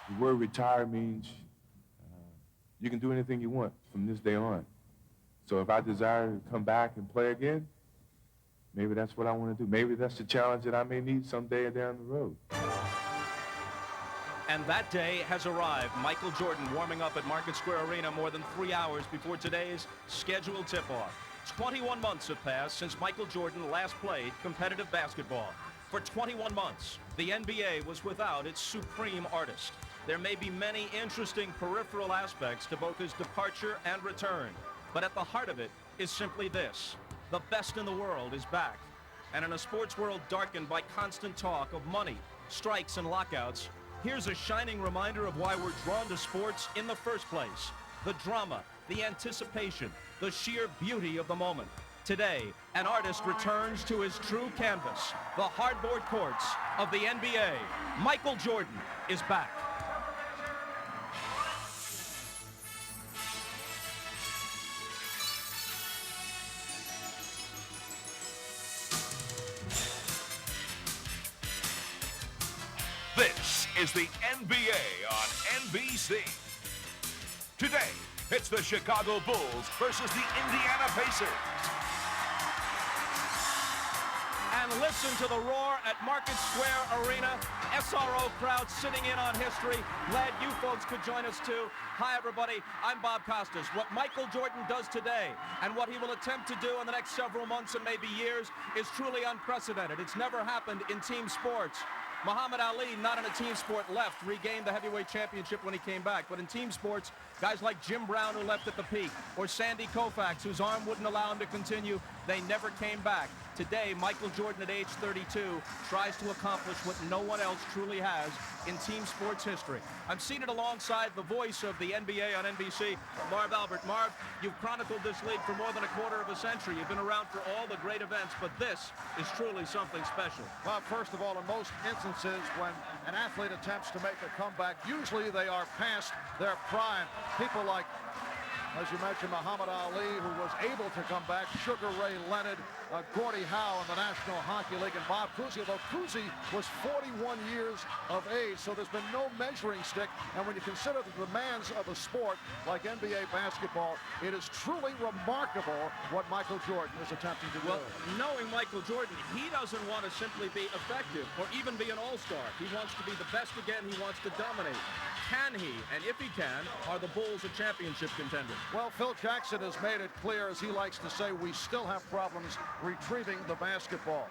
The word retire means you can do anything you want from this day on. So if I desire to come back and play again, maybe that's what I want to do. Maybe that's the challenge that I may need someday down the road. And that day has arrived. Michael Jordan warming up at Market Square Arena more than 3 hours before today's scheduled tip-off. 21 months have passed since Michael Jordan last played competitive basketball. For 21 months, the NBA was without its supreme artist. There may be many interesting peripheral aspects to both his departure and return, but at the heart of it is simply this: the best in the world is back. And in a sports world darkened by constant talk of money, strikes, and lockouts, here's a shining reminder of why we're drawn to sports in the first place: the drama, the anticipation, the sheer beauty of the moment. Today, an artist returns to his true canvas, the hardboard courts of the NBA. Michael Jordan is back. This is the NBA on NBC. Today, it's the Chicago Bulls versus the Indiana Pacers. And listen to the roar at Market Square Arena. SRO crowd sitting in on history. Glad you folks could join us too. Hi everybody, I'm Bob Costas. What Michael Jordan does today and what he will attempt to do in the next several months and maybe years is truly unprecedented. It's never happened in team sports. Muhammad Ali, not in a team sport, left, regained the heavyweight championship when he came back. But in team sports, guys like Jim Brown, who left at the peak, or Sandy Koufax, whose arm wouldn't allow him to continue, they never came back. Today, Michael Jordan at age 32 tries to accomplish what no one else truly has in team sports history. I'm seated alongside the voice of the NBA on NBC, Marv Albert. Marv, you've chronicled this league for more than a quarter of a century. You've been around for all the great events, but this is truly something special. Well, first of all, in most instances, when an athlete attempts to make a comeback, usually they are past their prime. People like, as you mentioned, Muhammad Ali, who was able to come back, Sugar Ray Leonard, Gordie Howe in the National Hockey League, and Bob Cousy, although Cousy was 41 years of age, so there's been no measuring stick. And when you consider the demands of a sport like NBA basketball, it is truly remarkable what Michael Jordan is attempting to do. Well, knowing Michael Jordan, he doesn't want to simply be effective or even be an all-star. He wants to be the best again. He wants to dominate. Can he, and if he can, are the Bulls a championship contender? Well, Phil Jackson has made it clear, as he likes to say, we still have problems retrieving the basketball.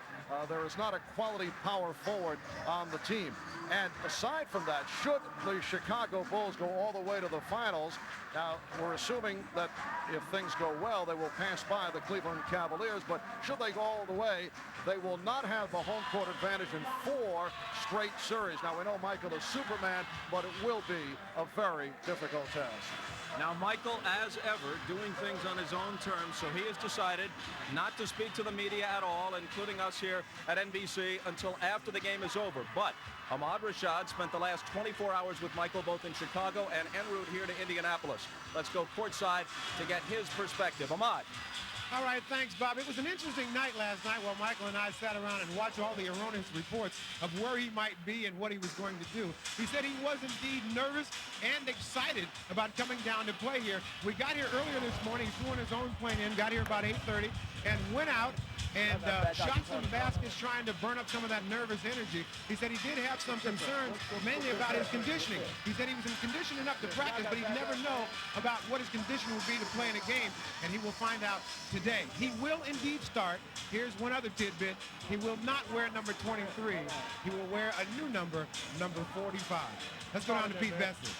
There is not a quality power forward on the team. And aside from that, should the Chicago Bulls go all the way to the finals, now we're assuming that if things go well, they will pass by the Cleveland Cavaliers, but should they go all the way, they will not have the home court advantage in 4 straight series. Now, we know Michael is Superman, but it will be a very difficult task. Now, Michael, as ever, doing things on his own terms, so he has decided not to speak to the media at all, including us here at NBC, until after the game is over. But Ahmad Rashad spent the last 24 hours with Michael both in Chicago and en route here to Indianapolis. Let's go courtside to get his perspective. Ahmad. All right, thanks, Bob. It was an interesting night last night while Michael and I sat around and watched all the erroneous reports of where he might be and what he was going to do. He said he was indeed nervous and excited about coming down to play here. We got here earlier this morning. He flew on his own plane in, got here about 8:30, and went out and shot some baskets trying to burn up some of that nervous energy. He said he did have some concerns, mainly about his conditioning. He said he was in condition enough to practice, but he'd never know about what his condition would be to play in a game, and he will find out today. He will indeed start. Here's one other tidbit. He will not wear number 23. He will wear a new number, number 45. Let's go down to Pete Vecsey.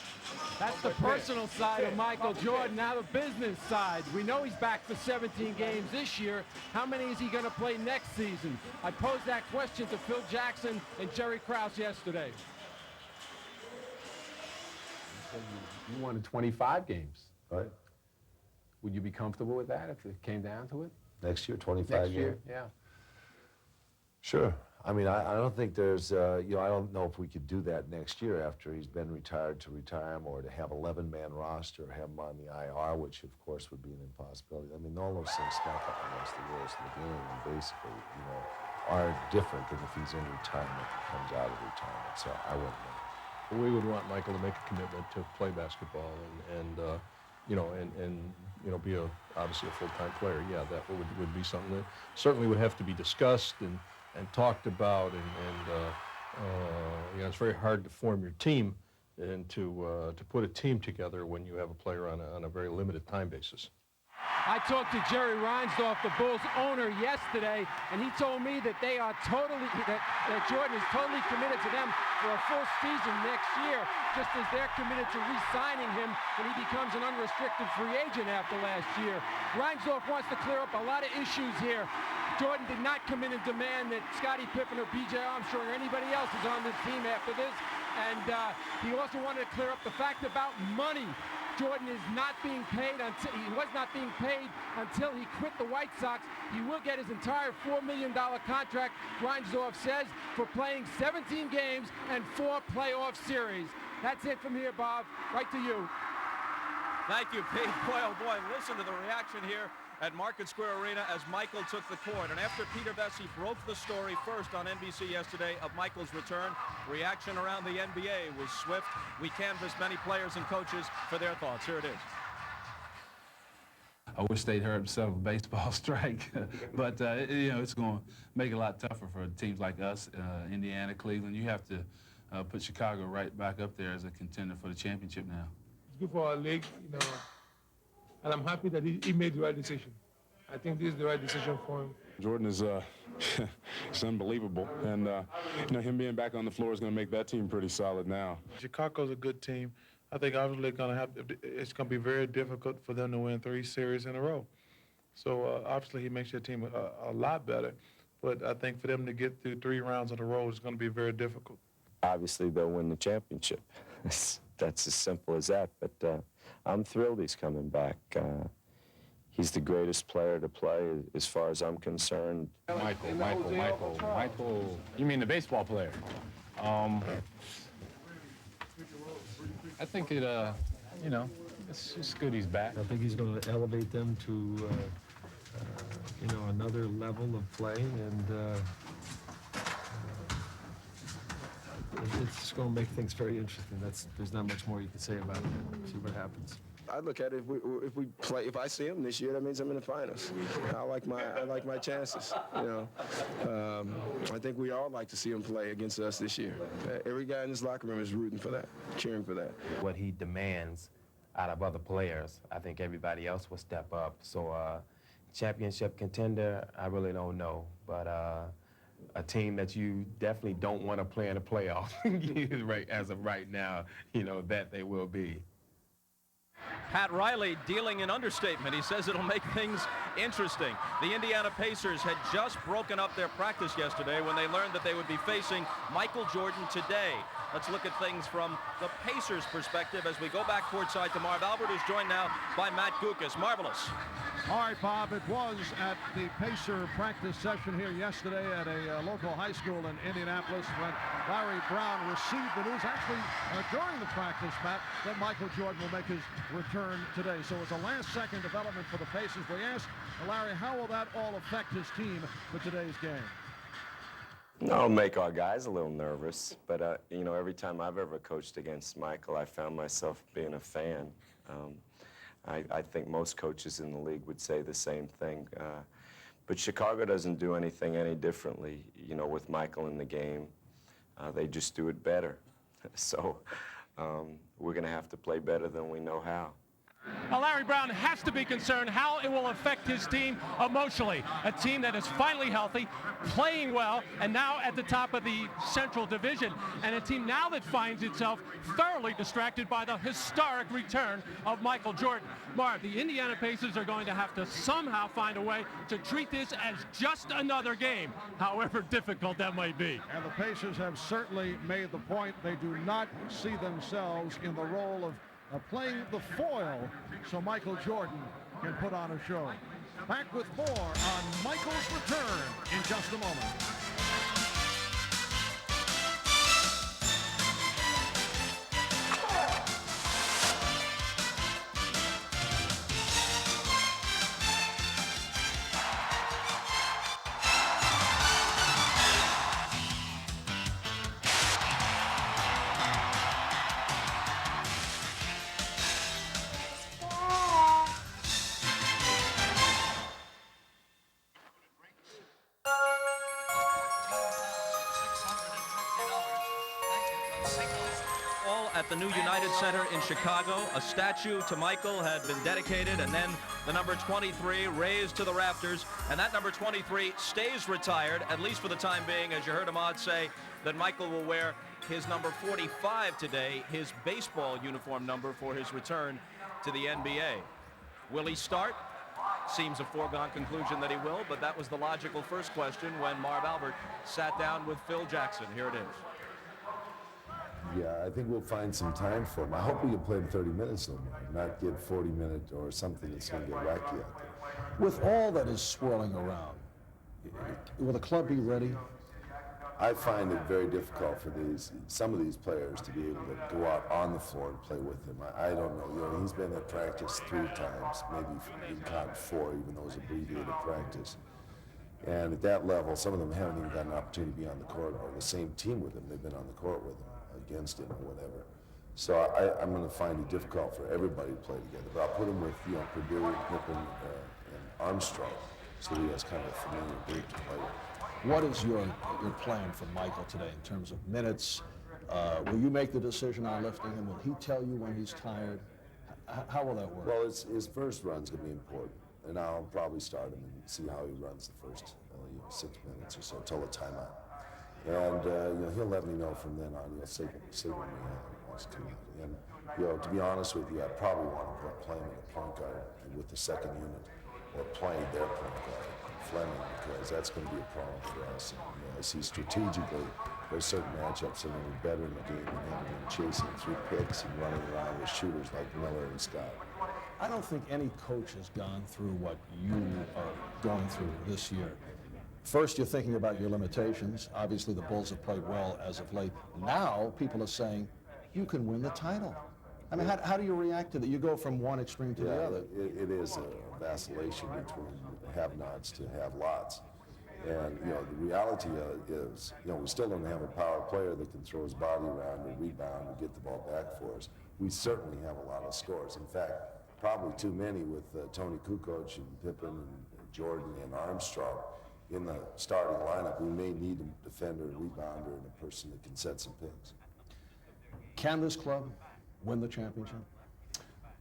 That's the personal side of Michael Jordan. Now the business side. We know he's back for 17 games this year. How many is he going to play next season? I posed that question to Phil Jackson and Jerry Krause yesterday. You wanted 25 games. Right. Would you be comfortable with that if it came down to it? Next year, 25 Next year, years? yeah. Sure. I mean, I don't think there's, I don't know if we could do that next year after he's been retired, to retire him, or to have 11-man roster, have him on the IR, which of course would be an impossibility. I mean, all those things stack up against the rules of the game, and basically, are different than if he's in retirement, comes out of retirement. So I wouldn't know. We would want Michael to make a commitment to play basketball and be obviously a full-time player. Yeah, that would be something that certainly would have to be discussed and talked about. It's very hard to form your team and to put a team together when you have a player on a very limited time basis. I talked to Jerry Reinsdorf, the Bulls owner, yesterday, and he told me that they are that Jordan is totally committed to them for a full season next year, just as they're committed to re-signing him when he becomes an unrestricted free agent after last year. Reinsdorf wants to clear up a lot of issues here. Jordan did not come in and demand that Scottie Pippen or B.J. Armstrong or anybody else is on this team after this, and he also wanted to clear up the fact about money. Jordan is not being paid he was not being paid until he quit the White Sox. He will get his entire $4 million contract, Reinsdorf says, for playing 17 games and 4 playoff series. That's it from here, Bob. Right to you. Thank you, Pete. Boy, oh boy, listen to the reaction here at Market Square Arena as Michael took the court. And after Peter Vecsey broke the story first on NBC yesterday of Michael's return, reaction around the NBA was swift. We canvassed many players and coaches for their thoughts. Here it is. I wish they'd hurry up themselves a baseball strike, but it's going to make it a lot tougher for teams like us, Indiana, Cleveland. You have to put Chicago right back up there as a contender for the championship now. It's good for our league, and I'm happy that he made the right decision. I think this is the right decision for him. Jordan is it's unbelievable, and him being back on the floor is going to make that team pretty solid now. Chicago's a good team. I think obviously it's going to be very difficult for them to win 3 series in a row. So obviously he makes your team a lot better, but I think for them to get through 3 rounds in a row is going to be very difficult. Obviously they'll win the championship. That's as simple as that, but I'm thrilled he's coming back. He's the greatest player to play as far as I'm concerned. Michael. You mean the baseball player? I think it's good he's back. I think he's going to elevate them to, another level of play, and it's just going to make things very interesting. There's not much more you can say about it. See what happens. I look at it, if I see him this year, that means I'm in the finals. I like my chances. I think we all like to see him play against us this year. Every guy in this locker room is rooting for that, cheering for that. What he demands out of other players, I think everybody else will step up. So championship contender, I really don't know, but a team that you definitely don't want to play in a playoff right as of right now, that they will be. Pat Riley dealing an understatement. He says it'll make things interesting. The Indiana Pacers had just broken up their practice yesterday when they learned that they would be facing Michael Jordan today. Let's look at things from the Pacers' perspective as we go back courtside to Marv Albert, who's joined now by Matt Guokas. Marvelous. All right, Bob, it was at the Pacer practice session here yesterday at a local high school in Indianapolis when Larry Brown received the news, actually during the practice, Matt, that Michael Jordan will make his return today. So it's a last-second development for the Pacers. We asked Larry, how will that all affect his team for today's game? It'll make our guys a little nervous, but, every time I've ever coached against Michael, I found myself being a fan. I think most coaches in the league would say the same thing. But Chicago doesn't do anything any differently, with Michael in the game. They just do it better. So we're going to have to play better than we know how. Larry Brown has to be concerned how it will affect his team emotionally. A team that is finally healthy, playing well, and now at the top of the Central Division. And a team now that finds itself thoroughly distracted by the historic return of Michael Jordan. Marv, the Indiana Pacers are going to have to somehow find a way to treat this as just another game, however difficult that might be. And the Pacers have certainly made the point they do not see themselves in the role of playing the foil so Michael Jordan can put on a show. Back with more on Michael's return in just a moment. at the new United Center in Chicago. A statue to Michael had been dedicated, and then the number 23 raised to the rafters, and that number 23 stays retired, at least for the time being, as you heard Ahmad say, that Michael will wear his number 45 today, his baseball uniform number for his return to the NBA. Will he start? Seems a foregone conclusion that he will, but that was the logical first question when Marv Albert sat down with Phil Jackson. Here it is. Yeah, I think we'll find some time for him. I hope we can play him 30 minutes no more, not get 40 minutes or something that's going to get wacky out there. With all that is swirling around, will the club be ready? I find it very difficult for some of these players to be able to go out on the floor and play with him. I don't know. You know, he's been at practice 3 times, maybe you can count 4, even though it's abbreviated practice. And at that level, some of them haven't even got an opportunity to be on the court or the same team with him. They've been on the court with him, against him, or whatever. So I'm going to find it difficult for everybody to play together. But I'll put him with, you know, Purdue, Pippen, and Armstrong, so he has kind of a familiar group to play with. What is your plan for Michael today in terms of minutes? Will you make the decision on lifting him? Will he tell you when he's tired? How will that work? Well, his first run's going to be important, and I'll probably start him and see how he runs the first 6 minutes or so till the timeout. And you know, he'll let me know from then on. He'll signal me how he wants to come out. And you know, to be honest with you, I probably want to play him in a point guard with the second unit, or playing their point guard, Fleming, because that's going to be a problem for us. And, you know, I see strategically there's certain matchups that are going to be better in the game than him and chasing through picks and running around with shooters like Miller and Scott. I don't think any coach has gone through what you are going through this year. First, you're thinking about your limitations. Obviously, the Bulls have played well as of late. Now, people are saying, you can win the title. I mean, how do you react to that? You go from one extreme to the other. It is a vacillation between have-nots to have-lots. And, you know, the reality is, you know, we still don't have a power player that can throw his body around and rebound and get the ball back for us. We certainly have a lot of scores. In fact, probably too many with Tony Kukoč and Pippen and Jordan and Armstrong in the starting lineup. We may need a defender, a rebounder, and a person that can set some picks. Can this club win the championship?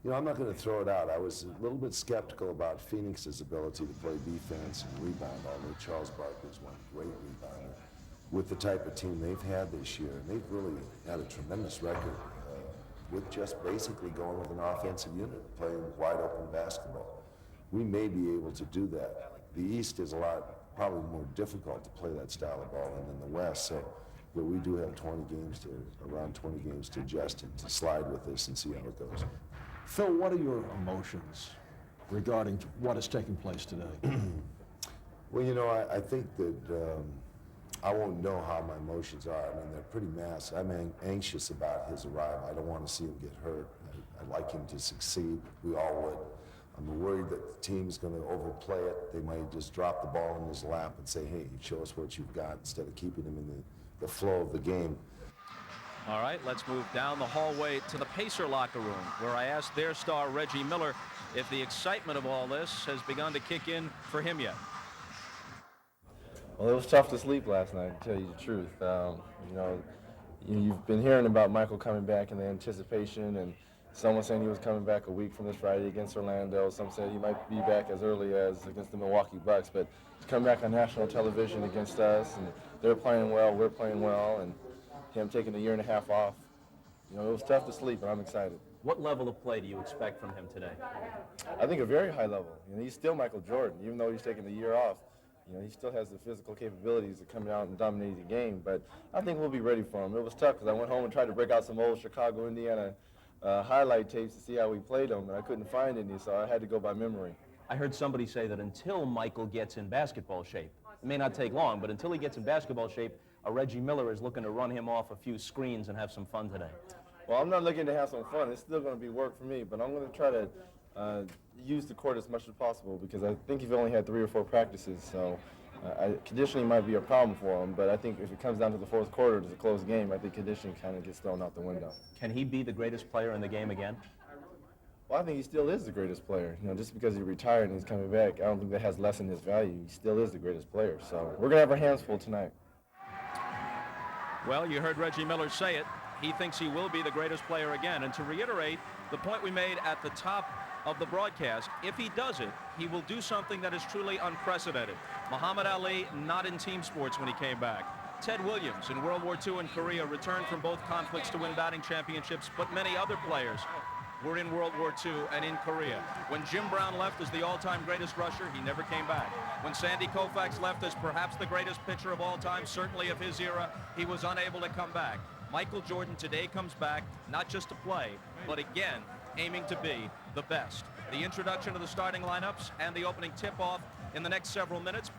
You know, I'm not going to throw it out. I was a little bit skeptical about Phoenix's ability to play defense and rebound, although Charles Barkley's one great rebounder. With the type of team they've had this year, and they've really had a tremendous record with just basically going with an offensive unit, playing wide open basketball. We may be able to do that. The East is probably more difficult to play that style of ball than in the West, so but we do have around 20 games to adjust and to slide with this and see how it goes. Phil, what are your emotions regarding what is taking place today? Well, you know, I think that I won't know how my emotions are. I mean, they're pretty massive. I'm anxious about his arrival. I don't want to see him get hurt. I'd like him to succeed. We all would. I'm worried that the team's going to overplay it. They might just drop the ball in his lap and say, hey, show us what you've got, instead of keeping him in the flow of the game. All right, let's move down the hallway to the Pacer locker room, where I asked their star, Reggie Miller, if the excitement of all this has begun to kick in for him yet. Well, it was tough to sleep last night, to tell you the truth. You know, you've been hearing about Michael coming back and the anticipation, and someone saying he was coming back a week from this Friday against Orlando. Some said he might be back as early as against the Milwaukee Bucks, but to come back on national television against us, and they're playing well, we're playing well, and him taking a year and a half off, you know, it was tough to sleep, but I'm excited. What level of play do you expect from him today? I think a very high level. You know, he's still Michael Jordan, even though he's taking the year off. You know, he still has the physical capabilities of coming out and dominating the game, but I think we'll be ready for him. It was tough because I went home and tried to break out some old Chicago, Indiana highlight tapes to see how we played them, and I couldn't find any, so I had to go by memory. I heard somebody say that until Michael gets in basketball shape, it may not take long, but until he gets in basketball shape, Reggie Miller is looking to run him off a few screens and have some fun today. Well, I'm not looking to have some fun. It's still going to be work for me, but I'm going to try to use the court as much as possible, because I think he's only had 3 or 4 practices, so conditioning might be a problem for him, but I think if it comes down to the fourth quarter, it's a close game, I think conditioning kind of gets thrown out the window. Can he be the greatest player in the game again? Well, I think he still is the greatest player. You know, just because he retired and he's coming back, I don't think that has lessened his value. He still is the greatest player, so we're going to have our hands full tonight. Well, you heard Reggie Miller say it. he thinks he will be the greatest player again. And to reiterate the point we made at the top of the broadcast, if he does it, he will do something that is truly unprecedented. Muhammad Ali, not in team sports when he came back. Ted Williams in World War II and Korea returned from both conflicts to win batting championships, but many other players were in World War II and in Korea. When Jim Brown left as the all-time greatest rusher, he never came back. When Sandy Koufax left as perhaps the greatest pitcher of all time, certainly of his era, he was unable to come back. Michael Jordan today comes back, not just to play, but again, aiming to be the best. The introduction of the starting lineups and the opening tip-off in the next several minutes.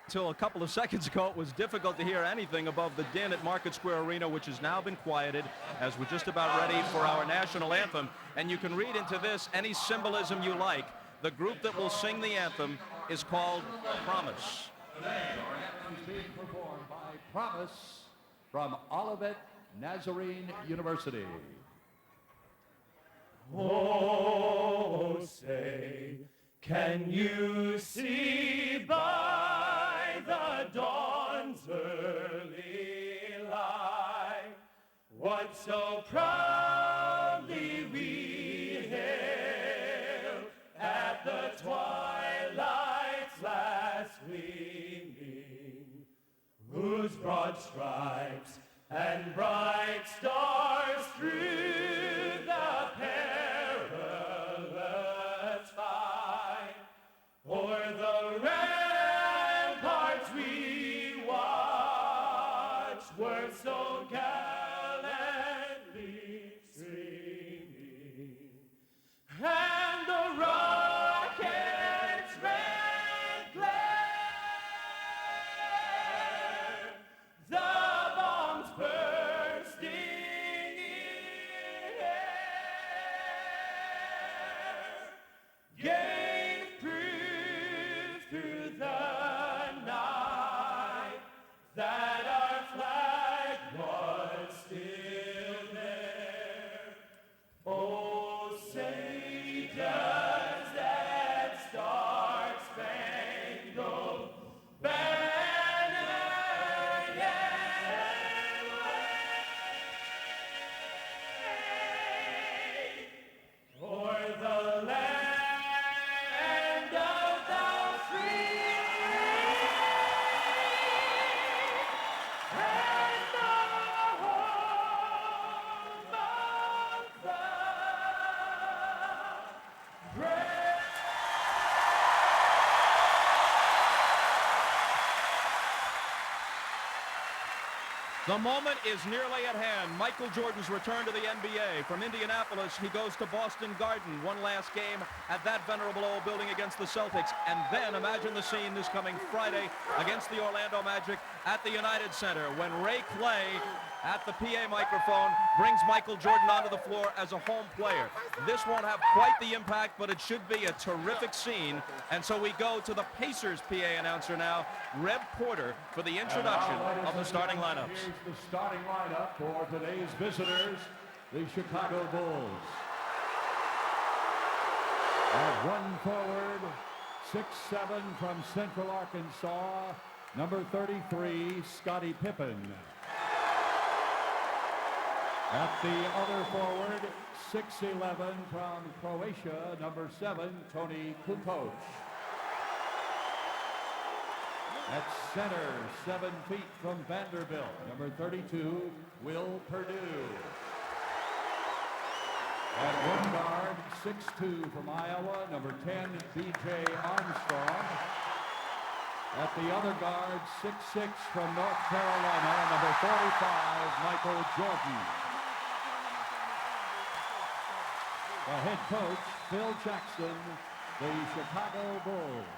Until a couple of seconds ago, it was difficult to hear anything above the din at Market Square Arena, which has now been quieted as we're just about ready for our national anthem. And you can read into this any symbolism you like. The group that will sing the anthem is called Promise. The anthem is being performed by Promise from Olivet Nazarene University. Oh, say, can you see by the dawn's early light what so proudly we hailed at the twilight's last gleaming, whose broad stripes and bright stars through the perilous fight o'er the ramparts we watched were so gallantly streaming, and the rocket's red glare, the bombs bursting in air, gave proof through the night that our flag was still there. Oh, say does that star-spangled banner yet wave o'er the land of the free and the home of the brave. The moment is nearly at hand. Michael Jordan's return to the NBA. From Indianapolis, he goes to Boston Garden. One last game at that venerable old building against the Celtics. And then imagine the scene this coming Friday against the Orlando Magic at the United Center when Ray Clay at the PA microphone brings Michael Jordan onto the floor as a home player. This won't have quite the impact, but it should be a terrific scene. And so we go to the Pacers PA announcer now, Reb Porter, for the introduction of the starting lineups. Here's the starting lineup for today's visitors, the Chicago Bulls. At one forward, 6'7" from Central Arkansas, number 33, Scottie Pippen. At the other forward, 6'11" from Croatia, number 7, Tony Kukoč. At center, 7 feet from Vanderbilt, number 32, Will Perdue. At one guard, 6'2" from Iowa, number 10, B.J. Armstrong. At the other guard, 6'6" from North Carolina, number 45, Michael Jordan. The head coach, Phil Jackson, the Chicago Bulls.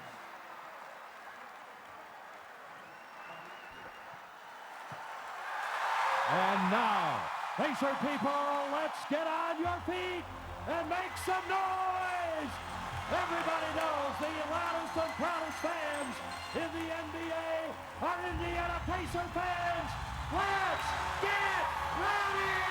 And now, Pacer people, let's get on your feet and make some noise! Everybody knows the loudest and proudest fans in the NBA are Indiana Pacer fans. Let's get ready!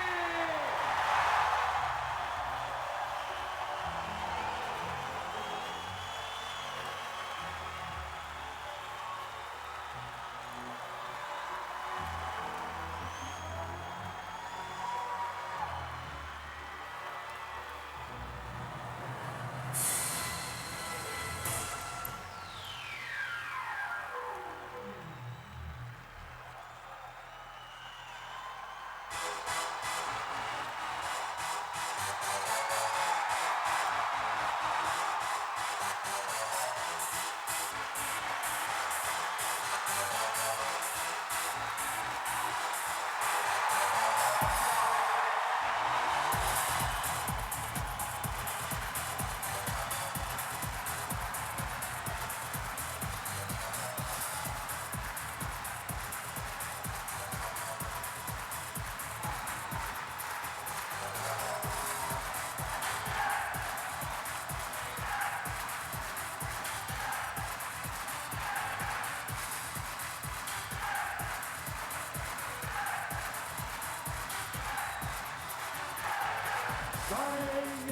Starting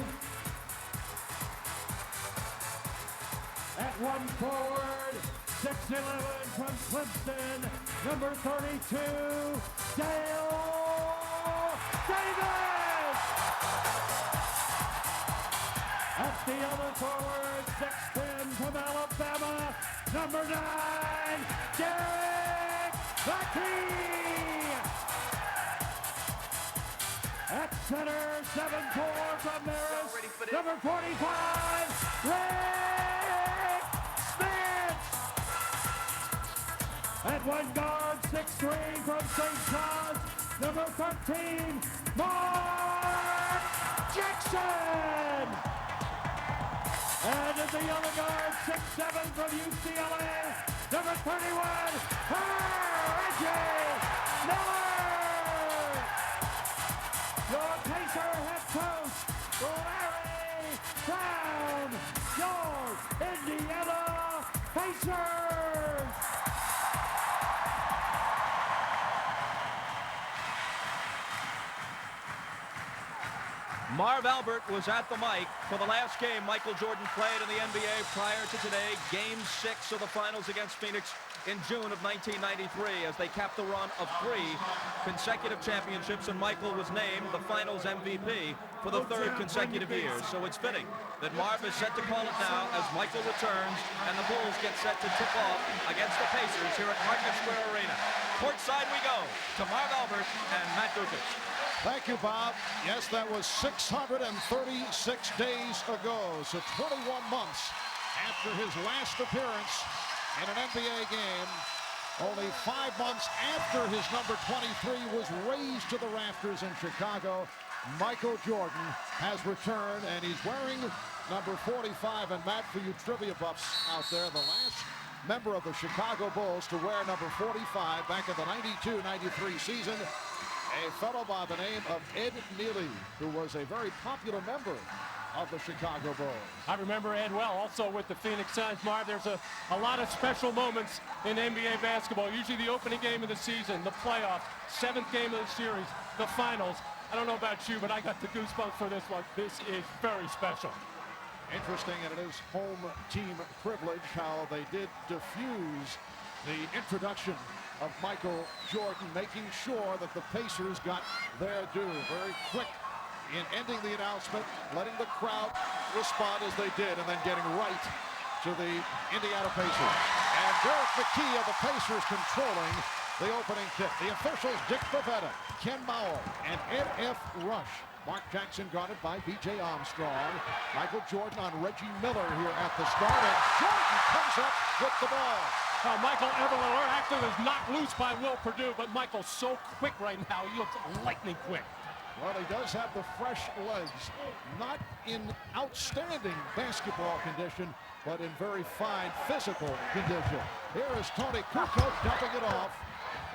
at one forward, 6'11" from Clemson, number 32, Dale Davis. At the other forward, 6'10" from Alabama, number 9, Derek Vecsey. At center, 7'4" from Marist, number 45, Rick Smits. At one guard, 6'3" from St. John's, number 13, Mark Jackson. And at the other guard, 6'7" from UCLA, number 31, Reggie Miller. Your Pacer head coach, Larry Brown, your Indiana Pacers. Marv Albert was at the mic for the last game Michael Jordan played in the NBA prior to today, Game 6 of the Finals against Phoenix in June of 1993, as they capped a run of 3 consecutive championships, and Michael was named the Finals MVP for the 3rd consecutive year. So it's fitting that Marv is set to call it now as Michael returns and the Bulls get set to tip off against the Pacers here at Market Square Arena. Courtside we go to Marv Albert and Matt Kukoč. Thank you, Bob. Yes, that was 636 days ago, so 21 months after his last appearance in an NBA game. Only 5 months after his number 23 was raised to the rafters in Chicago, Michael Jordan has returned, and he's wearing number 45. And Matt, for you trivia buffs out there, the last member of the Chicago Bulls to wear number 45 back in the 92-93 season, a fellow by the name of Ed Neely, who was a very popular member of the Chicago Bulls. I remember Ed well, also with the Phoenix Suns. Marv, there's a lot of special moments in NBA basketball. Usually the opening game of the season, the playoffs, 7th game of the series, the finals. I don't know about you, but I got the goosebumps for this one. This is very special. Interesting, and it is home team privilege how they did diffuse the introduction of Michael Jordan, making sure that the Pacers got their due. Very quick in ending the announcement, letting the crowd respond as they did, and then getting right to the Indiana Pacers. And Derek McKey of the Pacers controlling the opening tip. The officials, Dick Bavetta, Ken Mauer, and Ed F. Rush. Mark Jackson guarded by B.J. Armstrong. Michael Jordan on Reggie Miller here at the start, and Jordan comes up with the ball. Michael Eberle actually was knocked loose by Will Perdue, but Michael's so quick right now. He looks lightning quick. Well, he does have the fresh legs. Not in outstanding basketball condition, but in very fine physical condition. Here is Tony Kukoč dumping it off.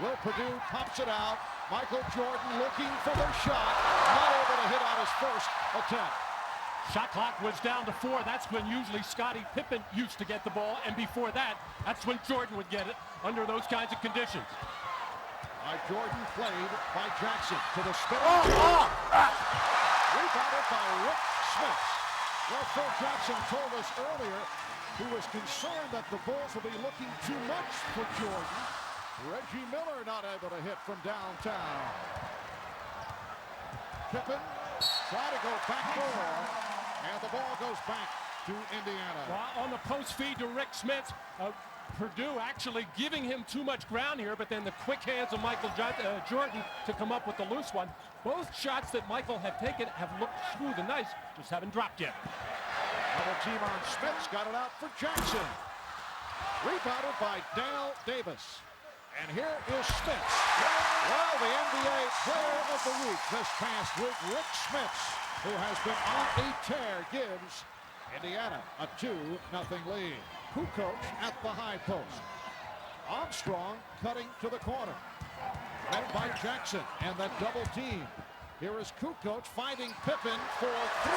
Will Perdue pops it out. Michael Jordan looking for the shot. Not able to hit on his first attempt. Shot clock was down to 4. That's when usually Scottie Pippen used to get the ball, and before that, that's when Jordan would get it under those kinds of conditions. Jordan played by Jackson to the spin. Rebounded by Rick Smits. Well, Phil Jackson told us earlier he was concerned that the Bulls will be looking too much for Jordan. Reggie Miller not able to hit from downtown. Pippen try to go backdoor, and the ball goes back to Indiana. Well, on the post feed to Rick Smits, Perdue actually giving him too much ground here, but then the quick hands of Michael Jordan to come up with the loose one. Both shots that Michael had taken have looked smooth and nice, just haven't dropped yet. Double team on Smits, got it out for Jackson. Rebounded by Dale Davis. And here is Smits. Well, the NBA Player of the Week this past week, Rick Smits, who has been on a tear, gives Indiana a 2-0 lead. Kukoč at the high post. Armstrong cutting to the corner. Led by Jackson and that double team. Here is Kukoč finding Pippen for 3.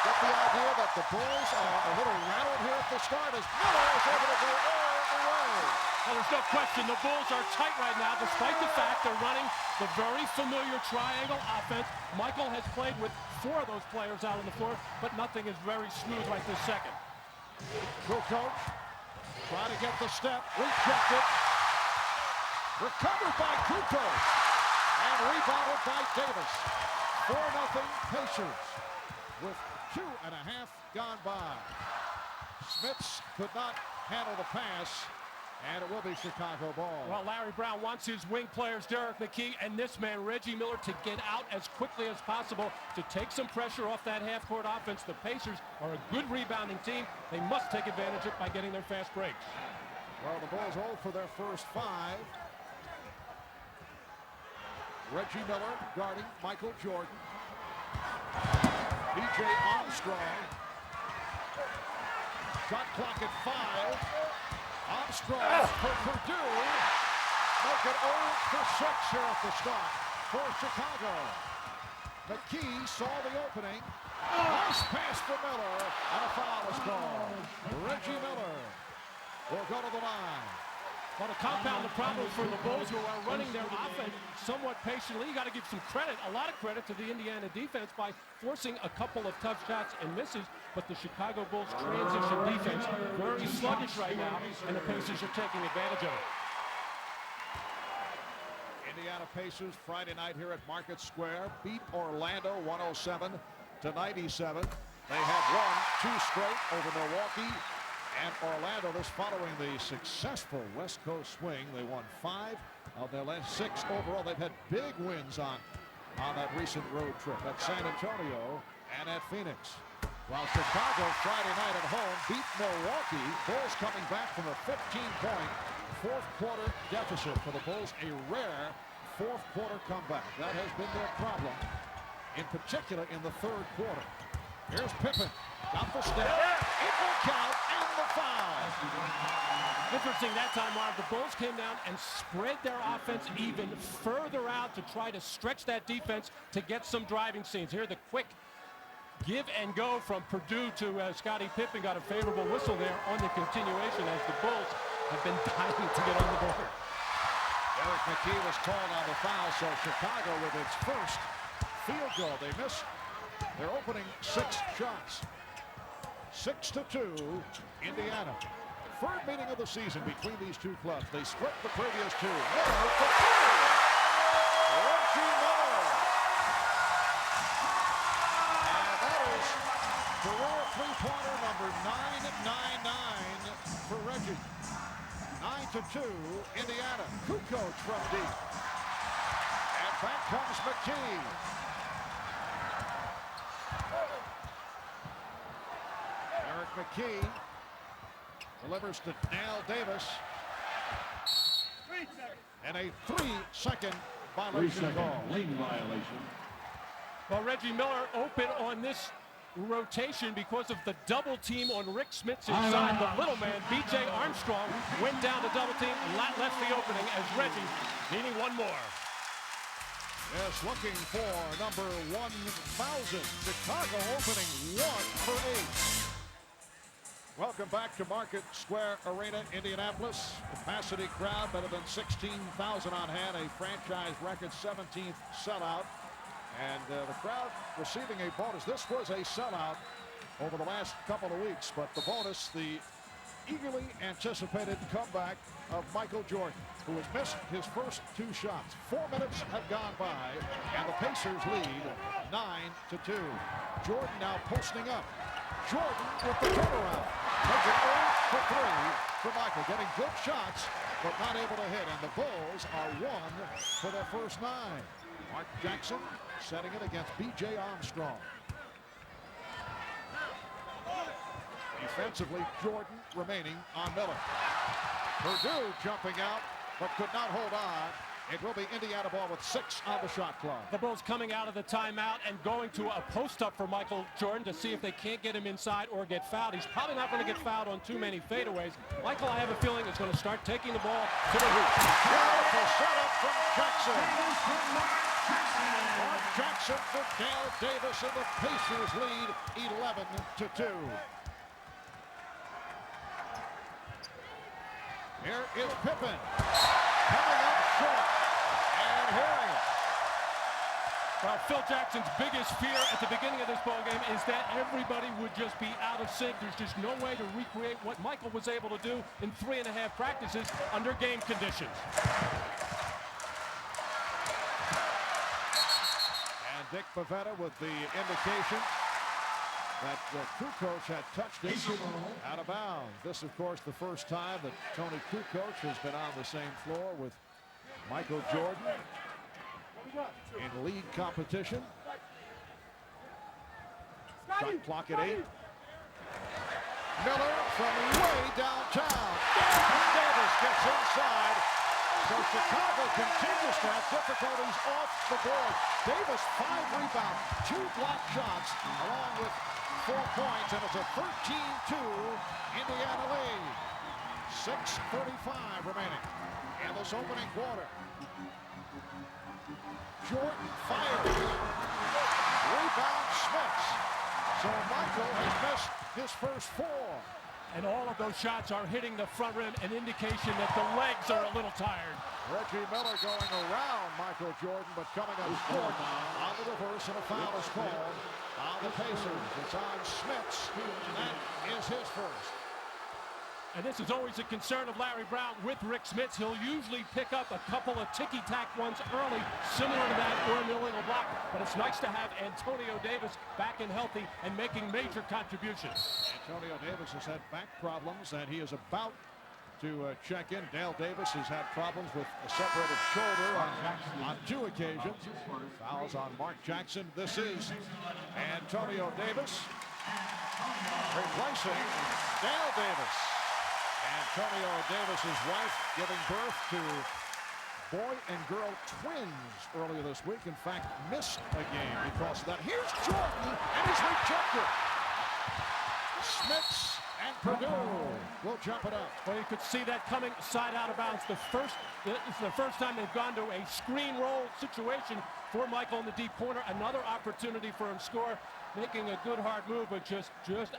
Get the idea that the Bulls are a little rattled here at the start as Miller is able to go all the way. Well, there's no question the Bulls are tight right now, despite the fact they're running the very familiar triangle offense. Michael has played with 4 of those players out on the floor, but nothing is very smooth right this second. Kukoč trying to get the step, rejected. Recovered by Kukoč and rebounded by Davis. 4-0 Pacers with 2.5 gone by. Smits could not handle the pass, and it will be Chicago ball. Well, Larry Brown wants his wing players, Derek McKey, and this man, Reggie Miller, to get out as quickly as possible to take some pressure off that half-court offense. The Pacers are a good rebounding team. They must take advantage of it by getting their fast breaks. Well, the Bulls hold for their first 5. Reggie Miller guarding Michael Jordan. B.J. Armstrong. Shot clock at 5. Armstrong for Purdue. Make it 0 for 6 here at the start for Chicago. McKey saw the opening. Nice pass for Miller, and a foul is called. Reggie Miller will go to the line. Well, to compound the problem for the Bulls, who are running their offense somewhat patiently, you got to give some credit, a lot of credit to the Indiana defense by forcing a couple of tough shots and misses. But the Chicago Bulls transition defense very sluggish right now, and the Pacers are taking advantage of it. Indiana Pacers Friday night here at Market Square beat Orlando 107 to 97. They have won 2 straight over Milwaukee and Orlando. This following the successful West Coast swing. They won 5 of their last 6 overall. They've had big wins on that recent road trip at San Antonio and at Phoenix. While Chicago Friday night at home beat Milwaukee. Bulls coming back from a 15-point fourth-quarter deficit for the Bulls. A rare fourth-quarter comeback. That has been their problem, in particular in the 3rd quarter. Here's Pippen. Got the step. It will count, and the foul. Interesting that time, Marv. The Bulls came down and spread their offense even further out to try to stretch that defense to get some driving scenes. Here, the quick give and go from Purdue to Scottie Pippen got a favorable whistle there on the continuation as the Bulls have been dying to get on the board. Derek McKey was called on the foul, so Chicago with its first field goal. They missed their opening 6 shots. 6-2, Indiana. 3rd meeting of the season between these 2 clubs. They split the previous 2. Miller for 3. Reggie Miller. And that is career 3-pointer number 999 for Reggie. 9-2, Indiana. Kukoč from deep. And back comes McKey. Eric McKey delivers to Al Davis. And a 3-second violation call. Lane violation. Well, Reggie Miller open on this rotation because of the double team on Rick Smits inside. The little man, B.J. Armstrong, went down the double team, left the opening as Reggie needing one more. Yes, looking for number 1,000. Chicago opening 1 for 8. Welcome back to Market Square Arena, Indianapolis. Capacity crowd better than 16,000 on hand. A franchise record 17th sellout. And the crowd receiving a bonus. This was a sellout over the last couple of weeks, but the bonus, the eagerly anticipated comeback of Michael Jordan, who has missed his first 2 shots. 4 minutes have gone by, and the Pacers lead 9-2. Jordan now posting up. Jordan with the turnaround. Makes it 0 for 3 for Michael. Getting good shots, but not able to hit. And the Bulls are 1 for their first 9. Mark Jackson setting it against B.J. Armstrong. Defensively, Jordan remaining on Miller. Purdue jumping out, but could not hold on. It will be Indiana ball with 6 on the shot clock. The Bulls coming out of the timeout and going to a post-up for Michael Jordan to see if they can't get him inside or get fouled. He's probably not going to get fouled on too many fadeaways. Michael, I have a feeling, is going to start taking the ball to the hoop. Beautiful setup from Jackson. Mark Jackson for Dale Davis, and the Pacers lead 11-2. Here is Pippen. Coming up short. And hearing it. Well, Phil Jackson's biggest fear at the beginning of this ball game is that everybody would just be out of sync. There's just no way to recreate what Michael was able to do in 3.5 practices under game conditions. And Dick Pavetta with the indication that Kukoč had touched it out of bounds. This, of course, the first time that Tony Kukoč has been on the same floor with Michael Jordan in league competition. Shot clock at 8. Miller from way downtown. Davis gets inside. So Chicago continues to have difficulties off the board. Davis 5 rebounds, 2 block shots, along with 4 points, and it's a 13-2 Indiana lead. 6:35 remaining in this opening quarter. Jordan fires. Rebound Smits. So Michael has missed his first 4. And all of those shots are hitting the front rim, an indication that the legs are a little tired. Reggie Miller going around Michael Jordan, but coming up short on the reverse, and a foul is called on the Pacers. It's on Smits. That is his first. And this is always a concern of Larry Brown with Rick Smits. He'll usually pick up a couple of ticky-tack ones early, similar to that or an illegal block. But it's nice to have Antonio Davis back and healthy and making major contributions. Antonio Davis has had back problems, and he is about to check in. Dale Davis has had problems with a separated shoulder on 2 occasions. Fouls on Mark Jackson. This is Antonio Davis replacing Dale Davis. Antonio Davis's wife giving birth to boy and girl twins earlier this week. In fact, missed a game because of that. Here's Jordan, and he's rejected. Smits and Purdue will jump it up. Well, you could see that coming side out of bounds. It's the first time they've gone to a screen roll situation for Michael in the deep corner. Another opportunity for him to score. Making a good hard move, but just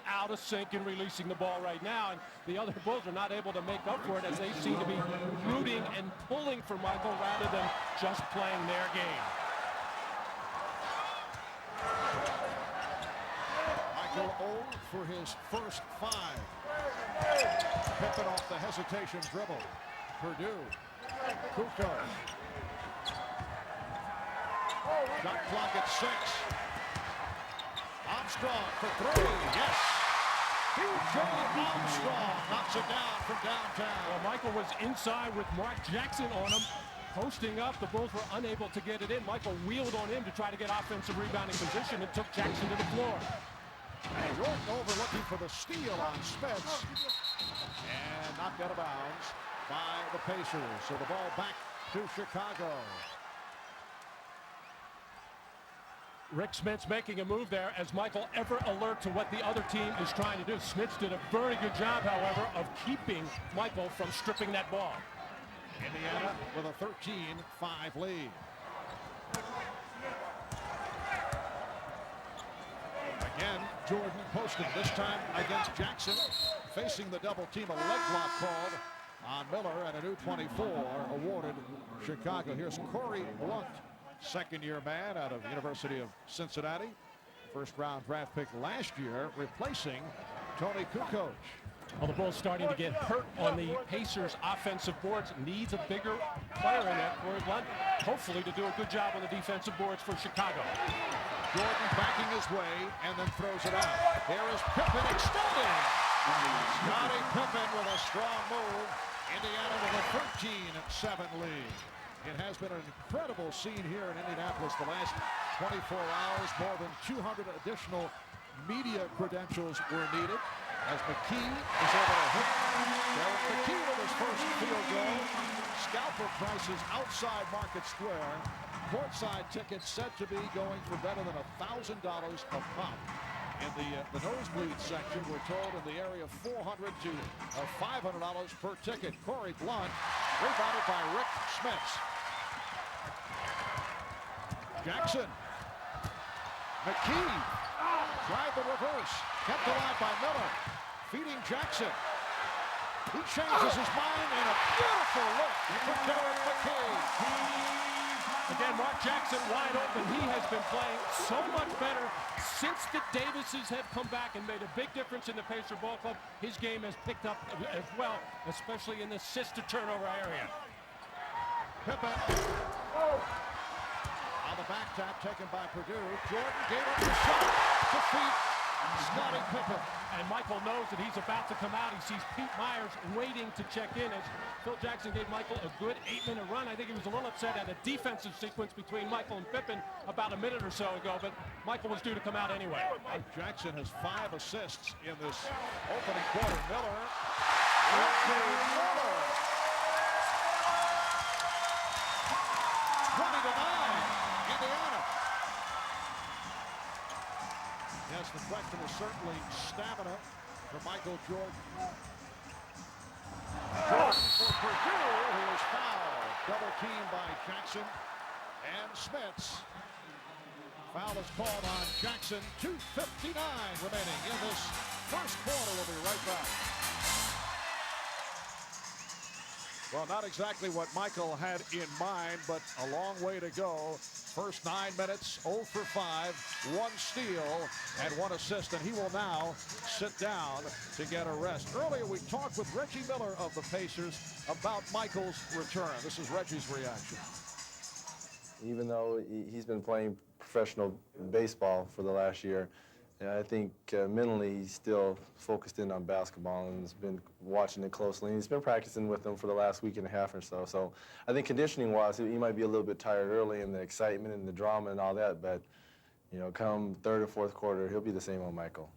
out of sync and releasing the ball right now. And the other Bulls are not able to make up for it as they seem to be rooting and pulling for Michael rather than just playing their game. Michael 0 for his first 5. Pippen off the hesitation dribble. Purdue. Kukoč. Shot clock at 6. Armstrong for 3. Yes. Armstrong knocks it down from downtown. Well, Michael was inside with Mark Jackson on him, posting up. The Bulls were unable to get it in. Michael wheeled on him to try to get offensive rebounding position and took Jackson to the floor. And Jordan over looking for the steal on Smits. And knocked out of bounds by the Pacers. So the ball back to Chicago. Rick Smits making a move there as Michael ever alert to what the other team is trying to do. Smits did a very good job, however, of keeping Michael from stripping that ball. Indiana with a 13-5 lead. Again, Jordan posted this time against Jackson, facing the double team. A leg lock called on Miller, and a new 24 awarded Chicago. Here's Corey Blunt, second-year man out of University of Cincinnati. First-round draft pick last year, replacing Tony Kukoč. Well, the Bulls starting to get hurt on the Pacers' offensive boards. Needs a bigger player in that, Corey Blunt, hopefully to do a good job on the defensive boards for Chicago. Jordan backing his way and then throws it out. Here is Pippen extending. Scottie Pippen with a strong move. Indiana with a 13-7 lead. It has been an incredible scene here in Indianapolis the last 24 hours. More than 200 additional media credentials were needed as McKey is able to hit. Derek McKey with his first field goal. Scalper prices outside Market Square. Courtside tickets said to be going for better than $1,000 a pop. In the nosebleed section, we're told in the area of $400 to $500 per ticket. Corey Blunt, rebounded by Rick Smits. Jackson. McKey tried the reverse. Kept alive by Miller. Feeding Jackson. He changes his mind, and a beautiful look for Derek McKey. Again, Mark Jackson wide open. He has been playing so much better since the Davises have come back and made a big difference in the Pacer Ball Club. His game has picked up as well, especially in the assist-to-turnover area. Pippen. On the back tap taken by Purdue. Jordan gave up the shot to feet Scottie Pippen. And Michael knows that he's about to come out. He sees Pete Myers waiting to check in as Phil Jackson gave Michael a good 8-minute run. I think he was a little upset at a defensive sequence between Michael and Pippen about a minute or so ago, but Michael was due to come out anyway. Jackson has 5 assists in this opening quarter. Miller. 20-9, Indiana. Yes, the question is certainly stamina for Michael Jordan. Jordan for Purdue, who is fouled. Double team by Jackson and Smits. Foul is called on Jackson. 2:59 remaining in this first quarter. We'll be right back. Well, not exactly what Michael had in mind, but a long way to go. First 9 minutes, 0 for 5, 1 steal, and 1 assist, and he will now sit down to get a rest. Earlier, we talked with Reggie Miller of the Pacers about Michael's return. This is Reggie's reaction. Even though he's been playing professional baseball for the last year, I think mentally he's still focused in on basketball and has been watching it closely. And he's been practicing with them for the last week and a half or so. So I think conditioning-wise, he might be a little bit tired early in the excitement and the drama and all that. But, you know, come third or fourth quarter, he'll be the same old Michael.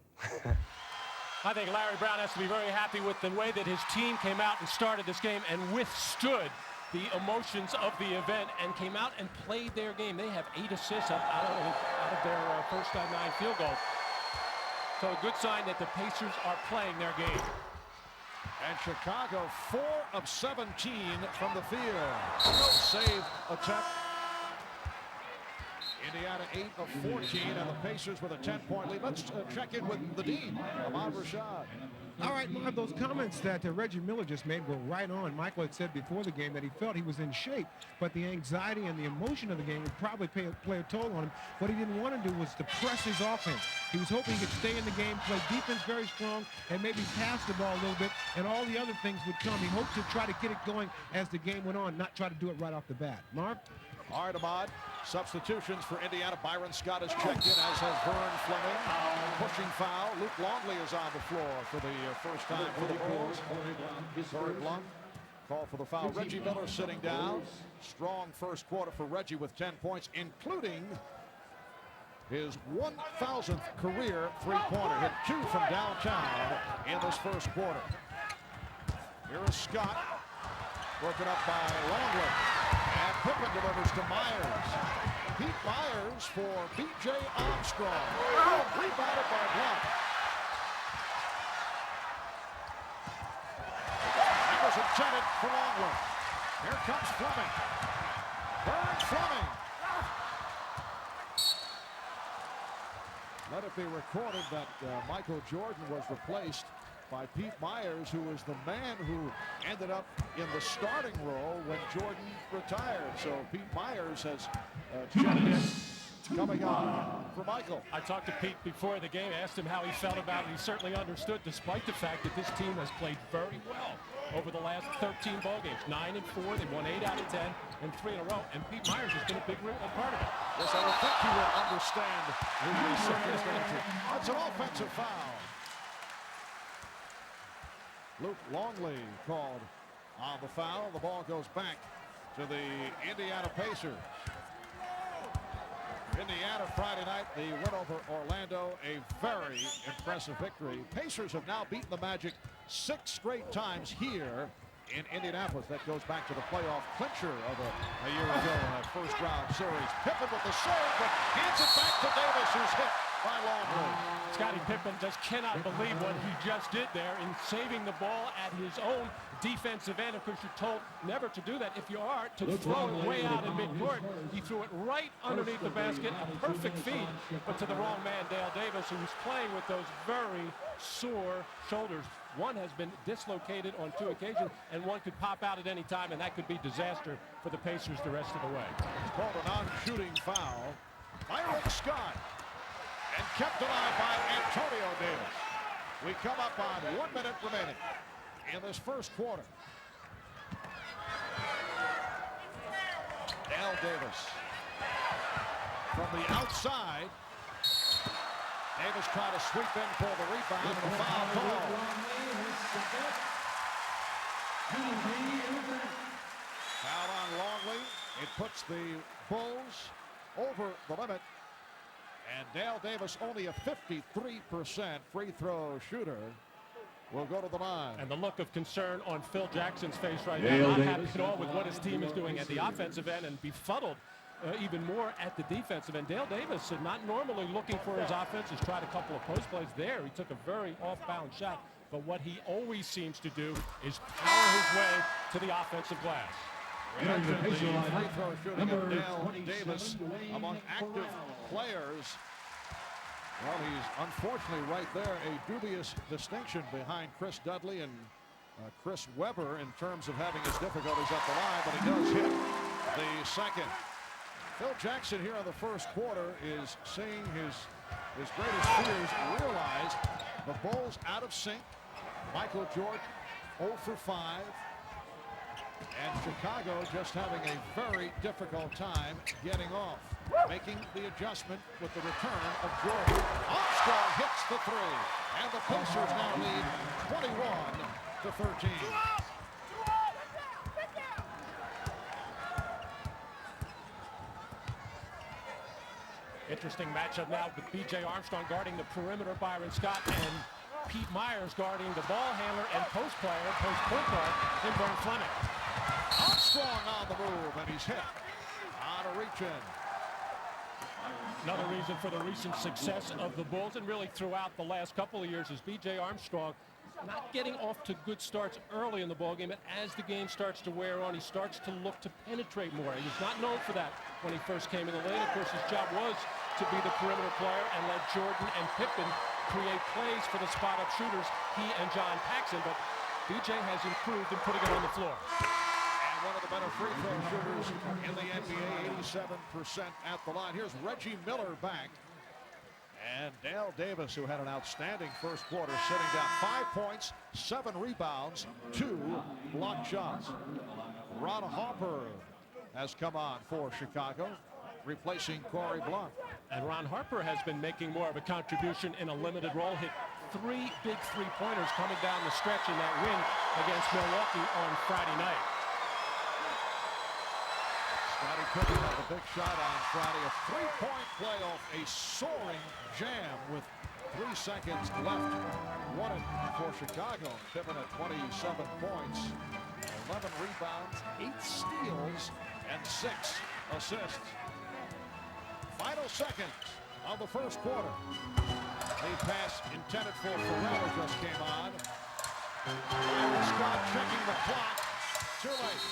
I think Larry Brown has to be very happy with the way that his team came out and started this game and withstood the emotions of the event and came out and played their game. They have 8 assists out of their first 9 field goals. So a good sign that the Pacers are playing their game. And Chicago 4 of 17 from the field. No save attempt. Indiana 8 of 14, and the Pacers with a 10-point lead. Let's check in with the Dean, Ahmad Rashad. All right, Marv, those comments that Reggie Miller just made were right on. Michael had said before the game that he felt he was in shape, but the anxiety and the emotion of the game would probably play a toll on him. What he didn't want to do was to press his offense. He was hoping he could stay in the game, play defense very strong, and maybe pass the ball a little bit, and all the other things would come. He hoped to try to get it going as the game went on, not try to do it right off the bat. Marv? All right, Ahmad. Substitutions for Indiana. Byron Scott has checked in, as has Vern Fleming. Pushing foul. Luke Longley is on the floor for the first time for the Bulls. Corey Blunt called for the foul. Reggie Miller sitting down. Strong first quarter for Reggie with 10 points, including his 1,000th career three-pointer. Hit 2 from downtown in this first quarter. Here is Scott. Broken up by Longley. And Pippen delivers to Myers. Pete Myers for B.J. Armstrong. Rebounded by Blunt. That was intended for Longley. Here comes Fleming. Vern Fleming. Let it be recorded that Michael Jordan was replaced by Pete Myers, who was the man who ended up in the starting role when Jordan retired. So Pete Myers has checked in, coming on for Michael. I talked to Pete before the game, asked him how he felt about it. He certainly understood, despite the fact that this team has played very well over the last 13 ball games. 9 and 4, they won 8 out of 10, and 3 in a row. And Pete Myers has been a big part of it. Yes, I would think he would understand the circumstances. That's an offensive foul. Luke Longley called on the foul. The ball goes back to the Indiana Pacers. Indiana Friday night, the win over Orlando, a very impressive victory. Pacers have now beaten the Magic 6 straight times here in Indianapolis. That goes back to the playoff clincher of a year ago in a first-round series. Pippen with the serve, but hands it back to Davis, who's hit by Longley. Scottie Pippen just cannot believe what he just did there in saving the ball at his own defensive end. Of course, you're told never to do that. If you are, to throw it way out in midcourt. He threw it right underneath the basket. A perfect feed, but to the wrong man, Dale Davis, who was playing with those very sore shoulders. One has been dislocated on 2 occasions, and one could pop out at any time, and that could be disaster for the Pacers the rest of the way. It's called a non-shooting foul. Byron Scott, and kept alive by Antonio Davis. We come up on 1 minute remaining in this first quarter. Dale Davis from the outside. Davis trying to sweep in for the rebound and the foul call. Foul on Longley. It puts the Bulls over the limit. And Dale Davis, only a 53% free throw shooter, will go to the line. And the look of concern on Phil Jackson's face right now, not happy at all with what his team is doing at the offensive end, and befuddled even more at the defensive end. Dale Davis, not normally looking for his offense, has tried a couple of post plays there. He took a very off-balance shot, but what he always seems to do is power his way to the offensive glass. The free throw shooting of Dale Davis among active players. Well, he's unfortunately right there, a dubious distinction behind Chris Dudley and Chris Webber in terms of having his difficulties up the line, but he does hit the second. Phil Jackson here in the first quarter is seeing his greatest fears realized. The Bulls out of sync. Michael Jordan 0 for 5. And Chicago just having a very difficult time getting off. Making the adjustment with the return of Jordan. Armstrong hits the 3. And the Pacers now lead 21-13. Interesting matchup now with B.J. Armstrong guarding the perimeter, Byron Scott, and Pete Myers guarding the ball handler and post point guard in Vern Fleming. Armstrong on the move, and he's hit on a reach-in. Another reason for the recent success of the Bulls, and really throughout the last couple of years, is B.J. Armstrong not getting off to good starts early in the ballgame, but as the game starts to wear on, he starts to look to penetrate more. He was not known for that when he first came in the lane. Of course, his job was to be the perimeter player and let Jordan and Pippen create plays for the spot-up shooters, he and John Paxson, but B.J. has improved in putting it on the floor. And one of the better free throw shooters in the NBA, 87% at the line. Here's Reggie Miller back. And Dale Davis, who had an outstanding first quarter, sitting down 5 points, 7 rebounds, 2 blocked shots. Ron Harper has come on for Chicago, replacing Corey Blunt. And Ron Harper has been making more of a contribution in a limited role. Hit 3 big three-pointers coming down the stretch in that win against Milwaukee on Friday night. Scottie Pippen had a big shot on Friday. A 3-point playoff, a soaring jam with 3 seconds left. Won it for Chicago. Pippen at 27 points, 11 rebounds, 8 steals, and 6 assists. Final seconds of the first quarter. The pass intended for Ferrell just came on. And Scott checking the clock. Too late.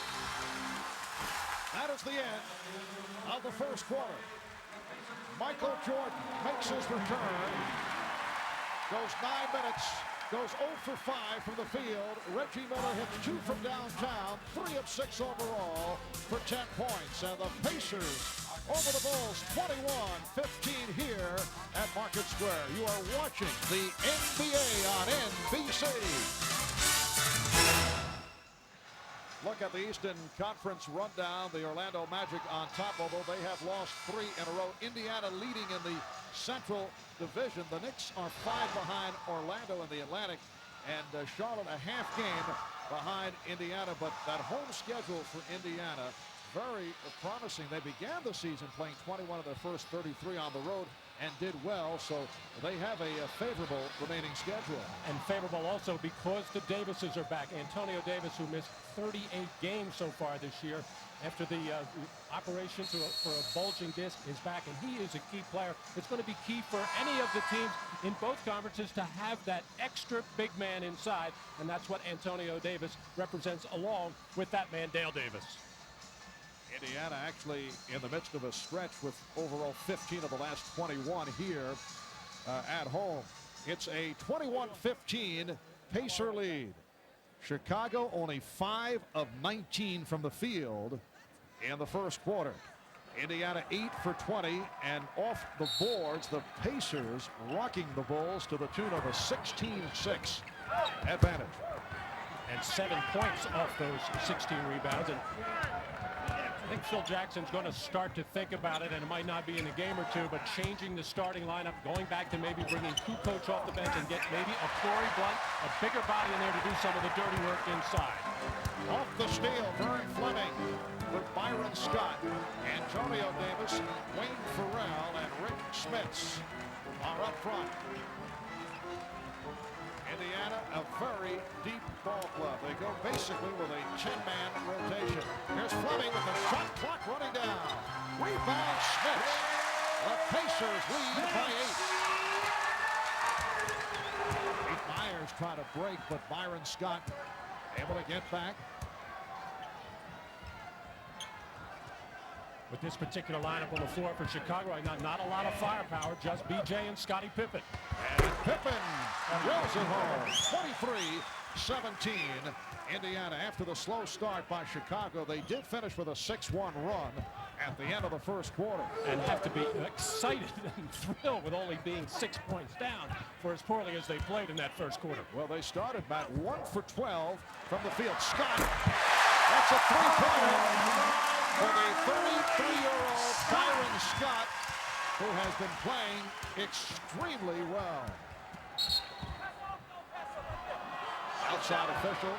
That is the end of the first quarter. Michael Jordan makes his return. Goes 9 minutes. Goes 0 for 5 from the field. Reggie Miller hits 2 from downtown. 3 of 6 overall for 10 points. And the Pacers over the Bulls, 21-15 here at Market Square. You are watching the NBA on NBC. Look at the Eastern Conference rundown. The Orlando Magic on top, although they have lost 3 in a row. Indiana leading in the Central Division. The Knicks are 5 behind Orlando in the Atlantic, and Charlotte a half game behind Indiana. But that home schedule for Indiana, very promising. They began the season playing 21 of their first 33 on the road and did well, so they have a favorable remaining schedule. And favorable also because the Davises are back. Antonio Davis, who missed 38 games so far this year after the operation for a bulging disc, is back, and he is a key player. It's going to be key for any of the teams in both conferences to have that extra big man inside, and that's what Antonio Davis represents along with that man, Dale Davis. Indiana actually in the midst of a stretch with overall 15 of the last 21 here at home. It's a 21-15 Pacer lead. Chicago only 5 of 19 from the field in the first quarter. Indiana 8 for 20, and off the boards, the Pacers rocking the Bulls to the tune of a 16-6 advantage. And 7 points off those 16 rebounds. And I think Phil Jackson's going to start to think about it, and it might not be in a game or two, but changing the starting lineup, going back to maybe bringing Kukoč off the bench and get maybe a Corey Blunt, a bigger body in there to do some of the dirty work inside. Off the steal, Vern Fleming with Byron Scott, Antonio Davis, Wayne Farrell, and Rick Smits are up front. Indiana, a very deep ball club. They go basically with a 10-man rotation. Here's Fleming with the shot clock running down. Rebound, Smits. The Pacers lead by 8. Pete Myers trying to break, but Byron Scott able to get back. With this particular lineup on the floor for Chicago, not a lot of firepower, just BJ and Scottie Pippen. And Pippen drills it home, 23-17. Indiana, after the slow start by Chicago, they did finish with a 6-1 run at the end of the first quarter. And have to be excited and thrilled with only being 6 points down for as poorly as they played in that first quarter. Well, they started back 1 for 12 from the field. Scott, that's a three-pointer for the 33-year-old Byron Scott, who has been playing extremely well. Outside official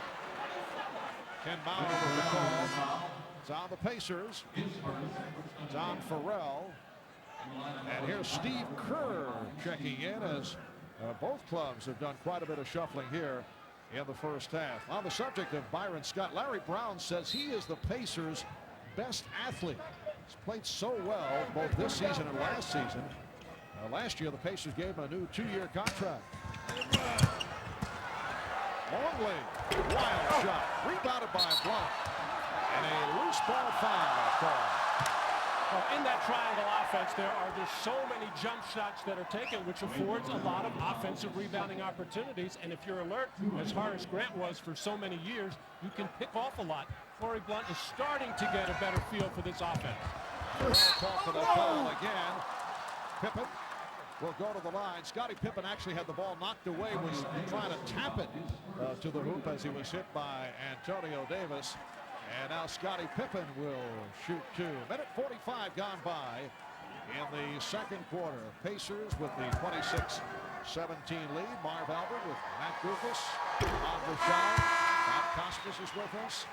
Ken Bauer with the call. It's on the Pacers. It's on Farrell. And here's Steve Kerr checking in, as both clubs have done quite a bit of shuffling here in the first half. On the subject of Byron Scott, Larry Brown says he is the Pacers' best athlete. He's played so well both this season and last season. Last year, the Pacers gave him a new 2-year contract. Longley, wild shot, rebounded by Blunt, and a loose ball foul call. Well, in that triangle offense, there are just so many jump shots that are taken, which affords a lot of offensive rebounding opportunities. And if you're alert, as Horace Grant was for so many years, you can pick off a lot. Corey Blunt is starting to get a better feel for this offense. Call for the foul again. Pippen will go to the line. Scottie Pippen actually had the ball knocked away, was trying to tap it to the hoop as he was hit by Antonio Davis. And now Scottie Pippen will shoot 2. Minute 45 gone by in the second quarter. Pacers with the 26-17 lead. Marv Albert with Matt Guokas on Rashad. Bob Costas is with us.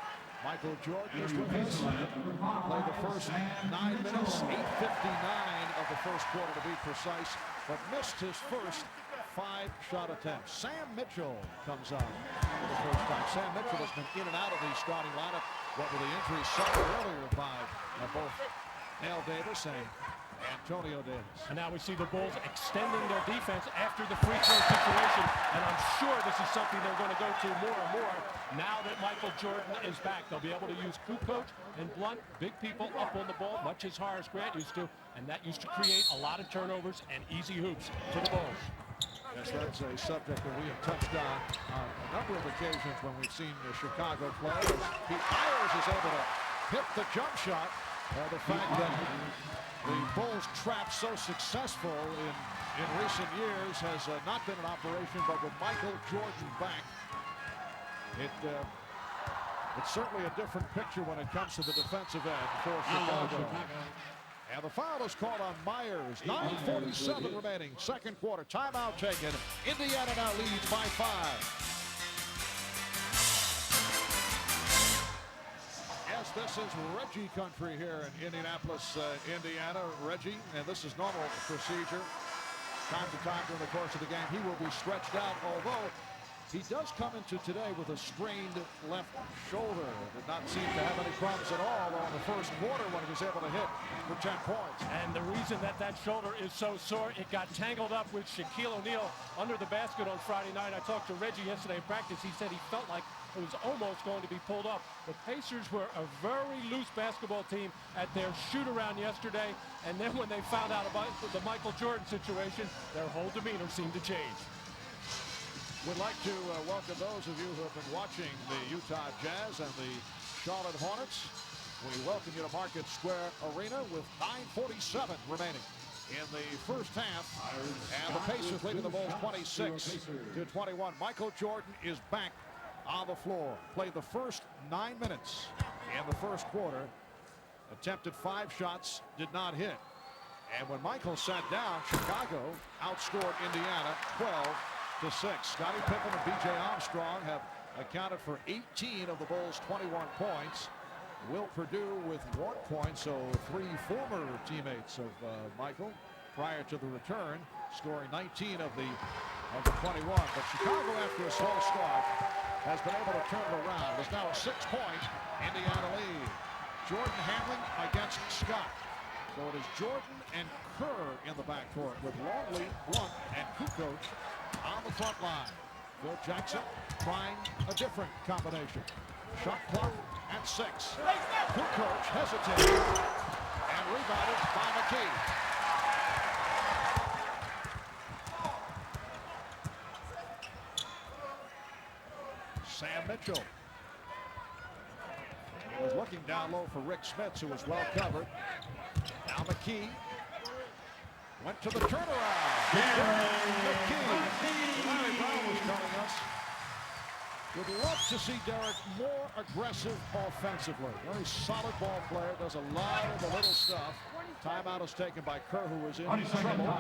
Michael Jordan is with us. Played the first 9 minutes, 8:59 of the first quarter to be precise, but missed his first 5 shot attempts. Sam Mitchell comes on for the first time. Sam Mitchell has been in and out of the starting lineup, what with the injuries suffered earlier by both Al Davis and Antonio Davis. And now we see the Bulls extending their defense after the free throw situation, and I'm sure this is something they're going to go to more and more now that Michael Jordan is back. They'll be able to use Kukoč and Blunt, big people up on the ball, much as Horace Grant used to, and that used to create a lot of turnovers and easy hoops for the Bulls. Yes, that's a subject that we have touched on a number of occasions when we've seen Chicago play. Pete Myers is able to hit the jump shot. The fact that the Bulls trap so successful in recent years has not been an operation, but with Michael Jordan back, it's certainly a different picture when it comes to the defensive end for Chicago. And the foul is called on Myers. 9:47 remaining, second quarter. Timeout taken. Indiana now leads by 5. Yes, this is Reggie country here in Indianapolis, Indiana. Reggie, and this is normal procedure. Time to time during the course of the game, he will be stretched out, although he does come into today with a strained left shoulder. Did not seem to have any problems at all in the first quarter when he was able to hit for 10 points. And the reason that shoulder is so sore, it got tangled up with Shaquille O'Neal under the basket on Friday night. I talked to Reggie yesterday in practice. He said he felt like it was almost going to be pulled up. The Pacers were a very loose basketball team at their shoot-around yesterday, and then when they found out about the Michael Jordan situation, their whole demeanor seemed to change. We'd like to welcome those of you who have been watching the Utah Jazz and the Charlotte Hornets. We welcome you to Market Square Arena with 9:47 remaining in the first half. And the Pacers leading the Bulls 26-21. Michael Jordan is back on the floor. Played the first 9 minutes in the first quarter. Attempted 5 shots, did not hit. And when Michael sat down, Chicago outscored Indiana 12-6. Scottie Pippen and B.J. Armstrong have accounted for 18 of the Bulls' 21 points. Will Perdue with 1 point, so 3 former teammates of Michael prior to the return, scoring 19 of the 21. But Chicago, after a slow start, has been able to turn it around. There's now a 6-point Indiana lead. Jordan handling against Scott. So it is Jordan and Kerr in the backcourt with Longley, Blunt, and Kukoč on the front line. Phil Jackson trying a different combination. Shot clock at 6. Kukoč hesitated and rebounded by McKey. Sam Mitchell. He was looking down low for Rick Smits, who was well covered. Now McKey went to the turnaround. McKey. Larry Brown was telling us, would love to see Derek more aggressive offensively. Very solid ball player, does a lot of the little stuff. Timeout is taken by Kerr, who was in trouble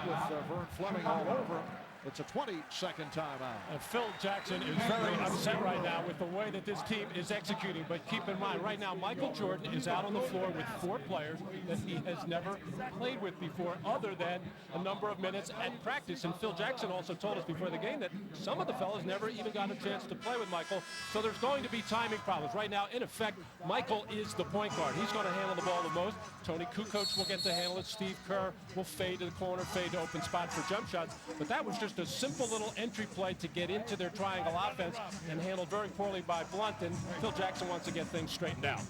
with Vern Fleming all over him. It's a 20-second timeout. And Phil Jackson is very upset right now with the way that this team is executing. But keep in mind, right now, Michael Jordan is out on the floor with 4 players that he has never played with before, other than a number of minutes at practice. And Phil Jackson also told us before the game that some of the fellas never even got a chance to play with Michael. So there's going to be timing problems. Right now, in effect, Michael is the point guard. He's going to handle the ball the most. Tony Kukoč will get to handle it. Steve Kerr will fade to the corner, fade to open spot for jump shots. But that was just a simple little entry play to get into their triangle offense, and handled very poorly by Blunt, and Phil Jackson wants to get things straightened out.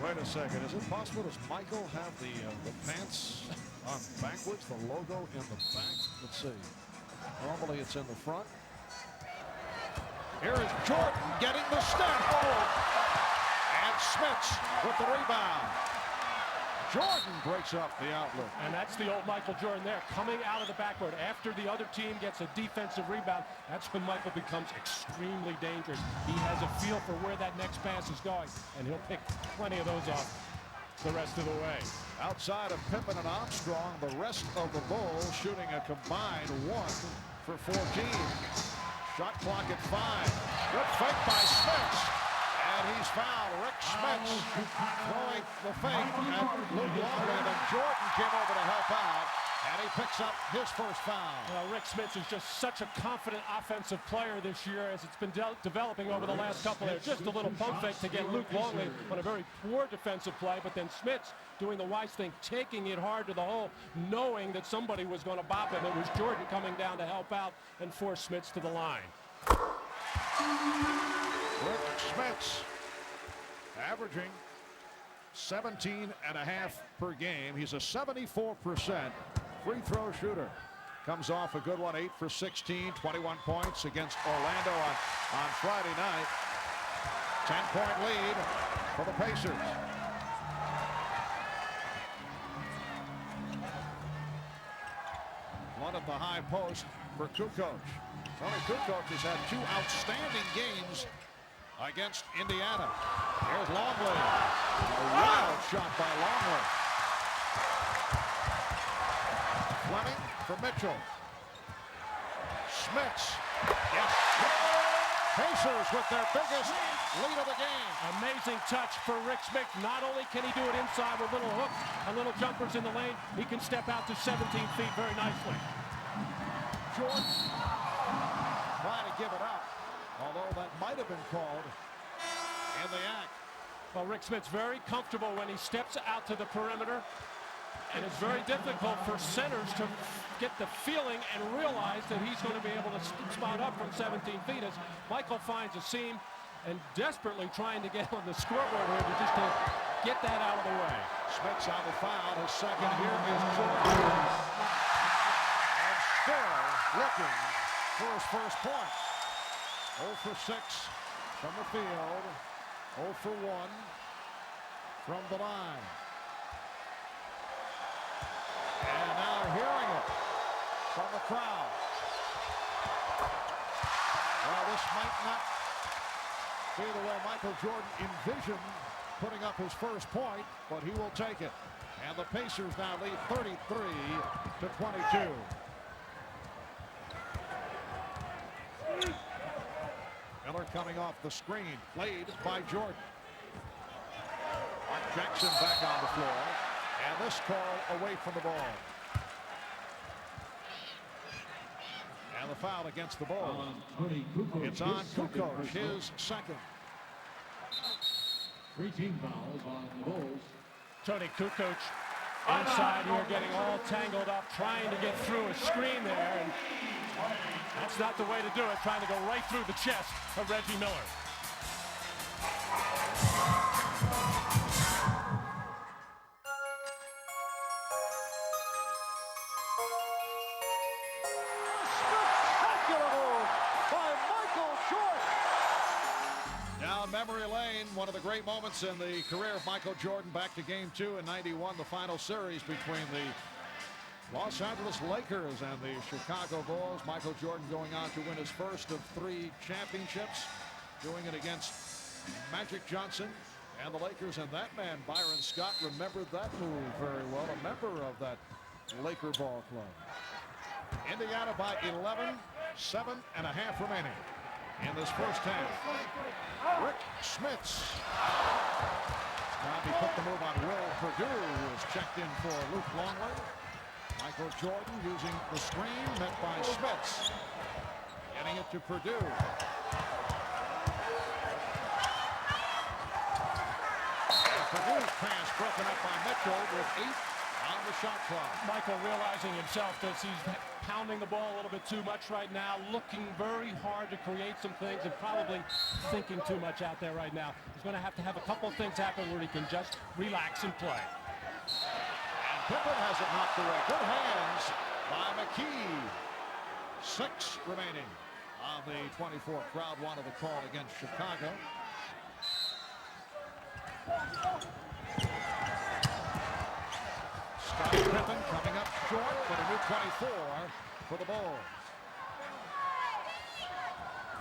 Wait a second. Is it possible, does Michael have the pants on backwards, the logo in the back? Let's see. Normally it's in the front. Here is Jordan getting the step. Oh! And Smits with the rebound. Jordan breaks up the outlet. And that's the old Michael Jordan there, coming out of the backboard. After the other team gets a defensive rebound, that's when Michael becomes extremely dangerous. He has a feel for where that next pass is going, and he'll pick plenty of those off the rest of the way. Outside of Pippen and Armstrong, the rest of the Bulls shooting a combined 1 for 14. Shot clock at 5. Good fake by Smits. And he's fouled. Rick Smits throwing the fake at Luke Longley. And then Jordan came over to help out, and he picks up his first foul. Well, Rick Smits is just such a confident offensive player this year, as it's been developing over the last couple of years. Just a little pump fake to get Luke Longley on a very poor defensive play, but then Smits doing the wise thing, taking it hard to the hole, knowing that somebody was going to bop him. It was Jordan coming down to help out and force Smits to the line. Rick Smits averaging 17.5 per game. He's a 74% free throw shooter. Comes off a good one, 8 for 16, 21 points against Orlando on Friday night. 10-point lead for the Pacers. One at the high post for Kukoč. Tony Kukoč has had 2 outstanding games against Indiana. Here's Longley. A wild shot by Longley. Fleming for Mitchell. Smits. Yes. Pacers with their biggest lead of the game. Amazing touch for Rick Smits. Not only can he do it inside with little hooks and little jumpers in the lane, he can step out to 17 feet very nicely. Jordan trying to give it up, although that might have been called in the act. Well, Rick Smits very comfortable when he steps out to the perimeter, and it's very difficult for centers to get the feeling and realize that he's going to be able to spot up from 17 feet as Michael finds a seam and desperately trying to get on the scoreboard here to just to get that out of the way. Smits on the foul. His second. Here is Jordan. still looking for his first point. 0 for 6 from the field. 0 for 1 from the line. And now hearing it from the crowd. Well, this might not be the way Michael Jordan envisioned putting up his first point, but he will take it. And the Pacers now lead 33-22. Miller coming off the screen, played by Jordan. Mark Jackson back on the floor, and this call away from the ball. And the foul against the ball. It's on Kukoč, his second. 3 team fouls on the Bulls. Tony Kukoč inside here, getting all tangled up, trying to get through a screen there, and that's not the way to do it, trying to go right through the chest of Reggie Miller. Memory lane, one of the great moments in the career of Michael Jordan, back to game 2 in '91, the final series between the Los Angeles Lakers and the Chicago Bulls. Michael Jordan going on to win his first of 3 championships, doing it against Magic Johnson and the Lakers. And that man, Byron Scott, remembered that move very well, a member of that Laker ball club. Indiana by 11, 7.5 remaining in this first half. Rick Smits. Now he put the move on Will Perdue, who is checked in for Luke Longley. Michael Jordan using the screen, met by Smits. Getting it to Perdue. The Perdue pass broken up by Mitchell with 8 on the shot clock. Michael realizing himself that he's pounding the ball a little bit too much right now, looking very hard to create some things and probably thinking too much out there right now. He's going to have a couple of things happen where he can just relax and play. And Pippen has it knocked away. Good hands by McKey. 6 remaining on the 24th. Crowd wanted the call against Chicago. Scottie Pippen coming up short, but a new 24 for the Bulls.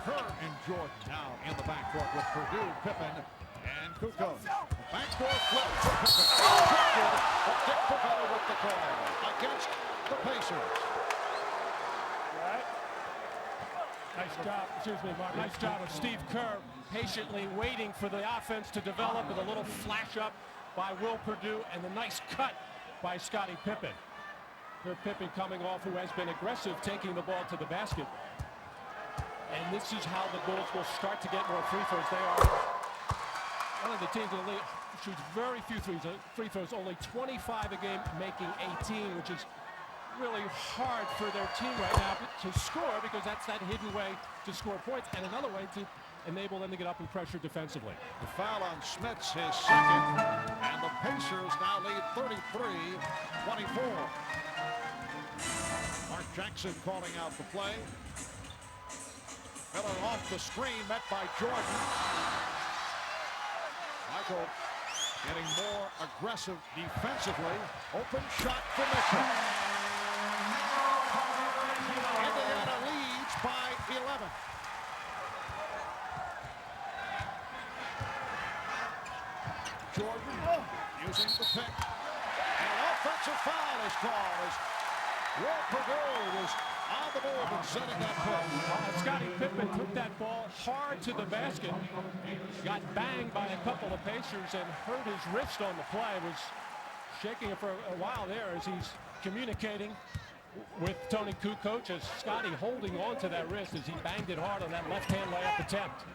Kerr and Jordan now in the backcourt with Perdue, Pippen, and Kukoč. Backdoor flip for Pippen. Rejected, but Dick Pivetta with the call against the Pacers. Nice job, excuse me, Mark. Nice job of Steve Kerr patiently waiting for the offense to develop with a little flash up by Will Perdue and the nice cut by Scottie Pippen. Pippen coming off, who has been aggressive, taking the ball to the basket. And this is how the Bulls will start to get more free throws. They are one of the teams in the league shoots very few free throws, only 25 a game, making 18, which is really hard for their team right now to score, because that's that hidden way to score points and another way to enable them to get up and pressure defensively. The foul on Smits, his second, and the Pacers now lead 33-24. Mark Jackson calling out the play. Miller off the screen, met by Jordan. Michael getting more aggressive defensively. Open shot for Mitchell. Indiana leads by 11. Jordan using the pick. And an offensive foul is called as Will Perdue was on the move and setting that play. Scottie Pippen took that ball hard to the basket, got banged by a couple of Pacers and hurt his wrist on the play. Was shaking it for a while there as he's communicating with Tony Kukoč, as Scottie holding on to that wrist as he banged it hard on that left-hand layup attempt.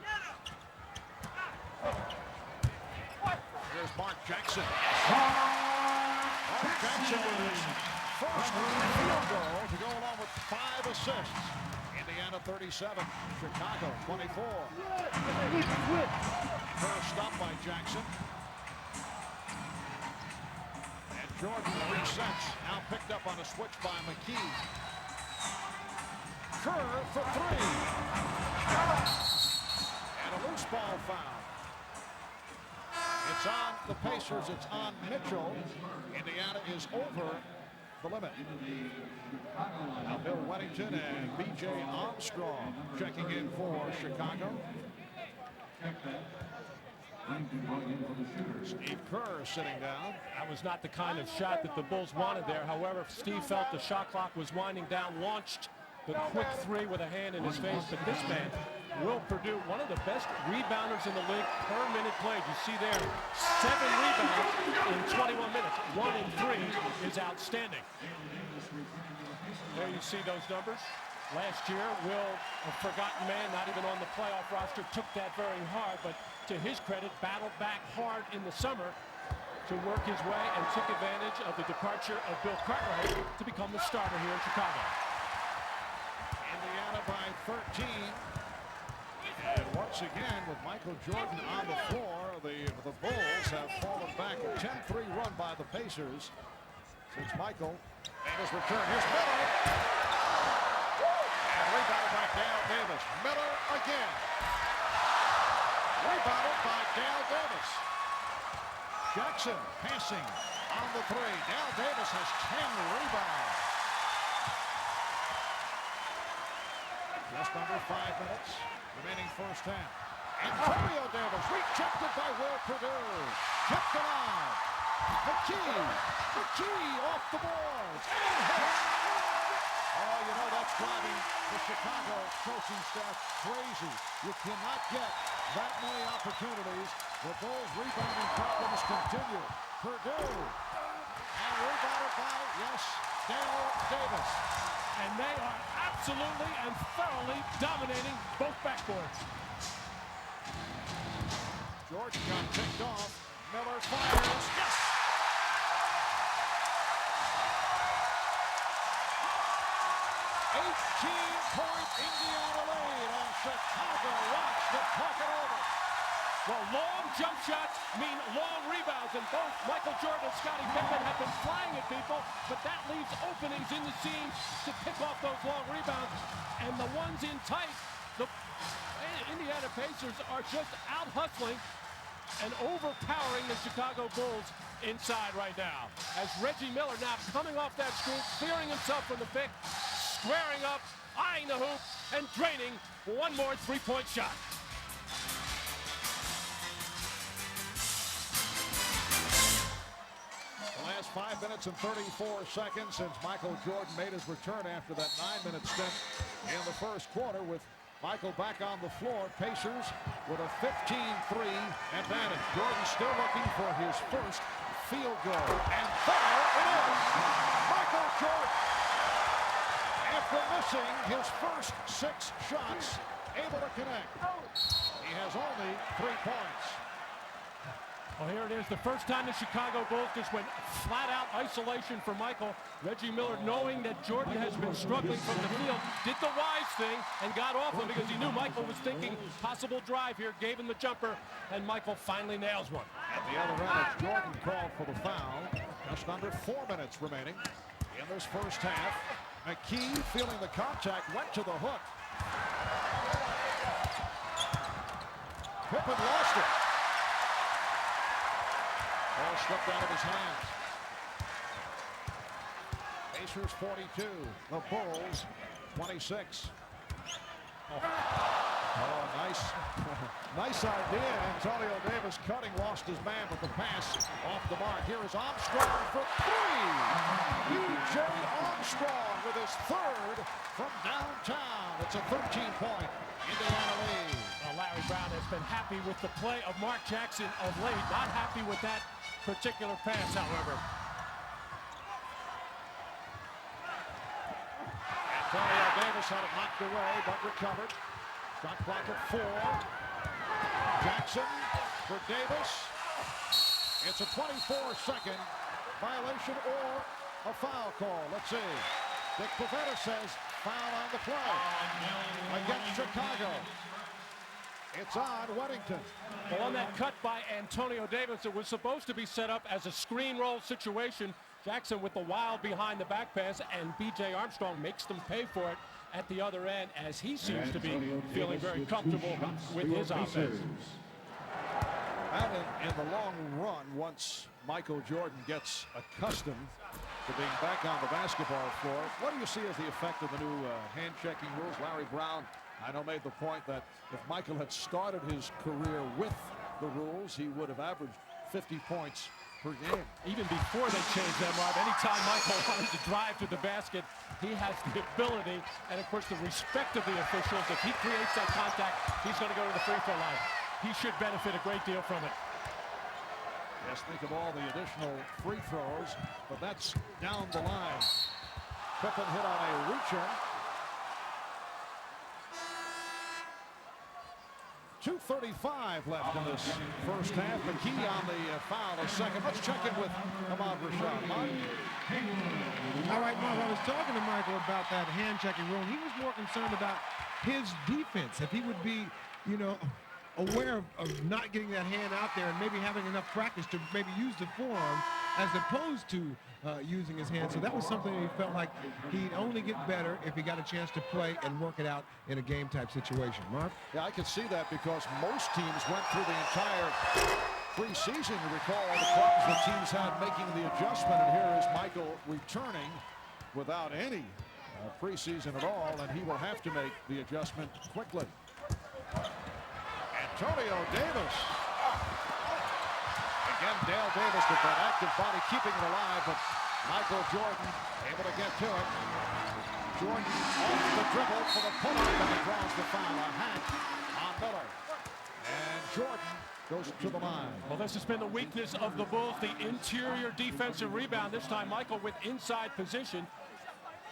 Here's Mark Jackson. Mark Jackson with his first field goal to go along with 5 assists. Indiana 37, Chicago 24. First stop by Jackson. And Jordan resets. Now picked up on a switch by McKey. Kerr for three. And a loose ball foul. It's on the Pacers. It's on Mitchell. Indiana is over the limit. Now Bill Wennington and B.J. Armstrong checking in for Chicago. Steve Kerr sitting down. That was not the kind of shot that the Bulls wanted there. However, Steve felt the shot clock was winding down, launched the quick three with a hand in his face. But this man, Will Perdue, one of the best rebounders in the league per minute played. You see there, 7 rebounds in 21 minutes. 1 in 3 is outstanding. There you see those numbers. Last year, Will, a forgotten man, not even on the playoff roster, took that very hard, but to his credit, battled back hard in the summer to work his way and took advantage of the departure of Bill Cartwright to become the starter here in Chicago. Indiana by 13. And once again, with Michael Jordan on the floor, the Bulls have fallen back. A 10-3 run by the Pacers since Michael made his return. Here's Miller. And rebounded by Dale Davis. Miller again. Rebounded by Dale Davis. Jackson passing on the three. Dale Davis has 10 rebounds. Just under 5 minutes remaining first half. Antonio Davis rejected by Will Perdue. Kept alive. McKey off the boards. And hits. Oh, you know, that's driving the Chicago coaching staff crazy. You cannot get that many opportunities. The Bulls' rebounding problems continue. Perdue. And rebounded by, yes, Dale Davis. And they are absolutely and thoroughly dominating both backboards. Jordan got picked off. Miller fires. Yes! Point Indiana lead, and Chicago wants to talk it over. Well, long jump shots mean long rebounds, and both Michael Jordan and Scottie Pippen have been flying at people, but that leaves openings in the seam to pick off those long rebounds. And the ones in tight, the Indiana Pacers are just out hustling and overpowering the Chicago Bulls inside right now. As Reggie Miller now coming off that screen, clearing himself from the pick, squaring up, eyeing the hoop, and draining one more three-point shot. The last 5 minutes and 34 seconds since Michael Jordan made his return after that 9-minute stint in the first quarter, with Michael back on the floor. Pacers with a 15-3 advantage. Jordan still looking for his first field goal. And there it is! Michael Jordan, after missing his first 6 shots, able to connect. He has only 3 points. Well, here it is, the first time the Chicago Bulls just went flat-out isolation for Michael. Reggie Miller, knowing that Jordan has been struggling from the field, did the wise thing and got off him because he knew Michael was thinking possible drive here, gave him the jumper, and Michael finally nails one. At the other end, it's Jordan called for the foul. Just under 4 minutes remaining in this first half. McKey, feeling the contact, went to the hook. Pippen lost it. Ball slipped out of his hands. Pacers 42, the Bulls 26. Oh, nice. Nice idea. Antonio Davis cutting, lost his man with the pass off the mark. Here is Armstrong for 3. B.J. Armstrong with his 3rd from downtown. It's a 13-point Indiana lead. Well, Larry Brown has been happy with the play of Mark Jackson of late. Not happy with that particular pass, however. Antonio Davis had it knocked away, but recovered. Shot clock at 4. Jackson for Davis. It's a 24-second violation or a foul call. Let's see. Dick Pavetta says foul on the play against Chicago. It's on Wennington. Well, on that cut by Antonio Davis, it was supposed to be set up as a screen roll situation. Jackson with the wild behind the back pass, and B.J. Armstrong makes them pay for it. at the other end, as he seems to be feeling very comfortable with his offense. And in the long run, once Michael Jordan gets accustomed to being back on the basketball floor, what do you see as the effect of the new hand-checking rules? Larry Brown, I know, made the point that if Michael had started his career with the rules, he would have averaged 50 points per game. Even before they changed them, Rob, anytime Michael wanted to drive to the basket, he has the ability and, of course, the respect of the officials. If he creates that contact, he's going to go to the free throw line. He should benefit a great deal from it. Yes, think of all the additional free throws, but that's down the line. Pippen hit on a reacher. 2:35 left in this first half. McKey on the foul a second. Let's check in with Rashad. All right, Marv, I was talking to Michael about that hand-checking rule. He was more concerned about his defense, if he would be, you know, aware of not getting that hand out there and maybe having enough practice to maybe use the forearm as opposed to using his hand. So that was something he felt like he'd only get better if he got a chance to play and work it out in a game-type situation. Mark? Yeah, I can see that because most teams went through the entire preseason. You recall the problems the teams had making the adjustment, and here is Michael returning without any preseason at all, and he will have to make the adjustment quickly. Antonio Davis. Again, Dale Davis with that active body keeping it alive, but Michael Jordan able to get to it. Jordan off the dribble for the pull-up, and he draws the foul. A hack on Miller. And Jordan goes to the line. Well, this has been the weakness of the Bulls, the interior defensive rebound. This time, Michael with inside position,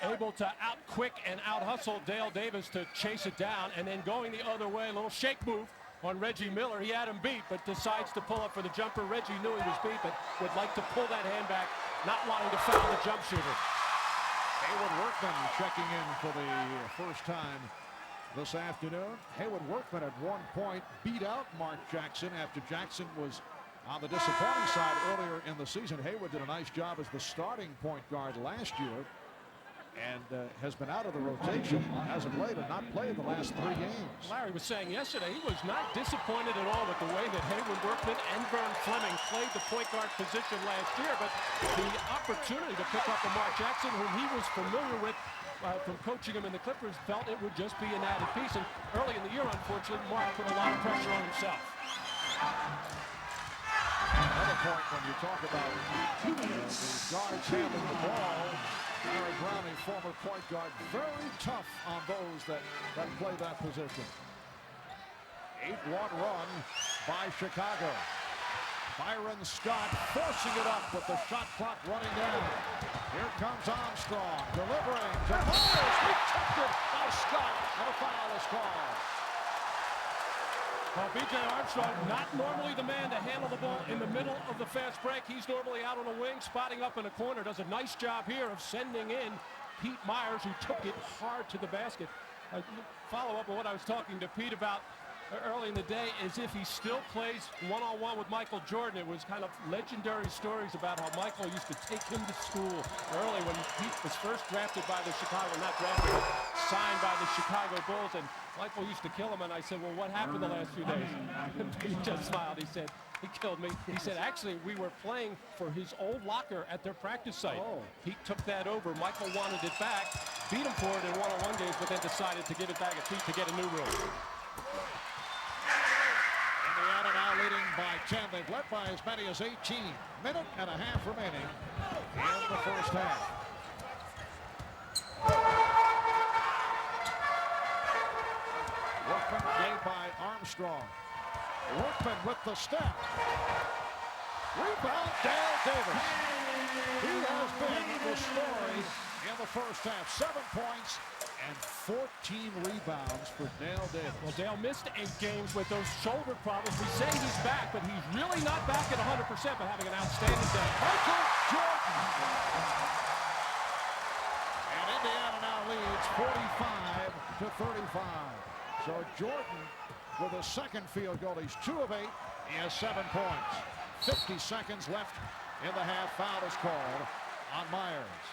able to out-quick and out-hustle Dale Davis to chase it down, and then going the other way, a little shake move on Reggie Miller. He had him beat, but decides to pull up for the jumper. Reggie knew he was beat, but would like to pull that hand back, not wanting to foul the jump shooter. Haywood Workman checking in for the first time this afternoon. Haywood Workman at one point beat out Mark Jackson after Jackson was on the disappointing side earlier in the season. Haywood did a nice job as the starting point guard last year and has been out of the rotation as of late and not played the last 3 games. Larry was saying yesterday he was not disappointed at all with the way that Haywood Workman and Vern Fleming played the point guard position last year, but the opportunity to pick up a Mark Jackson, whom he was familiar with from coaching him in the Clippers, felt it would just be an added piece. And early in the year, unfortunately, Mark put a lot of pressure on himself. Another point when you talk about the guards handling the ball, Larry Brown, a former point guard, very tough on those that play that position. 8-1 run by Chicago. Byron Scott forcing it up with the shot clock running down. Here comes Armstrong delivering to Myers. Rejected by Scott, and a foul is called. Well, B.J. Armstrong, not normally the man to handle the ball in the middle of the fast break. He's normally out on the wing, spotting up in a corner. Does a nice job here of sending in Pete Myers, who took it hard to the basket. Follow up on what I was talking to Pete about early in the day is if he still plays one-on-one with Michael Jordan. It was kind of legendary stories about how Michael used to take him to school early when Pete was first drafted by the not drafted, but signed by the Chicago Bulls, and Michael used to kill him. And I said, well, what happened the last few days? He just smiled. He said, he killed me. He said, actually, we were playing for his old locker at their practice site. Pete took that over. Michael wanted it back, beat him for it in one-on-one games, but then decided to give it back at Pete to get a new room. Indiana now leading by 10. They've led by as many as 18. Minute and a half remaining in the first half. Workman gave by Armstrong. Workman with the step. Rebound, Dale Davis. He has been the story in the first half. 7 points and 14 rebounds for Dale Davis. Well, Dale missed 8 games with those shoulder problems. We say he's back, but he's really not back at 100%, but having an outstanding day. Michael Jordan. And Indiana now leads 45-35. So Jordan with a second field goal. He's 2 of 8. He has 7 points. 50 seconds left in the half. Foul is called on Myers.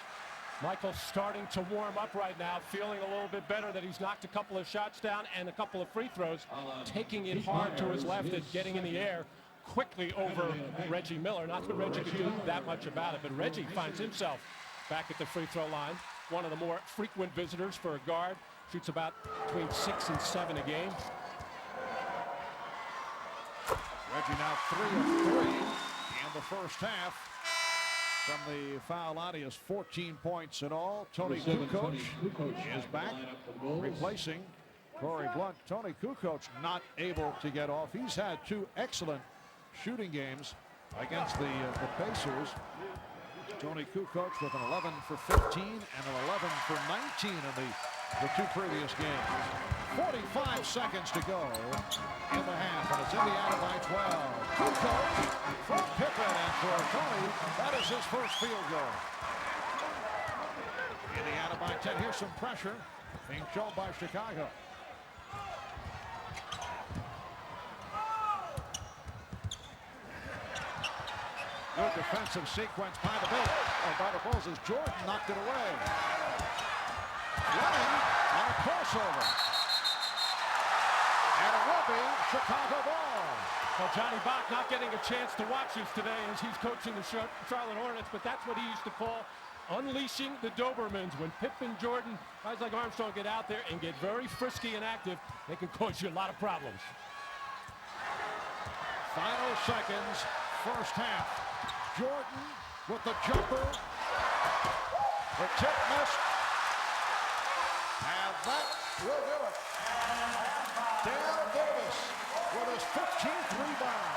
Michael's starting to warm up right now, feeling a little bit better that he's knocked a couple of shots down and a couple of free throws, taking it hard to his left and getting in the air quickly over Reggie Miller. Not that Reggie could do that much about it, but Reggie finds himself back at the free throw line. One of the more frequent visitors for a guard. Shoots about between 6 and 7 a game. Reggie now 3 of 3 in the first half. From the foul line, he has 14 points in all. Tony Kukoč is back, replacing Corey Blunt. Tony Kukoč not able to get off. He's had 2 excellent shooting games against the Pacers. Tony Kukoč with an 11 for 15 and an 11 for 19 in the 2 previous games. 45 seconds to go in the half, and it's Indiana by 12. Kukoč from Pippen, and for Tony, that is his first field goal. Indiana by 10. Here's some pressure being shown by Chicago. Good defensive sequence by the Bulls as Jordan knocked it away. Running on a crossover. And it will be Chicago ball. Well, Johnny Bach not getting a chance to watch this today as he's coaching the Charlotte Hornets, but that's what he used to call unleashing the Dobermans. When Pippen, Jordan, guys like Armstrong get out there and get very frisky and active, they can cause you a lot of problems. Final seconds, first half. Jordan with the jumper. The tip missed. And that will do it. Dale Davis with his 15th rebound.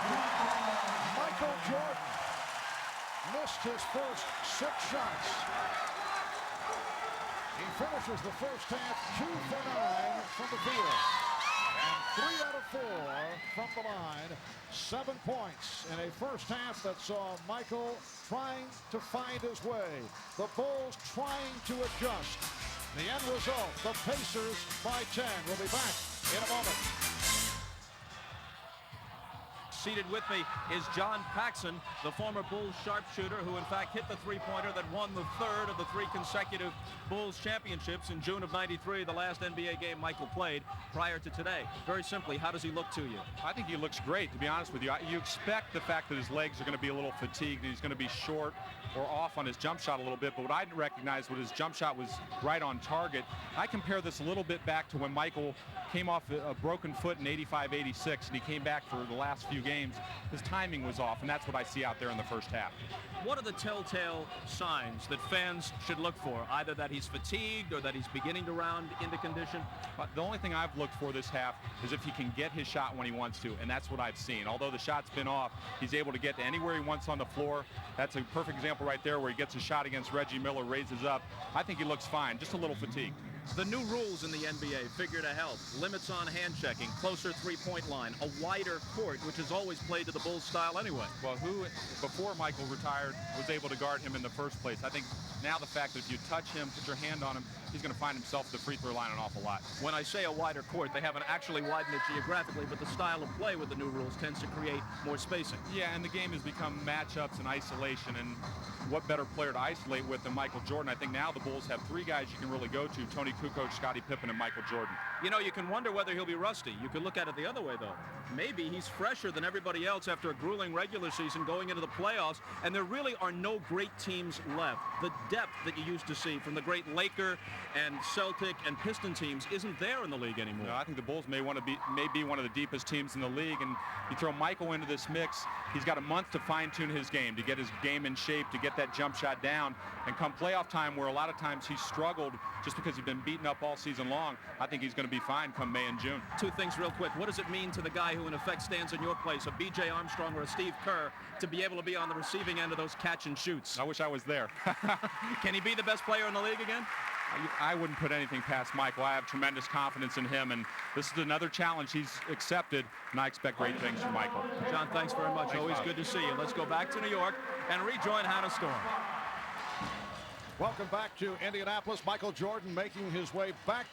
Michael Jordan missed his first 6 shots. He finishes the first half 2 for 9 from the field. And 3 out of 4 from the line. 7 points in a first half that saw Michael trying to find his way. The Bulls trying to adjust. The end result, the Pacers by 10. We'll be back in a moment. Seated with me is John Paxson, the former Bulls sharpshooter who in fact hit the three-pointer that won the 3rd of the 3 consecutive Bulls championships in June of '93, the last NBA game Michael played prior to today. Very simply, how does he look to you? I think he looks great, to be honest with you. You expect the fact that his legs are going to be a little fatigued, and he's going to be short or off on his jump shot a little bit, but what I recognized was his jump shot was right on target. I compare this a little bit back to when Michael came off a broken foot in '85-'86, and he came back for the last few games. His timing was off, and that's what I see out there in the first half. What are the telltale signs that fans should look for? Either that he's fatigued or that he's beginning to round into condition? The only thing I've looked for this half is if he can get his shot when he wants to, and that's what I've seen. Although the shot's been off, he's able to get to anywhere he wants on the floor. That's a perfect example right there where he gets a shot against Reggie Miller, raises up. I think he looks fine, just a little fatigued. The new rules in the NBA figure to help. Limits on hand checking, closer three-point line, a wider court, which has always played to the Bulls style anyway. Well, who, before Michael retired, was able to guard him in the first place? I think now the fact that if you touch him, put your hand on him, he's going to find himself at the free throw line an awful lot. When I say a wider court, they haven't actually widened it geographically, but the style of play with the new rules tends to create more spacing. Yeah, and the game has become matchups and isolation, and what better player to isolate with than Michael Jordan? I think now the Bulls have 3 guys you can really go to: Tony Kukoč, Scottie Pippen, and Michael Jordan. You know, you can wonder whether he'll be rusty. You could look at it the other way, though. Maybe he's fresher than everybody else after a grueling regular season going into the playoffs, and there really are no great teams left. The depth that you used to see from the great Laker and Celtic and Piston teams isn't there in the league anymore. No, I think the Bulls may be one of the deepest teams in the league, and you throw Michael into this mix, he's got a month to fine-tune his game, to get his game in shape, to get that jump shot down, and come playoff time where a lot of times he's struggled just because he's been beaten up all season long, I think he's going to be fine come May and June. 2 things real quick. What does it mean to the guy who in effect stands in your place, a B.J. Armstrong or a Steve Kerr, to be able to be on the receiving end of those catch and shoots? I wish I was there. Can he be the best player in the league again? I wouldn't put anything past Michael. I have tremendous confidence in him, and this is another challenge he's accepted, and I expect great things from Michael. John, thanks very much. Thanks, Always Bob. good to see you. Let's go back to New York and rejoin Hannah Storm. Welcome back to Indianapolis. Michael Jordan making his way back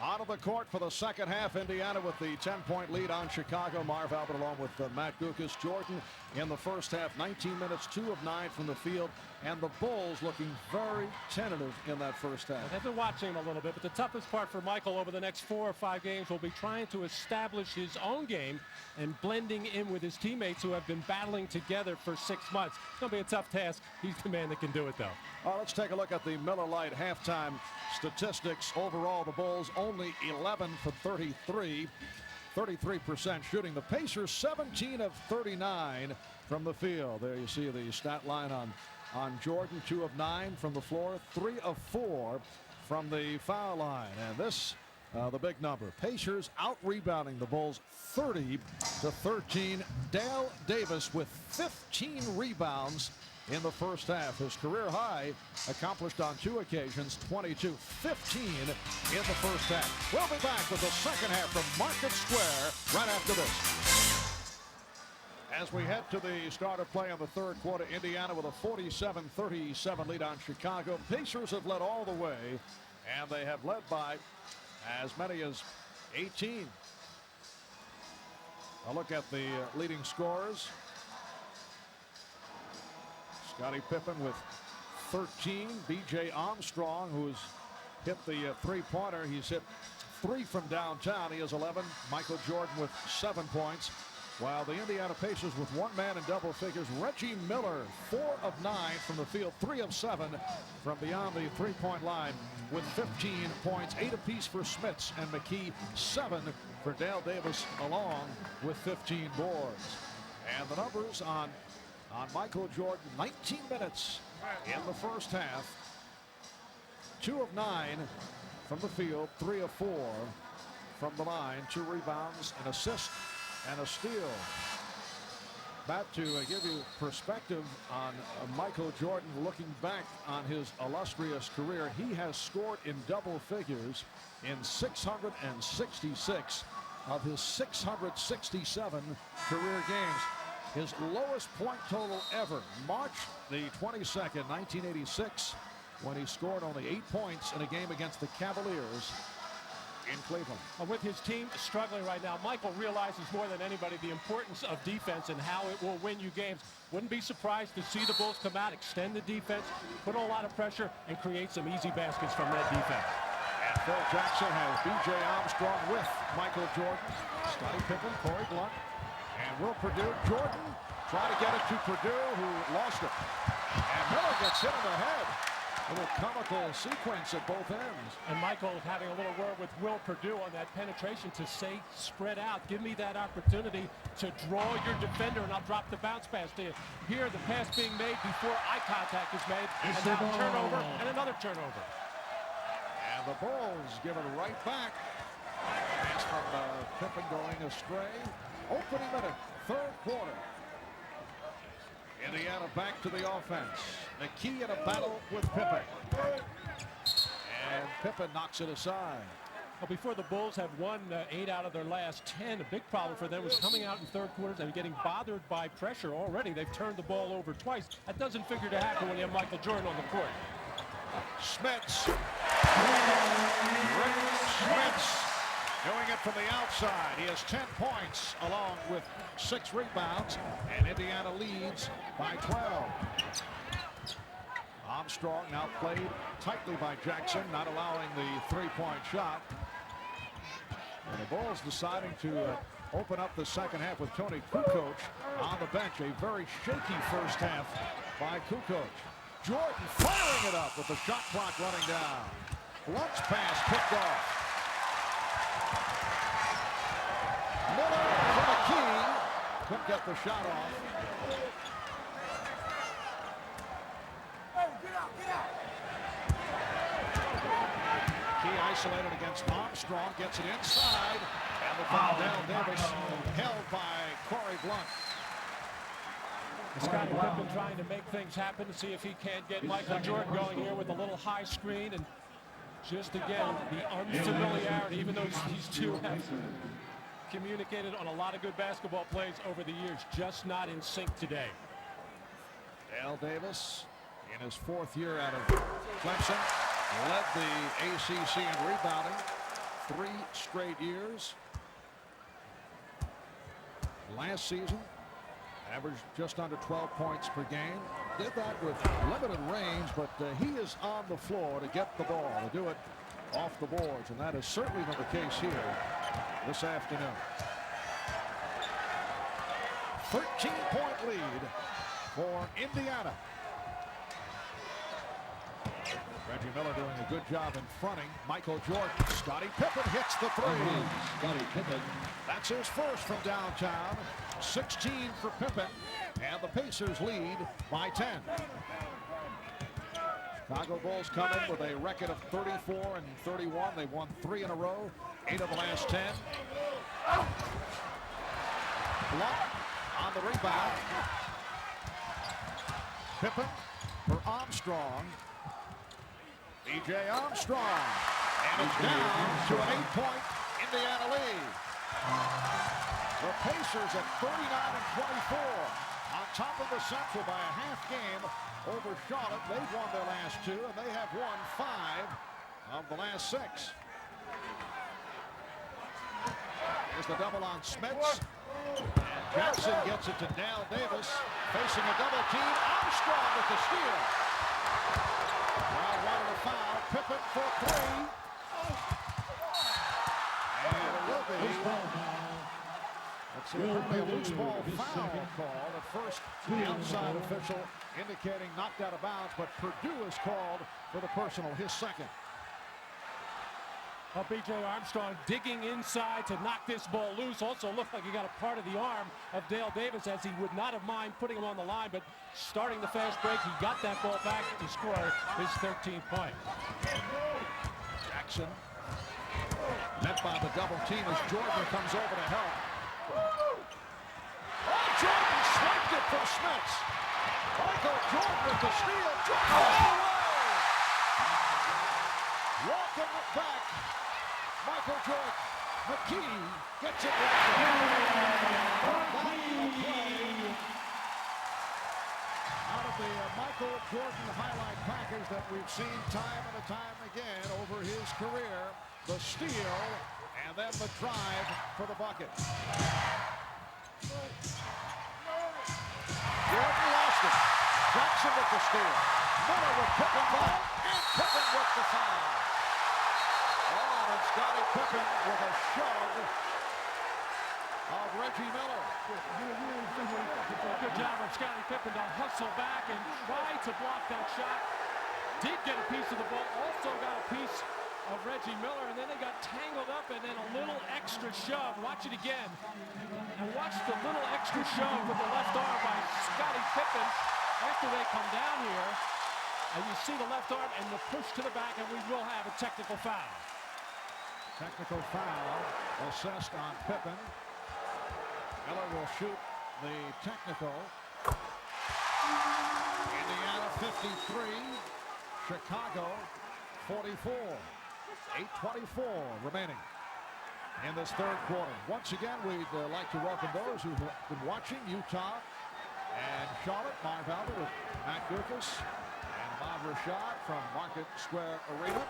out of the court for the second half. Indiana with the 10-point lead on Chicago. Marv Albert along with Matt Guokas. Jordan in the first half, 19 minutes, 2 of 9 from the field, and the Bulls looking very tentative in that first half. I've been watching him a little bit, but the toughest part for Michael over the next 4 or 5 games will be trying to establish his own game and blending in with his teammates who have been battling together for 6 months. It's going to be a tough task. He's the man that can do it, though. Let's take a look at the Miller Lite halftime statistics. Overall, the Bulls only 11 for 33, 33% shooting. The Pacers 17 of 39 from the field. There you see the stat line on Jordan, 2 of 9 from the floor, 3 of 4 from the foul line. And this, the big number. Pacers out-rebounding the Bulls 30 to 13. Dale Davis with 15 rebounds in the first half. His career high accomplished on 2 occasions, 22-15 in the first half. We'll be back with the second half from Market Square right after this. As we head to the start of play in the third quarter, Indiana with a 47-37 lead on Chicago. Pacers have led all the way, and they have led by as many as 18. A look at the leading scorers. Scottie Pippen with 13. B.J. Armstrong, who's hit the three-pointer. He's hit 3 from downtown. He has 11. Michael Jordan with 7 points. While the Indiana Pacers with 1 man in double figures. Reggie Miller, 4 of 9 from the field, 3 of 7 from beyond the three-point line with 15 points, 8 apiece for Smits and McKey, 7 for Dale Davis, along with 15 boards. And the numbers on Michael Jordan, 19 minutes in the first half, 2 of 9 from the field, 3 of 4 from the line, 2 rebounds, an assist, and a steal. Back to give you perspective on Michael Jordan looking back on his illustrious career. He has scored in double figures in 666 of his 667 career games. His lowest point total ever, March the 22nd, 1986, when he scored only 8 points in a game against the Cavaliers in Cleveland. With his team struggling right now, Michael realizes more than anybody the importance of defense and how it will win you games. Wouldn't be surprised to see the Bulls come out, extend the defense, put a lot of pressure, and create some easy baskets from that defense. And Phil Jackson has B.J. Armstrong with Michael Jordan, Scottie Pippen, Corey Blunt, and Will Perdue. Jordan trying to get it to Perdue, who lost it. And Miller gets hit in the head. A little comical sequence at both ends. And Michael having a little word with Will Perdue on that penetration to say, spread out. Give me that opportunity to draw your defender, and I'll drop the bounce pass to you. Here, the pass being made before eye contact is made. And now turnover and another turnover. And the Bulls give it right back. Pass from Pippen going astray. Opening minute, third quarter. Indiana back to the offense. McKey in a battle with Pippen. And Pippen knocks it aside. Well, before the Bulls have won 8 out of their last 10, a big problem for them was coming out in third quarters and getting bothered by pressure already. They've turned the ball over twice. That doesn't figure to happen when you have Michael Jordan on the court. Smits. Rick Smits doing it from the outside. He has 10 points along with 6 rebounds, and Indiana leads by 12. Armstrong now played tightly by Jackson, not allowing the three-point shot. And the Bulls deciding to open up the second half with Tony Kukoč on the bench. A very shaky first half by Kukoč. Jordan firing it up with the shot clock running down. Blunt's pass picked off. Miller for McKey. Couldn't get the shot off. Key isolated against Armstrong, gets it inside, and the foul down. Davis held by Corey Blunt. Scottie Pippen trying to make things happen to see if he can't get Michael Jordan going here with a little high screen, and just again the unfamiliarity, even though these two have communicated on a lot of good basketball plays over the years, just not in sync today. Dale Davis in his 4th year out of Clemson led the ACC in rebounding 3 straight years. Last season Averaged just under 12 points per game. Did that with limited range, but he is on the floor to get the ball, to do it off the boards, and that has certainly been the case here this afternoon. 13-point lead for Indiana. Reggie Miller doing a good job in fronting Michael Jordan. Scottie Pippen hits the three. Scottie Pippen. That's his first from downtown. 16 for Pippen, and the Pacers lead by 10. Chicago Bulls come in with a record of 34 and 31. They've won 3 in a row, 8 of the last 10. Block on the rebound. Pippen for Armstrong. E.J. Armstrong, and it's down to an 8-point Indiana lead. The Pacers at 39 and 24, on top of the Central by a half game over Charlotte. They've won their last 2, and they have won 5 of the last 6. Here's the double on Smits. And Jackson gets it to Dale Davis, facing a double team. Armstrong with the steal. Now one of the foul. Pippen for 3. And it will be. Let's see, a loose ball foul called. At first, the outside official indicating knocked out of bounds, but Purdue is called for the personal, his second. Well, B.J. Armstrong digging inside to knock this ball loose. Also looked like he got a part of the arm of Dale Davis, as he would not have mind putting him on the line, but starting the fast break, he got that ball back to score his 13th point. Jackson met by the double team as Jordan comes over to help. Oh, Jordan swiped it from Smits. Michael Jordan with the steal. Jordan all the way. Walking it back. Michael Jordan. McKey gets it right there. Out of the Michael Jordan highlight package that we've seen time and time again over his career. The steal and then the drive for the bucket. Jordan lost it. Jackson with the steal. Miller with Pippen back. And Pippen with the foul. Oh, and Scottie Pippen with a shove of Reggie Miller. Good job of Scottie Pippen to hustle back and try to block that shot. Did get a piece of the ball. Also got a piece of Reggie Miller, and then they got tangled up, and then a little extra shove. Watch it again. And watch the little extra shove with the left arm by Scottie Pippen after they come down here. And you see the left arm and the push to the back, and we will have a technical foul. Technical foul assessed on Pippen. Miller will shoot the technical. Indiana 53, Chicago 44. 8:24 remaining in this third quarter. Once again, we'd like to welcome those who've been watching Utah and Charlotte. Marv Albert with Matt Guokas and Rashad from Market Square Arena.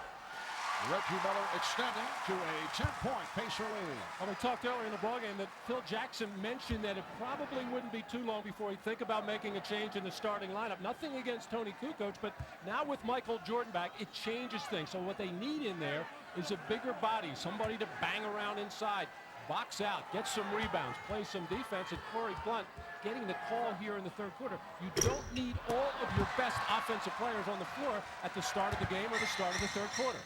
Reggie Miller extending to a 10-point Pacer lead. Well, we talked earlier in the ballgame that Phil Jackson mentioned that it probably wouldn't be too long before he'd think about making a change in the starting lineup. Nothing against Tony Kukoč, but now with Michael Jordan back, it changes things. So what they need in there is a bigger body, somebody to bang around inside, box out, get some rebounds, play some defense. And Corey Blunt getting the call here in the third quarter. You don't need all of your best offensive players on the floor at the start of the game or the start of the third quarter.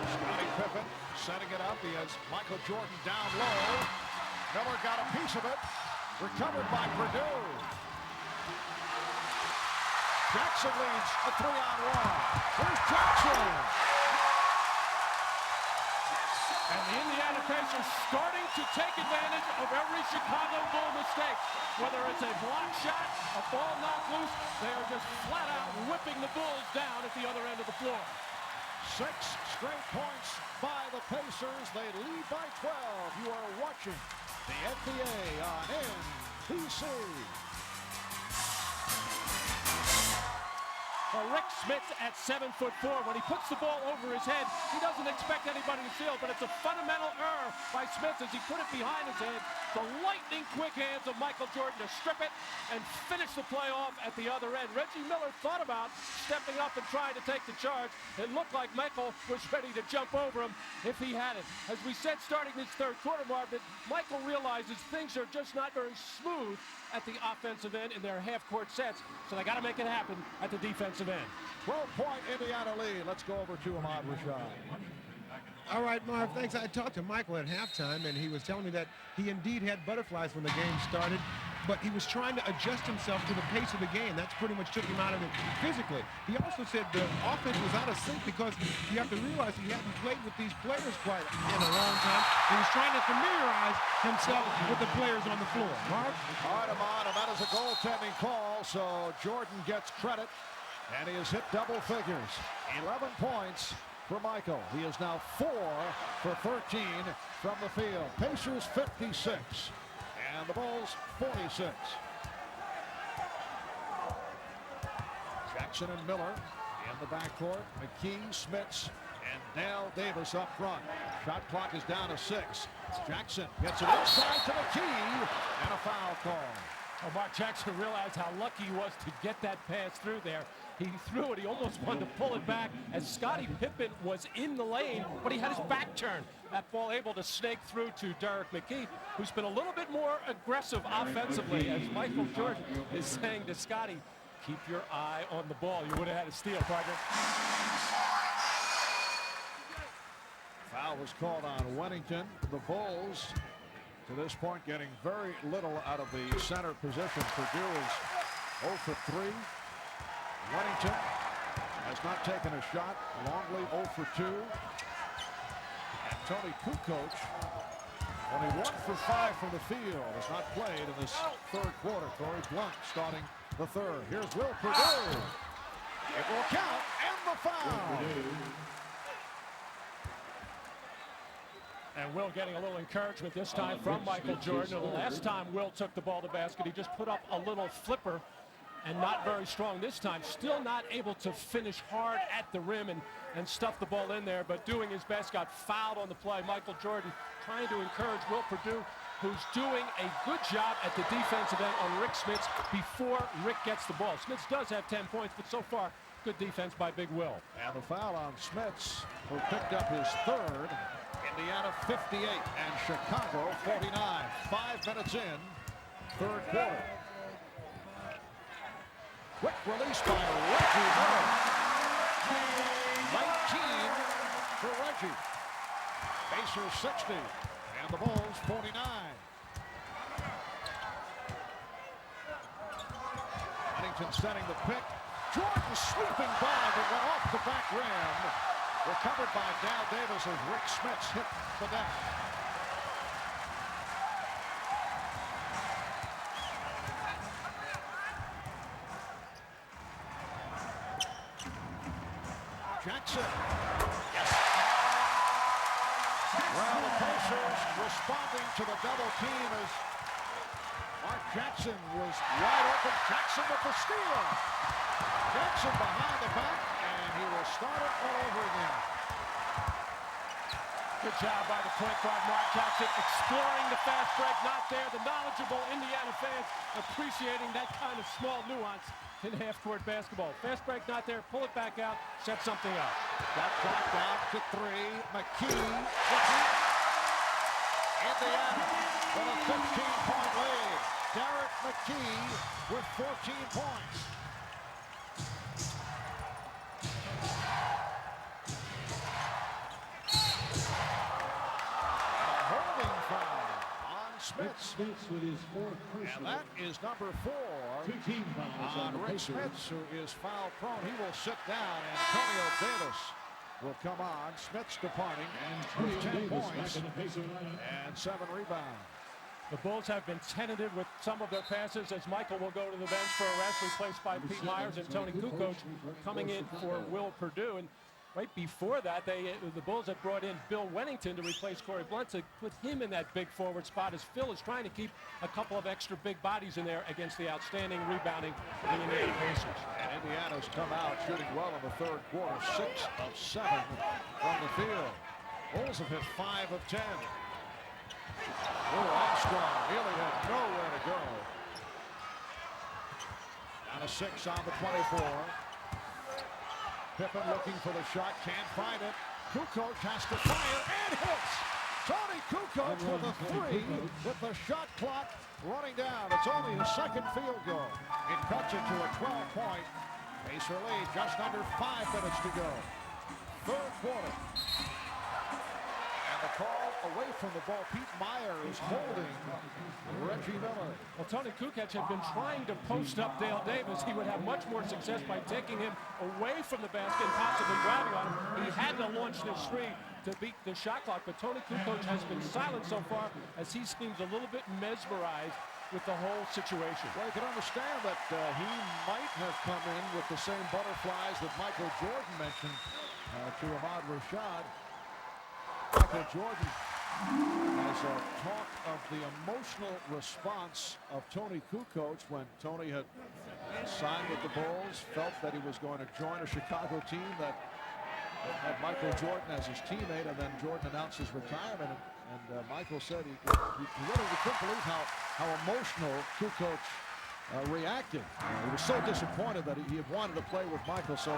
Scottie Pippen setting it up. He has Michael Jordan down low. Miller got a piece of it. Recovered by Purdue. Jackson leads a 3-on-1. Here's Jackson. And the Indiana Pacers starting to take advantage of every Chicago Bull mistake. Whether it's a block shot, a ball knocked loose, they are just flat out whipping the Bulls down at the other end of the floor. 6 straight points by the Pacers. They lead by 12. You are watching the NBA on NBC. Rick Smits at 7'4". When he puts the ball over his head, he doesn't expect anybody to field, but it's a fundamental error by Smits as he put it behind his head. The lightning quick hands of Michael Jordan to strip it and finish the play off at the other end. Reggie Miller thought about stepping up and trying to take the charge. It looked like Michael was ready to jump over him if he had it. As we said starting this third quarter, Marvin, Michael realizes things are just not very smooth at the offensive end in their half-court sets, so they got to make it happen at the defensive end. 12-point Indiana lead. Let's go over to Ahmad Rashad. All right, Marv, thanks. I talked to Michael at halftime, and he was telling me that he indeed had butterflies when the game started, but he was trying to adjust himself to the pace of the game. That's pretty much took him out of it physically. He also said the offense was out of sync because you have to realize he hadn't played with these players quite in a long time. He was trying to familiarize himself with the players on the floor. Marv? All right, Ahmad, and that is a goaltending call, so Jordan gets credit, and he has hit double figures. 11 points for Michael. He is now 4 for 13 from the field. Pacers 56 and the Bulls 46. Jackson and Miller in the backcourt. McKey, Smits, and Dale Davis up front. Shot clock is down to 6. Jackson gets it inside to McKey and a foul call. Oh, Mark Jackson realized how lucky he was to get that pass through there. He threw it. He almost wanted to pull it back as Scottie Pippen was in the lane, but he had his back turned. That ball able to snake through to Derek McKey, who's been a little bit more aggressive offensively, as Michael Jordan is saying to Scottie, keep your eye on the ball. You would have had a steal, partner. Foul was called on Wennington. The Bulls, to this point, getting very little out of the center position. Purdue is 0 for 3. Wennington has not taken a shot. Longley 0 for 2. And Tony Kukoč, only 1 for 5 from the field, has not played in this third quarter. Corey Blunt starting the third. Here's Will Purdue. It will count, and the foul. And Will getting a little encouragement this time from Michael Jordan. The last time Will took the ball to basket, he just put up a little flipper and not very strong this time. Still not able to finish hard at the rim and stuff the ball in there, but doing his best. Got fouled on the play. Michael Jordan trying to encourage Will Purdue, who's doing a good job at the defensive end on Rick Smits before Rick gets the ball. Smits does have 10 points, but so far, good defense by Big Will. And the foul on Smits, who picked up his third. Indiana 58 and Chicago 49. 5 minutes in, third quarter. Quick release by Reggie Miller. 19 for Reggie. Pacers 60 and the Bulls 49. Wennington setting the pick. Jordan sweeping by that went off the back rim. Recovered by Dale Davis as Rick Smits hit the net. Jackson. Yes. Well, the Pacers responding to the double team as Mark Jackson was wide open. Jackson with the steal. Jackson behind the back, and he will start it all over again. Good job by the point guard, Mark Jackson, exploring the fast break. Not there. The knowledgeable Indiana fans appreciating that kind of small nuance in half-court basketball. Fast break not there. Pull it back out. Set something up. Got clock down to 3. McKey. Indiana with a 15-point lead. Derek McKey with 14 points. Smits with his 4th, and that is number 4 on Rick Smits, who is foul prone. He will sit down. Antonio Davis will come on. Smits departing with 10 points and 7 rebounds. The Bulls have been tentative with some of their passes as Michael will go to the bench for a rest, replaced by Pete Myers and Tony Kukoč coming in for Will Purdue. And Right before that, the Bulls had brought in Bill Wennington to replace Corey Blunt to put him in that big forward spot, as Phil is trying to keep a couple of extra big bodies in there against the outstanding rebounding of the Indiana Pacers. And Indiana's come out shooting well in the third quarter, 6 of 7 from the field. Bulls have hit 5 of 10. Armstrong really had nowhere to go. Down to 6 on the 24. Pippen looking for the shot, can't find it. Kukoč has to fire and hits. Tony Kukoč with a 3 with the shot clock running down. It's only his second field goal. It cuts it to a 12-point Pacer lead, just under 5 minutes to go. Third quarter. And the call away from the ball. Pete Myers holding Reggie Miller. Well, Tony Kukoč had been trying to post up Dale Davis. He would have much more success by taking him away from the basket and possibly driving on him. He had to launch this three to beat the shot clock, but Tony Kukoč has been silent so far as he seems a little bit mesmerized with the whole situation. Well, you can understand that he might have come in with the same butterflies that Michael Jordan mentioned to Ahmad Rashad. Michael Jordan has talked of the emotional response of Tony Kukoč when Tony had signed with the Bulls, felt that he was going to join a Chicago team that had Michael Jordan as his teammate, and then Jordan announced his retirement. And Michael said he couldn't believe how emotional Kukoč reacted. He was so disappointed that he had wanted to play with Michael. So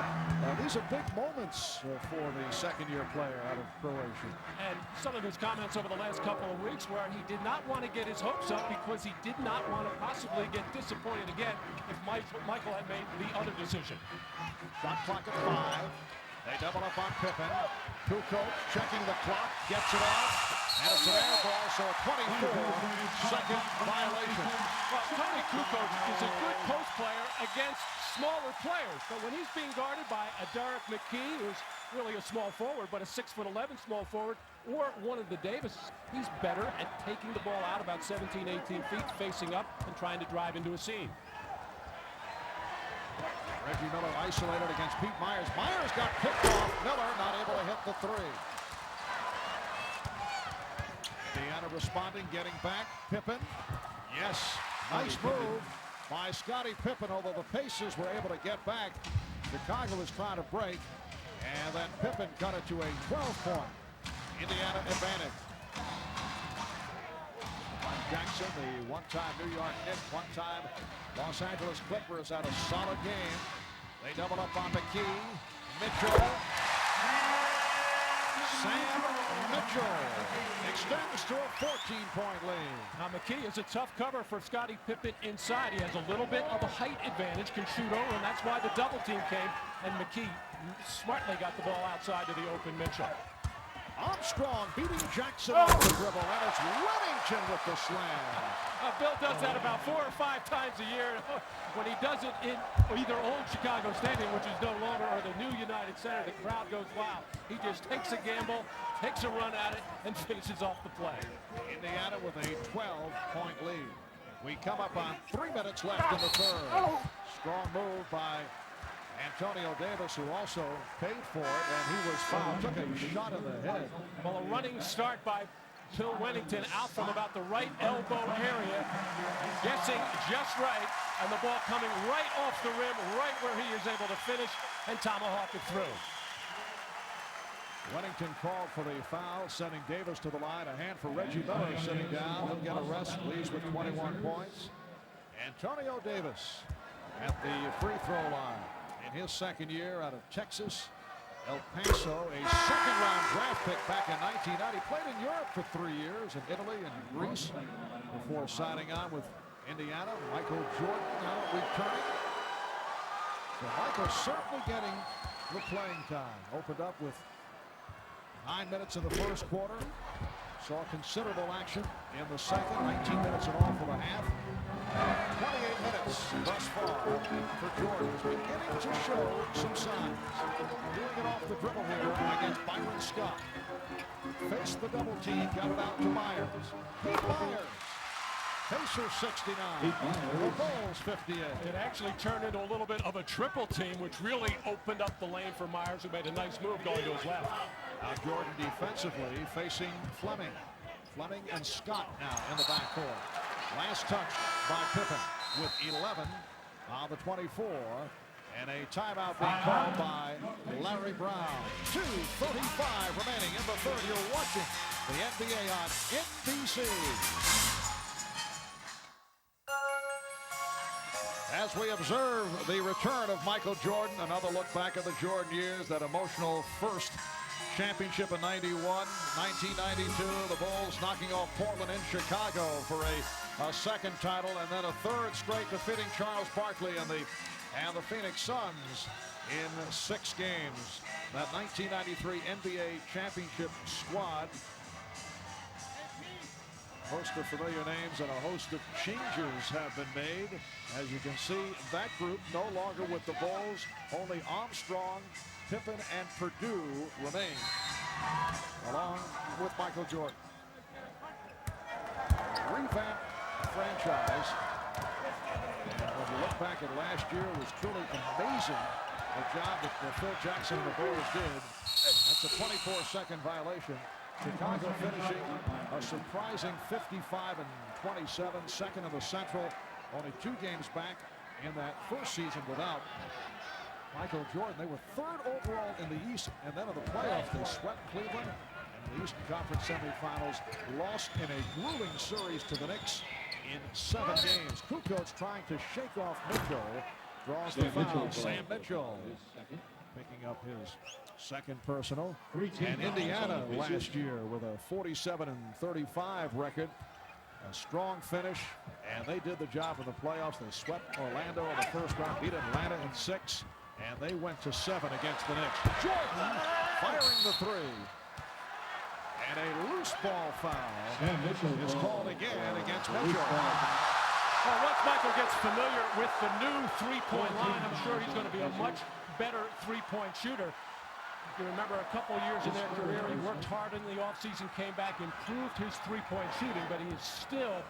these are big moments for the second-year player out of Croatia. And some of his comments over the last couple of weeks where he did not want to get his hopes up because he did not want to possibly get disappointed again if Michael had made the other decision. Shot clock at 5. They double up on Pippen. Kukoč checking the clock, gets it off. And it's an air ball, so a 24-second violation. Well, Tony Kukoč is a good post player against smaller players, but when he's being guarded by a Derek McKey, who's really a small forward, but a 6'11" small forward, or one of the Davises, he's better at taking the ball out about 17, 18 feet, facing up and trying to drive into a seam. Reggie Miller isolated against Pete Myers. Myers got picked off. Miller not able to hit the 3. Indiana responding, getting back. Pippen. Yes. Nice move by Scottie Pippen, although the Pacers were able to get back. Chicago was trying to break. And then Pippen cut it to a 12-point Indiana advantage. Jackson, the one-time New York Knicks, one-time Los Angeles Clippers, had a solid game. They double up on McKey. Mitchell. Sam Mitchell extends to a 14-point lead. Now McKey is a tough cover for Scottie Pippen inside. He has a little bit of a height advantage, can shoot over, and that's why the double team came. And McKey smartly got the ball outside to the open Mitchell. Armstrong beating Jackson off the dribble, and it's Wennington with the slam. Bill does that about 4 or 5 times a year. When he does it in either old Chicago Stadium, which is no longer, or the new United Center, the crowd goes wild. He just takes a gamble, takes a run at it, and finishes off the play. Indiana with a 12-point lead. We come up on 3 minutes left in the third. Strong move by Antonio Davis, who also paid for it, and he was fouled, took a shot in the head. Well, a running start by Bill Wennington out from about the right elbow area, guessing just right, and the ball coming right off the rim, right where he is able to finish and tomahawk it through. Wennington called for the foul, sending Davis to the line. A hand for Reggie Miller sitting down. He'll get a rest, leaves with 21 points. Antonio Davis at the free throw line. In his second year out of Texas, El Paso, a second-round draft pick back in 1990. Played in Europe for 3 years, in Italy and Greece, before signing on with Indiana. Michael Jordan now returning. So Michael certainly getting the playing time. Opened up with 9 minutes in the first quarter. Saw considerable action in the second. 19 minutes and all for the half. 28 minutes thus far for Jordan. He's beginning to show some signs. Doing it off the dribble here against Byron Scott. Faced the double team, got it out to Myers. Myers Pacers 69. The Bulls 58. It actually turned into a little bit of a triple team, which really opened up the lane for Myers, who made a nice move going to his left. Now Jordan defensively facing Fleming. Fleming and Scott now in the backcourt. Last touch by Pippen with 11 on the 24. And a timeout being called by Larry Brown. 2:35 remaining in the third. You're watching the NBA on NBC. As we observe the return of Michael Jordan, another look back at the Jordan years, that emotional first championship in 91, 1992, the Bulls knocking off Portland in Chicago for a second title, and then a third straight, defeating Charles Barkley and the Phoenix Suns in 6 games. That 1993 NBA championship squad. A host of familiar names and a host of changes have been made. As you can see, that group no longer with the Bulls. Only Armstrong, Pippen, and Perdue remain, along with Michael Jordan. Revamped franchise. And when you look back at last year, it was truly amazing the job that Phil Jackson and the Bulls did. That's a 24-second violation. Chicago finishing a surprising 55-27, second in the Central. Only 2 games back in that first season without Michael Jordan. They were 3rd overall in the East, and then in the playoffs they swept Cleveland. And in the Eastern Conference semifinals, lost in a grueling series to the Knicks in 7 games. Kukoč trying to shake off Mitchell. Draws the foul. Sam Mitchell picking up his second personal. And Indiana last year with a 47-35 record. A strong finish, and they did the job in the playoffs. They swept Orlando in the first round, beat Atlanta in 6, and they went to 7 against the Knicks. Jordan firing the 3. And a loose ball foul is called again against Mitchell. Well, once Michael gets familiar with the new three-point line, I'm sure he's going to be a much better three-point shooter. You remember a couple of years in their career, he worked hard in the offseason, came back, improved his three-point shooting, but he is still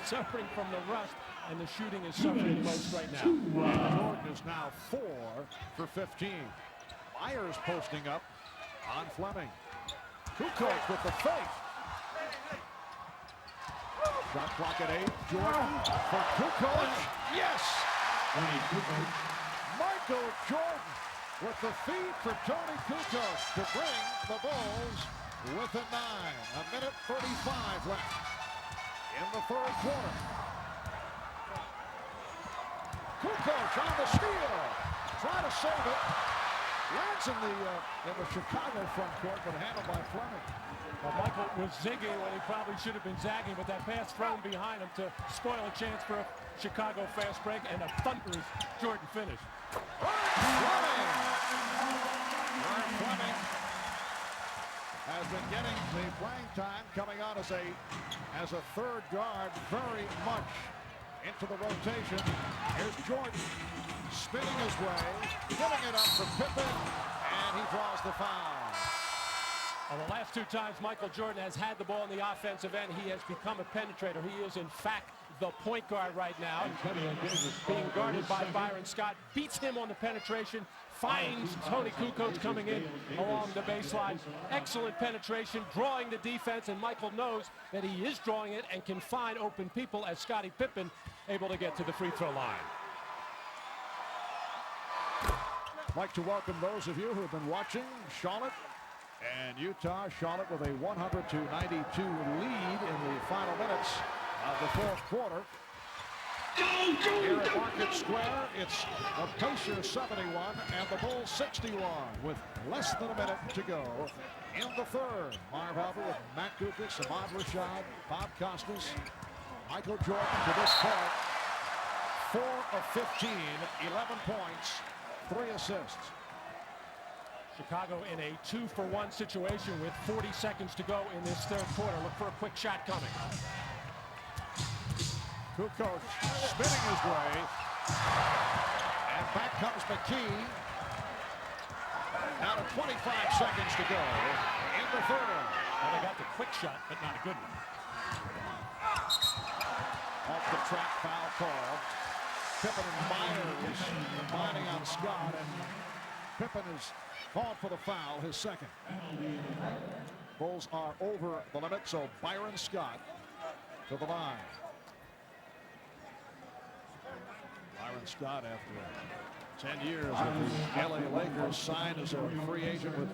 suffering from the rust, and the shooting is suffering most right now. And Jordan is now 4 for 15. Myers posting up on Fleming. Kukoč with the fake. Shot clock at 8. Jordan for Kukoč. Yes! Michael Jordan with the feed for Tony Kukoč to bring the Bulls within 9. 1:35 left in the third quarter. Kukoč on the steal. Try to save it. Lands in the Chicago front court, but handled by Fleming. Well, Michael was zigging when he probably should have been zagging, but that pass thrown behind him to spoil a chance for a Chicago fast break and a thunderous Jordan finish. Fleming has been getting the playing time, coming on as a third guard, very much into the rotation. Here's Jordan spinning his way, giving it up for Pippen, and he draws the foul. Well, the last 2 times Michael Jordan has had the ball in the offensive end, he has become a penetrator. He is, in fact, the point guard right now. Being guarded by Byron Scott, beats him on the penetration, finds Tony Kukoč coming in along the baseline. Excellent penetration, drawing the defense, and Michael knows that he is drawing it and can find open people as Scottie Pippen able to get to the free throw line. I'd like to welcome those of you who have been watching Charlotte and Utah. Charlotte with a 100-92 lead in the final minutes of the fourth quarter. Here at Market Square, it's the Pacers 71 and the Bulls 61 with less than a minute to go in the third. Marv Albert with Matt Guokas, Ahmad Rashad, Bob Costas, Michael Jordan to this point. 4 of 15, 11 points, 3 assists. Chicago in a 2-for-1 situation with 40 seconds to go in this third quarter. Look for a quick shot coming. Kukoč spinning his way. And back comes McKey. Now to 25 seconds to go in the third. Well, they got the quick shot, but not a good one. Off the track foul call. Pippen and Myers combining on Scott, and Pippen is called for the foul, his second. Bulls are over the limit, so Byron Scott to the line. Byron Scott, after 10 years with the LA Lakers, signed as a free agent with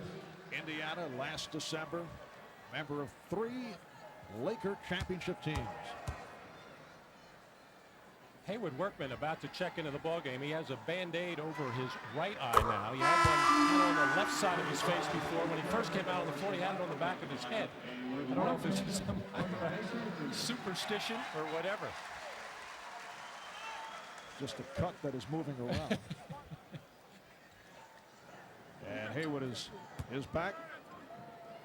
Indiana last December. Member of 3 Laker championship teams. Haywood Workman about to check into the ballgame. He has a Band-Aid over his right eye now. He had one on the left side of his face before. When he first came out on the floor, he had it on the back of his head. I don't know if this is some superstition or whatever. Just a cut that is moving around. And Haywood is back.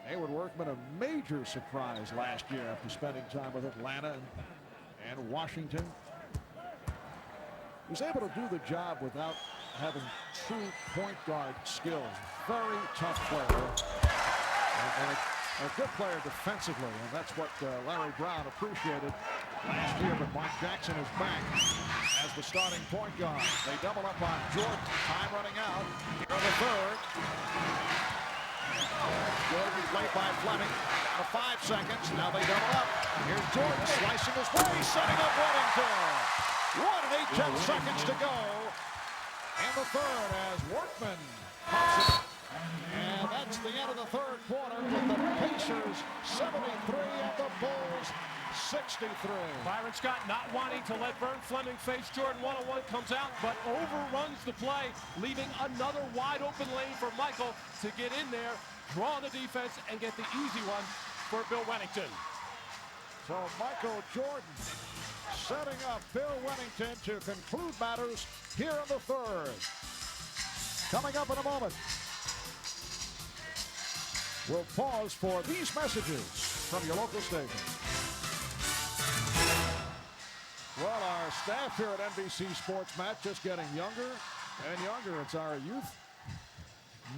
Haywood Workman, a major surprise last year after spending time with Atlanta and Washington. He was able to do the job without having true point guard skills. Very tough player. And a good player defensively, and that's what Larry Brown appreciated last year. But Mark Jackson is back as the starting point guard. They double up on Jordan. Time running out. Here in the third. Jordan played by Fleming. Down to 5 seconds. Now they double up. Here's Jordan slicing his way, setting up Wennington. 1 and 8 seconds to go in the third as Workman pops it. And that's the end of the third quarter with the Pacers 73 and the Bulls 63. Byron Scott not wanting to let Vern Fleming face Jordan one-on-one, comes out but overruns the play, leaving another wide open lane for Michael to get in there, draw the defense, and get the easy one for Bill Wennington. So Michael Jordan setting up Bill Wennington to conclude matters here in the third. Coming up in a moment, we'll pause for these messages from your local station. Well, our staff here at NBC Sports Match just getting younger and younger. It's our youth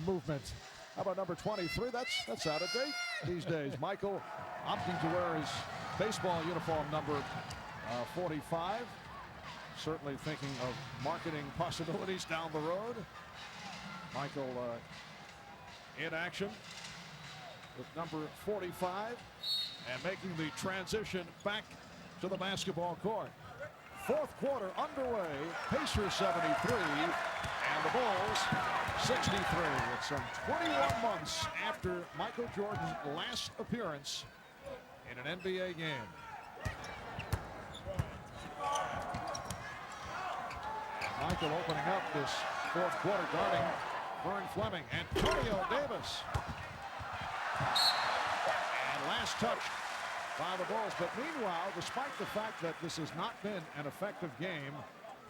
movement. How about number 23? That's out of date these days. Michael opting to wear his baseball uniform number 45. Certainly thinking of marketing possibilities down the road. Michael in action with number 45 and making the transition back to the basketball court. Fourth quarter underway. Pacers 73 and the Bulls 63. It's some 21 months after Michael Jordan's last appearance in an NBA game. Michael opening up this fourth quarter, guarding Vern Fleming. Antonio Davis. And last touch by the Bulls. But meanwhile, despite the fact that this has not been an effective game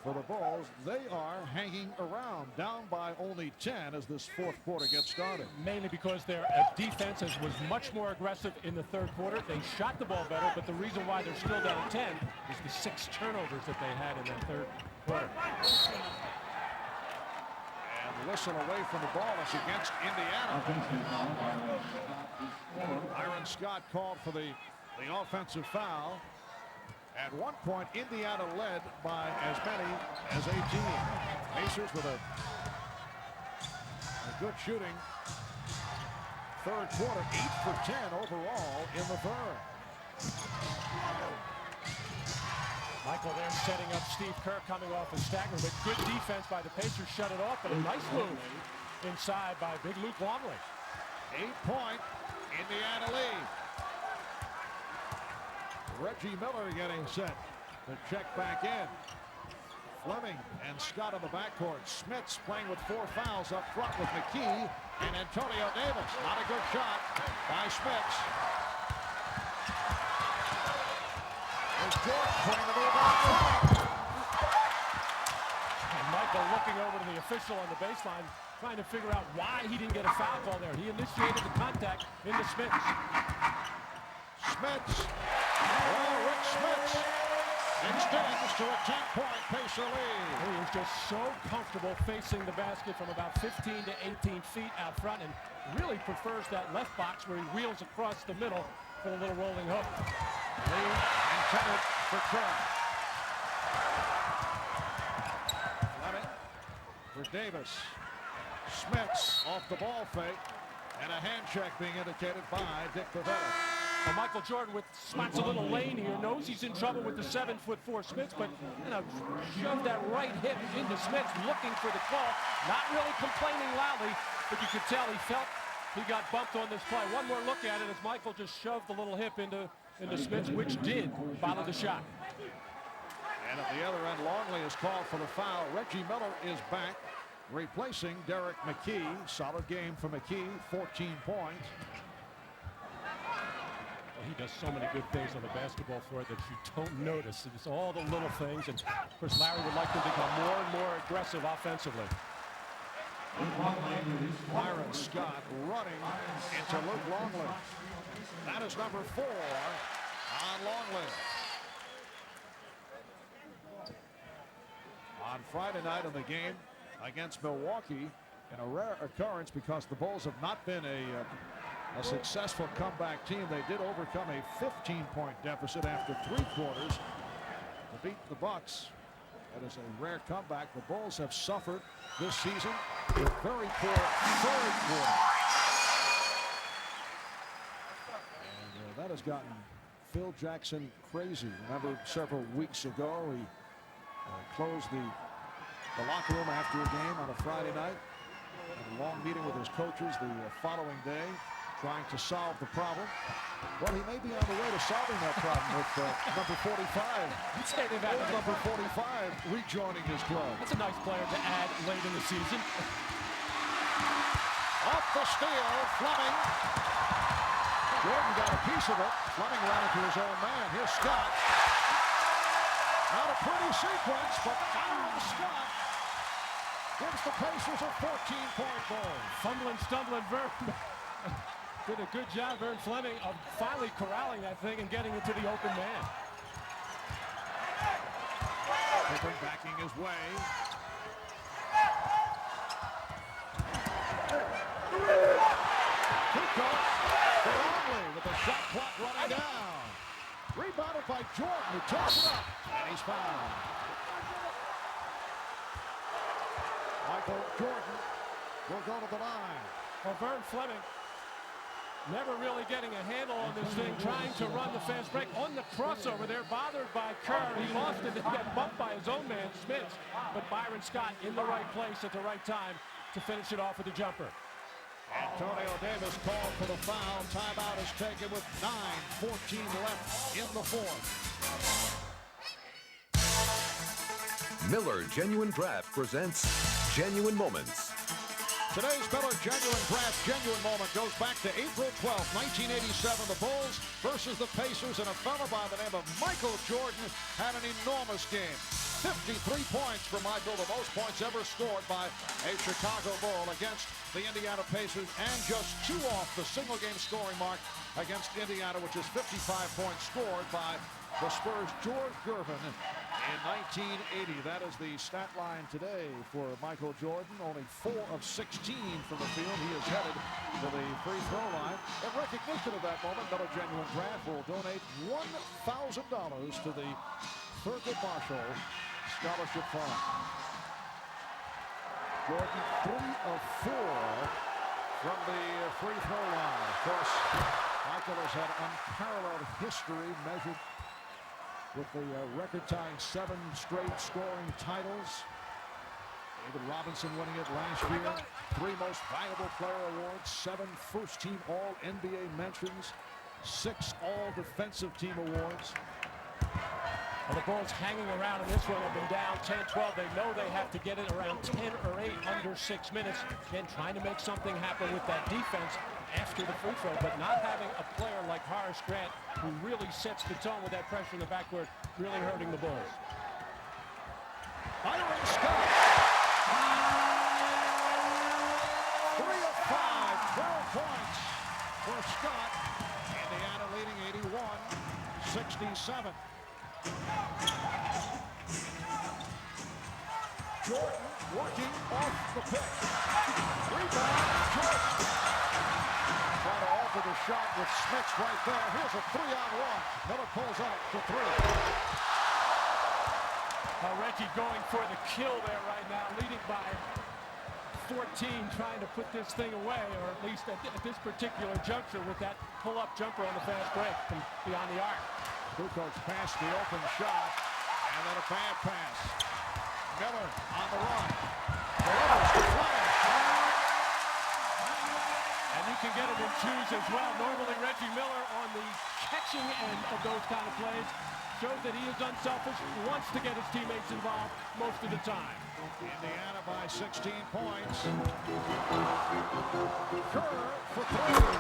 for the Bulls, they are hanging around, down by only 10 as this fourth quarter gets started. Mainly because their defense was much more aggressive in the third quarter. They shot the ball better, but the reason why they're still down 10 is the 6 turnovers that they had in that third quarter. And the whistle away from the ball is against Indiana. Byron Scott called for the offensive foul. At one point, Indiana led by as many as 18. Pacers with a good shooting third quarter, 8 for 10 overall in the third. Michael there setting up Steve Kerr coming off a stagger, but good defense by the Pacers, shut it off, but a nice move inside by big Luke Longley. 8-point Indiana lead. Reggie Miller getting set to check back in. Fleming and Scott on the backcourt. Smits playing with 4 fouls up front with McKey and Antonio Davis. Not a good shot by Smits. There's Jordan putting the move on. And Michael looking over to the official on the baseline, trying to figure out why he didn't get a foul call there. He initiated the contact into Smits. Smits. Oh, Rick Smits extends to a 10-point Pacer lead. He is just so comfortable facing the basket from about 15 to 18 feet out front, and really prefers that left box where he wheels across the middle for a little rolling hook. Lead intended for Krause. for Davis. Smits off the ball fake, and a hand check being indicated by Dick Pavetta. Well, Michael Jordan with spots a little lane here, knows he's in trouble with the 7'4" Smits, but shoved that right hip into Smits, looking for the call. Not really complaining loudly, but you could tell he felt he got bumped on this play. One more look at it as Michael just shoved the little hip into Smits, which did follow the shot. And at the other end, Longley is called for the foul. Reggie Miller is back, replacing Derek McKey. Solid game for McKey, 14 points. Well, he does so many good things on the basketball floor that you don't notice. It's all the little things, and of course Larry would like to become more and more aggressive offensively. Byron Scott running into Luke Longley. That is number 4 on Longley. On Friday night in the game against Milwaukee, in a rare occurrence because the Bulls have not been a successful comeback team, they did overcome a 15-point deficit after 3 quarters to beat the Bucks. That is a rare comeback. The Bulls have suffered this season with very poor third quarter. And that has gotten Phil Jackson crazy. Remember several weeks ago, he closed the locker room after a game on a Friday night. Had a long meeting with his coaches the following day, trying to solve the problem. Well, he may be on the way to solving that problem with number 45. You'd say they've had number 45 rejoining his club. That's a nice player to add late in the season. Off the steal, Fleming. Jordan got a piece of it. Fleming ran into his own man. Here's Scott. Not a pretty sequence, but Byron Scott gives the Pacers a 14-point ball. Fumbling, stumbling, Vern did a good job, Vern Fleming, of finally corralling that thing and getting it to the open man. Pippen backing his way. Kukoč to Longley with the shot clock running down. Rebounded by Jordan, who tossed it up, and he's fouled. Michael Jordan will go to the line. Well, Vern Fleming never really getting a handle on this thing, trying to run the fast break on the crossover there, bothered by Kerr. He lost it, he got bumped by his own man, Smits, but Byron Scott in the right place at the right time to finish it off with a jumper. Antonio Davis called for the foul. Timeout is taken with 9:14 left in the fourth. Miller Genuine Draft presents Genuine Moments. Today's Miller Genuine Draft Genuine Moment goes back to April 12, 1987. The Bulls versus the Pacers, and a fellow by the name of Michael Jordan had an enormous game. 53 points for Michael, the most points ever scored by a Chicago Bull against the Indiana Pacers, and just 2 off the single-game scoring mark against Indiana, which is 55 points scored by the Spurs' George Gervin in 1980. That is the stat line today for Michael Jordan. Only 4 of 16 from the field. He is headed to the free throw line. In recognition of that moment, Miller Genuine Draft will donate $1,000 to the Thurgood Marshall Scholarship Fund. Jordan 3 of 4 from the free throw line. Of course, Michael has had unparalleled history measured with the record-tying 7 straight scoring titles. David Robinson winning it last year. 3 most valuable player awards, 7 first-team All-NBA mentions, 6 All-Defensive Team awards. Well, the Bulls hanging around in this one have been down 10-12. They know they have to get it around 10 or 8 under 6 minutes. Again, trying to make something happen with that defense after the free throw, but not having a player like Horace Grant who really sets the tone with that pressure in the backcourt, really hurting the Bulls. Byron Scott. 3 of 5, 12 points for Scott. Indiana leading 81-67. Jordan working off the pick. Rebound, Jordan. Trying to alter the shot with Smits right there. Here's a 3-on-1. Miller pulls out for 3. Reggie going for the kill there right now, leading by 14 trying to put this thing away, or at least at this particular juncture with that pull-up jumper on the fast break from beyond the arc. Kukoč passed the open shot, and then a bad pass. Miller on the run. And you can get it in twos as well. Normally Reggie Miller on the catching end of those kind of plays shows that he is unselfish, wants to get his teammates involved most of the time. Indiana by 16 points. Kerr for three.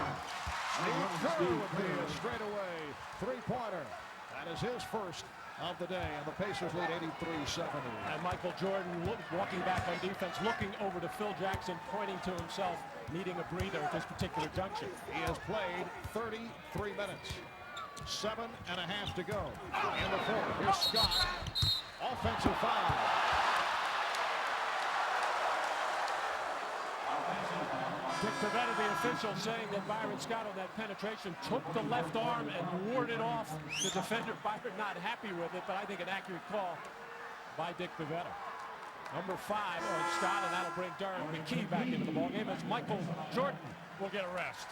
Steve Kerr would be a straightaway three-pointer. That is his first of the day, and the Pacers lead 83-70. And Michael Jordan walking back on defense, looking over to Phil Jackson, pointing to himself, needing a breather at this particular junction. He has played 33 minutes. 7.5 to go in the fourth. Here's Scott. Offensive foul. Dick Pivetta, the official, saying that Byron Scott on that penetration took the left arm and warded off the defender. Byron not happy with it, but I think an accurate call by Dick Pivetta. Number 5 on Scott, and that'll bring Darren McKey back into the ballgame as Michael Jordan will get a rest.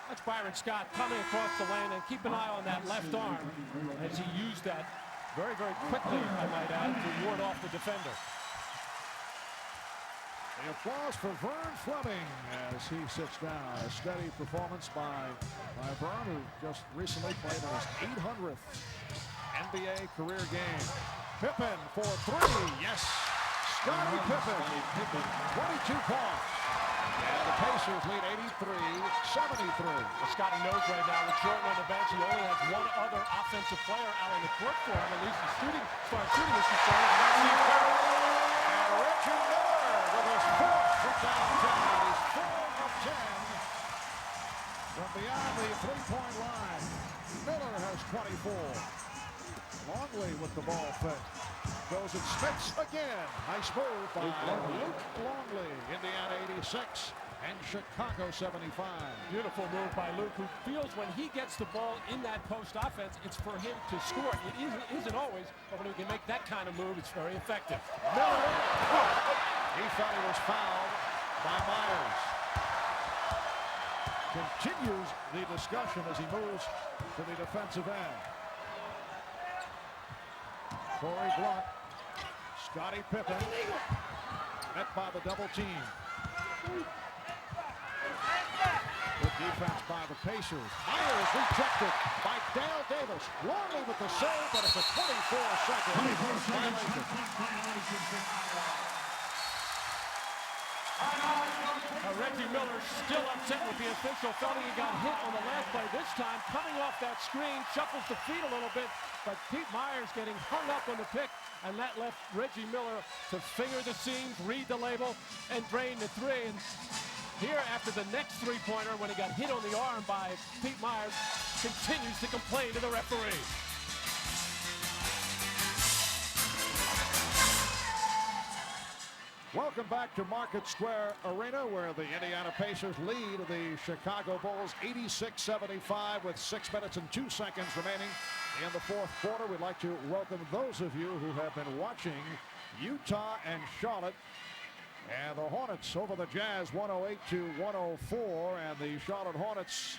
That's Byron Scott coming across the lane, and keep an eye on that left arm as he used that very, very quickly, I might add, to ward off the defender. The applause for Vern Fleming as he sits down. A steady performance by Vern, who just recently played in his 800th NBA career game. Pippen for three. Yes. Scottie Pippen. 22 points. And the Pacers lead 83-73. Scottie knows right now with Jordan on the bench, he only has one other offensive player out on the court for him, at least as far as shooting is concerned. And Reggie Miller with his fourth from downtown. He's 4 of 10 from beyond the three-point line. Miller has 24. Longley with the ball fake. Goes at Smits again. Nice move by Luke Longley. Indiana 86 and Chicago 75. Beautiful move by Luke, who feels when he gets the ball in that post offense, it's for him to score. It isn't always, but when he can make that kind of move, it's very effective. Miller. He thought he was fouled by Myers. Continues the discussion as he moves to the defensive end. Corey Blunt. Scottie Pippen met by the double team. Good defense by the Pacers. Myers rejected by Dale Davis. Longley with the save, but it's a 24-second violation. Reggie Miller still upset with the official. Felt he got hit on the last play. This time, coming off that screen, shuffles the feet a little bit, but Pete Myers getting hung up on the pick, and that left Reggie Miller to finger the seams, read the label, and drain the three. And here, after the next three-pointer, when he got hit on the arm by Pete Myers, continues to complain to the referee. Welcome back to Market Square Arena, where the Indiana Pacers lead the Chicago Bulls 86-75 with 6 minutes and 2 seconds remaining in the fourth quarter. We'd like to welcome those of you who have been watching Utah and Charlotte. And the Hornets over the Jazz 108-104, and the Charlotte Hornets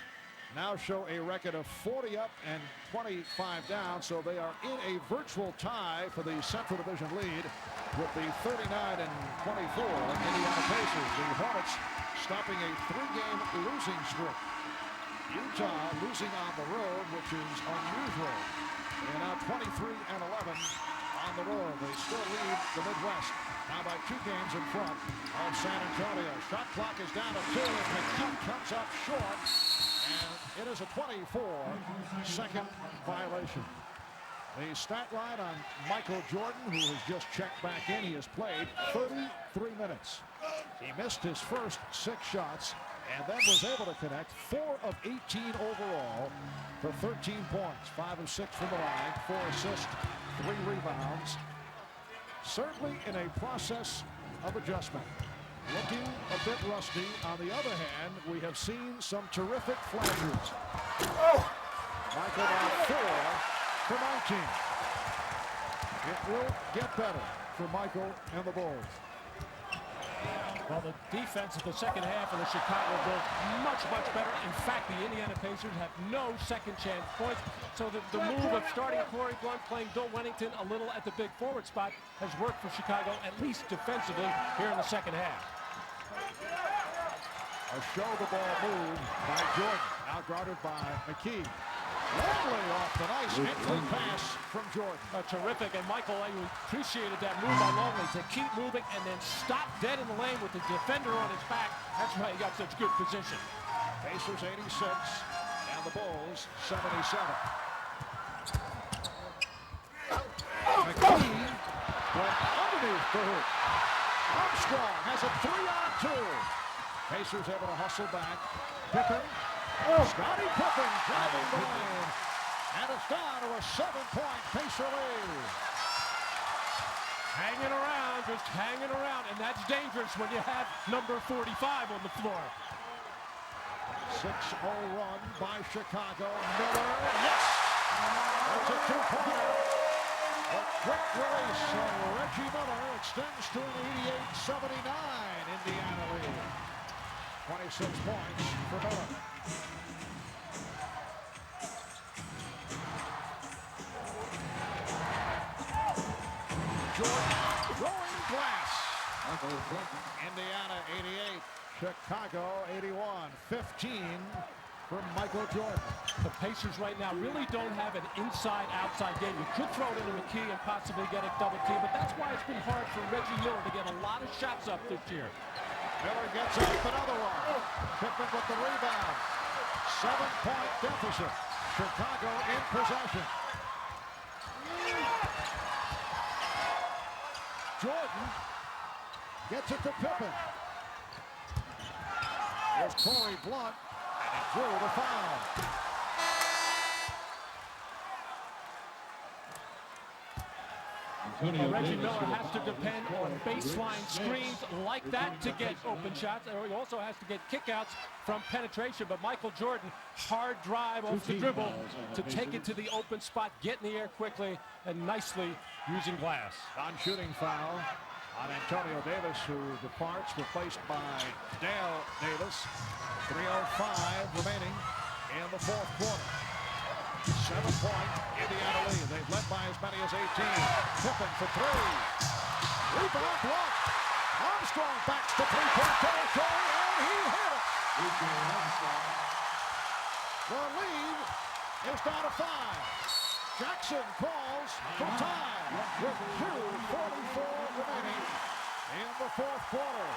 now show a record of 40 up and 25 down, so they are in a virtual tie for the Central Division lead with the 39-24 Indiana Pacers. The Hornets stopping a 3-game losing streak. Utah losing on the road, which is unusual. They are now 23-11 on the road. They still lead the Midwest, now by 2 games in front of San Antonio. Shot clock is down to 2 as McKey comes up short, and it is a 24-second violation. The stat line on Michael Jordan, who has just checked back in, he has played 33 minutes. He missed his first 6 shots and then was able to connect 4 of 18 overall for 13 points, 5 of 6 from the line, 4 assists, 3 rebounds. Certainly in a process of adjustment. Looking a bit rusty. On the other hand, we have seen some terrific flashes. Michael now 4 for 19. It will get better for Michael and the Bulls. Well, the defense of the second half of the Chicago Bulls much, much better. In fact, the Indiana Pacers have no second chance points. So the move of starting Corey Blunt, playing Bill Wennington a little at the big forward spot has worked for Chicago, at least defensively, here in the second half. A show-the-ball move by Jordan, now guarded by McKey. Longley off the nice entry pass from Jordan. Terrific, and Michael, I appreciated that move by Longley to keep moving and then stop dead in the lane with the defender on his back. That's why he got such good position. Pacers 86 and the Bulls 77. McKey went underneath the hoop. Armstrong has a 3-on-2. Pacers able to hustle back. Pippen. Scottie Pippen driving the lane. And it's down to a 7-point Pacer lead. Hanging around, just hanging around, and that's dangerous when you have number 45 on the floor. 6-0 run by Chicago. Miller, yes! That's a 2-pointer. A quick release of Reggie Miller extends to an 88-79 Indiana lead. 26 points for Miller. Jordan throwing glass. Indiana 88, Chicago 81. 15 for Michael Jordan. The Pacers right now really don't have an inside-outside game. You could throw it into McKey and possibly get a double team, but that's why it's been hard for Reggie Miller to get a lot of shots up this year. Miller gets up another one. Pippen with the rebound. 7-point deficit. Chicago in possession. Jordan gets it to Pippen. There's Corey Blunt, and he drew the foul. Reggie Miller has to depend on baseline screens like that to get open shots, or he also has to get kickouts from penetration. But Michael Jordan, hard drive off the dribble to take it to the open spot, get in the air quickly and nicely using glass. Non-shooting foul on Antonio Davis, who departs, replaced by Dale Davis. 3:05 remaining in the fourth quarter. 7-point Indiana lead. They've led by as many as 18. Pippen for three. Rebound block. Armstrong backs to three-point territory, and he hit it. The lead is down to 5. Jackson calls for time with 2:44 remaining in the fourth quarter.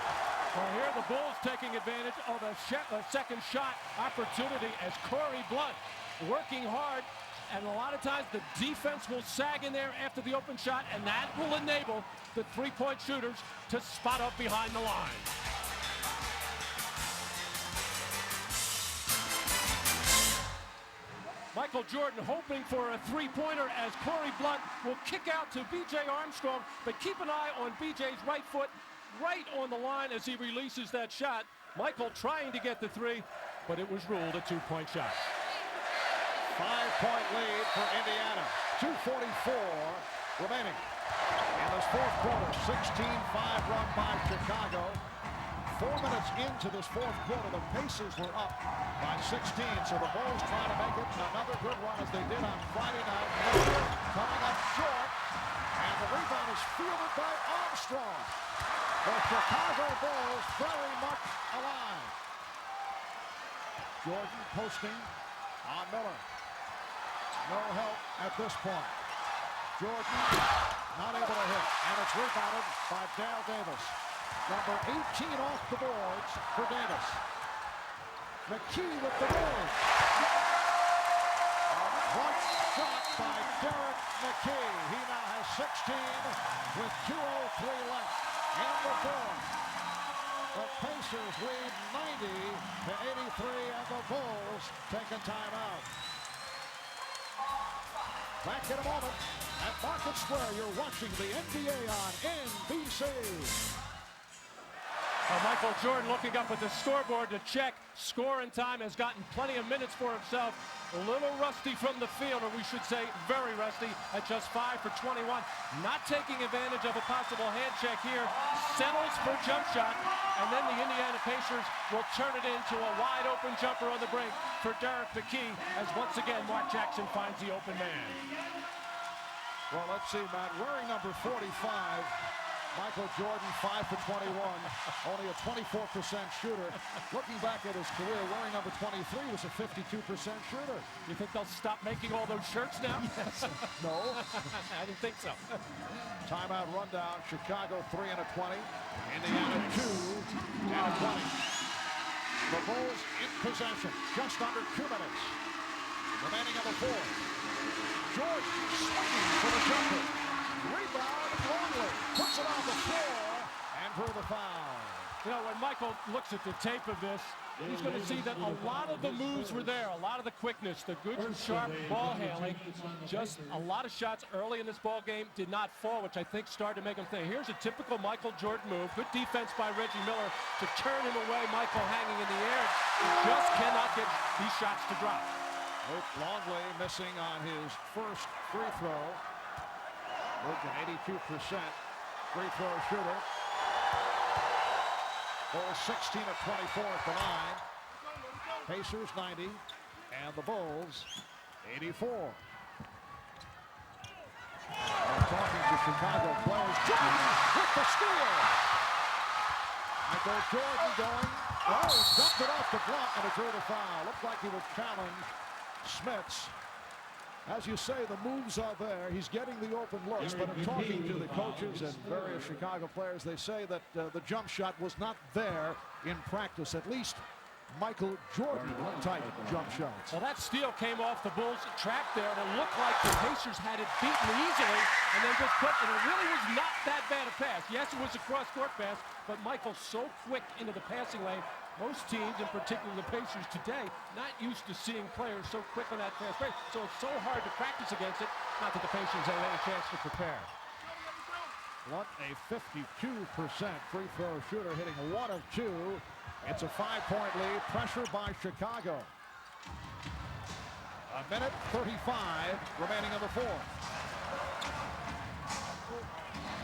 Well, here the Bulls taking advantage of a second shot opportunity as Corey Blunt working hard, and a lot of times the defense will sag in there after the open shot, and that will enable the three-point shooters to spot up behind the line. Michael Jordan hoping for a three-pointer as Corey Blunt will kick out to B.J. Armstrong, but keep an eye on B.J.'s right foot right on the line as he releases that shot. Michael trying to get the three, but it was ruled a two-point shot. 5-point lead for Indiana. 2:44 remaining in this fourth quarter. 16-5 run by Chicago. 4 minutes into this fourth quarter, the Pacers were up by 16, so the Bulls trying to make it another good run as they did on Friday night. Miller coming up short, and the rebound is fielded by Armstrong. The Chicago Bulls very much alive. Jordan posting on Miller. No help at this point. Jordan not able to hit, and it's rebounded by Dale Davis. Number 18 off the boards for Davis. McKey with the board. One shot by Derek McKey. He now has 16 with 2:03 left in the fourth. The Pacers lead 90-83, and the Bulls take a timeout. Back in a moment at Market Square. You're watching the NBA on NBC. Michael Jordan looking up at the scoreboard to check. Scoring time, has gotten plenty of minutes for himself. A little rusty from the field, or we should say very rusty, at just 5 for 21. Not taking advantage of a possible hand check here. Settles for jump shot, and then the Indiana Pacers will turn it into a wide open jumper on the break for McKey, as once again Mark Jackson finds the open man. Well, let's see, Matt. Wearing number 45, Michael Jordan, 5 for 21, only a 24% shooter. Looking back at his career, wearing number 23 was a 52% shooter. You think they'll stop making all those shirts now? Yes. No. I didn't think so. Timeout rundown. Chicago 3 and a 20. Indiana 2 and a 20. The Bulls in possession. Just under 2 minutes. Remaining on the fourth. Jordan swinging for the jumper. Rebound, Longley puts it on the floor and for the foul. You know, when Michael looks at the tape of this, he's going to see that a lot of the moves were there, a lot of the quickness, the good sharp ball handling. Just a lot of shots early in this ball game did not fall, which I think started to make him think. Here's a typical Michael Jordan move. Good defense by Reggie Miller to turn him away. Michael hanging in the air. He just cannot get these shots to drop. Longley missing on his first free throw. Moved an 82% free throw shooter. Bulls 16 of 24 at the line. Pacers 90 and the Bulls 84. I'm talking to Chicago players. Jordan with the steal. Michael Jordan going. Oh, he dumped it off the block and it drew the foul. Looked like he would challenge Smits. As you say, the moves are there. He's getting the open looks, but in talking to the coaches and various Chicago players, they say that the jump shot was not there in practice, at least Michael Jordan-type jump shots. Well, that steal came off the Bulls' track there, and it looked like the Pacers had it beaten easily, and then just put, and it really was not that bad a pass. Yes, it was a cross-court pass, but Michael so quick into the passing lane. Most teams, in particular the Pacers today, not used to seeing players so quick on that fast break. So it's so hard to practice against it. Not that the Pacers have any chance to prepare. What a 52% free throw shooter, hitting 1 of 2. It's a 5-point lead. Pressure by Chicago. A minute 35 remaining in the fourth.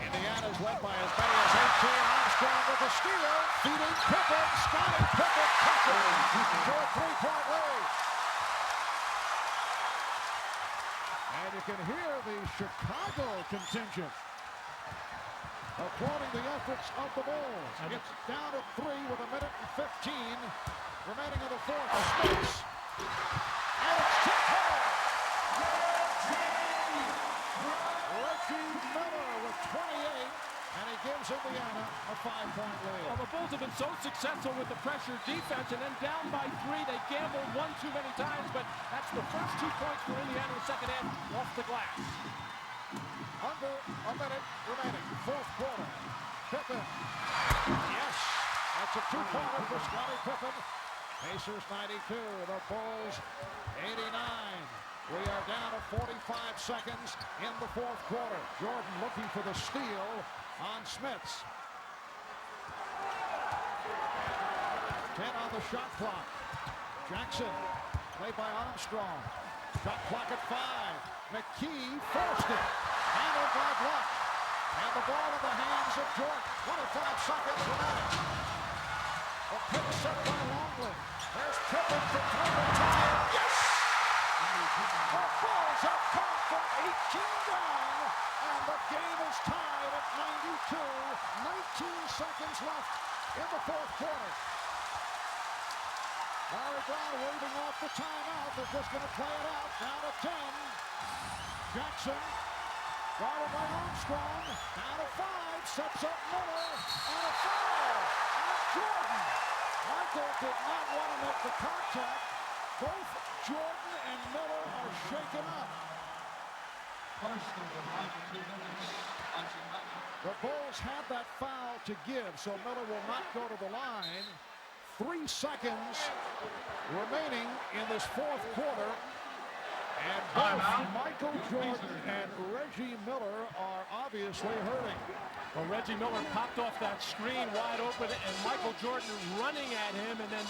Indiana's led by as many as 18. Armstrong with a steal. Feeding Pippen. Scotty Pippen touches for a 3-point lead. And you can hear the Chicago contingent applauding the efforts of the Bulls. It's down at 3 with a minute and 15 remaining in the fourth. Smits. And it's tipped home. Reggie Miller with 28, and he gives Indiana a 5-point lead. Well, the Bulls have been so successful with the pressure defense, and then down by 3, they gambled one too many times, but that's the first 2 points for Indiana in the second half off the glass. Under a minute remaining, fourth quarter. Pippen. Yes, that's a 2-pointer for Scotty Pippen. Pacers 92, the Bulls 89. We are down to 45 seconds in the fourth quarter. Jordan looking for the steal on Smits. 10 on the shot clock. Jackson, played by Armstrong. Shot clock at 5. McKey forced it. Handled by Block. And the ball in the hands of Jordan. 25 seconds remaining. A pick set by Longley. There's Pippen for 3 Yes! The Bulls have come from 18 down, and the game is tied at 92. 19 seconds left in the fourth quarter. Larry Brown waving off the timeout. They're just going to play it out. Down to 10. Jackson, guarded by Armstrong. Down to 5. Sets up Miller. And a foul on Jordan. Michael did not want to make the contact. Both Jordan and Miller are shaken up. The Bulls had that foul to give, so Miller will not go to the line. 3 seconds remaining in this fourth quarter. And both Michael Jordan and Reggie Miller are obviously hurting. Well, Reggie Miller popped off that screen wide open, and Michael Jordan running at him, and then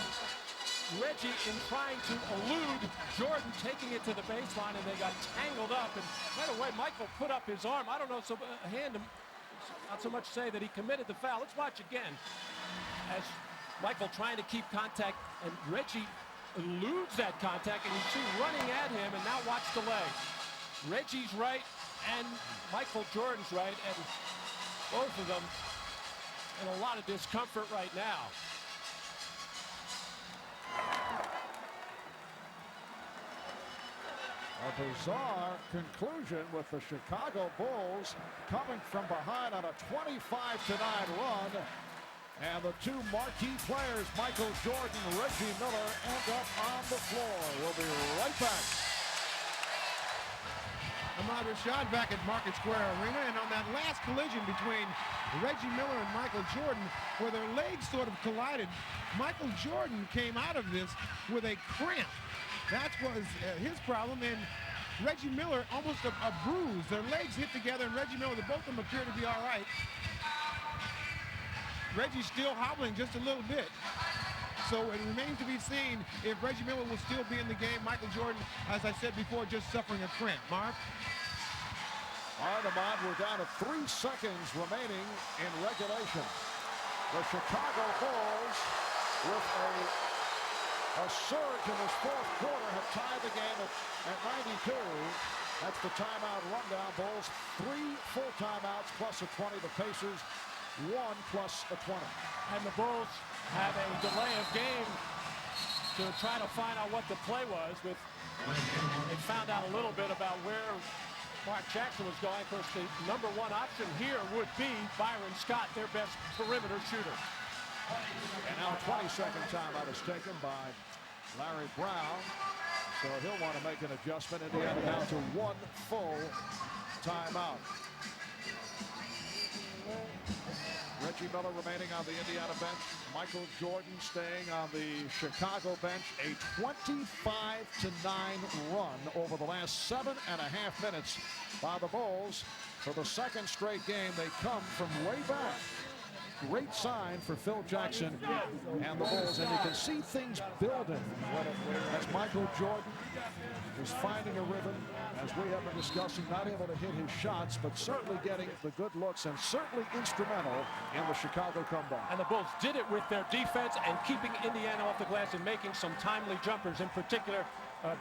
Reggie in trying to elude Jordan, taking it to the baseline, and they got tangled up. And right away, Michael put up his arm. I don't know, not so much say that he committed the foul. Let's watch again. As Michael trying to keep contact, and Reggie eludes that contact, and you see running at him, and now watch the leg. Reggie's right, and Michael Jordan's right, and both of them in a lot of discomfort right now. A bizarre conclusion with the Chicago Bulls coming from behind on a 25-9 run. And the two marquee players, Michael Jordan and Reggie Miller, end up on the floor. We'll be right back. Rashad back at Market Square Arena, and on that last collision between Reggie Miller and Michael Jordan, where their legs sort of collided, Michael Jordan came out of this with a cramp. That was his problem, and Reggie Miller almost a bruise. Their legs hit together, and Reggie Miller, both of them appear to be all right. Reggie's still hobbling just a little bit. So it remains to be seen if Reggie Miller will still be in the game. Michael Jordan, as I said before, just suffering a cramp. Mark? All right, Ahmad, we're down to 3 seconds remaining in regulation. The Chicago Bulls, with a surge in this fourth quarter, have tied the game at 92. That's the timeout rundown. Bulls 3 full timeouts plus a 20. The Pacers 1 plus a 20. And the Bulls have a delay of game to try to find out what the play was. They found out a little bit about where Mark Jackson was going. Of course, the number one option here would be Byron Scott, their best perimeter shooter. And now a 20-second timeout is taken by Larry Brown. So he'll want to make an adjustment. Indiana down to 1 full timeout. Reggie Miller remaining on the Indiana bench. Michael Jordan staying on the Chicago bench. A 25-9 run over the last 7.5 minutes by the Bulls. For the second straight game, they come from way back. Great sign for Phil Jackson and the Bulls. And you can see things building as Michael Jordan is finding a rhythm, as we have been discussing, not able to hit his shots, but certainly getting the good looks and certainly instrumental in the Chicago comeback. And the Bulls did it with their defense and keeping Indiana off the glass and making some timely jumpers, in particular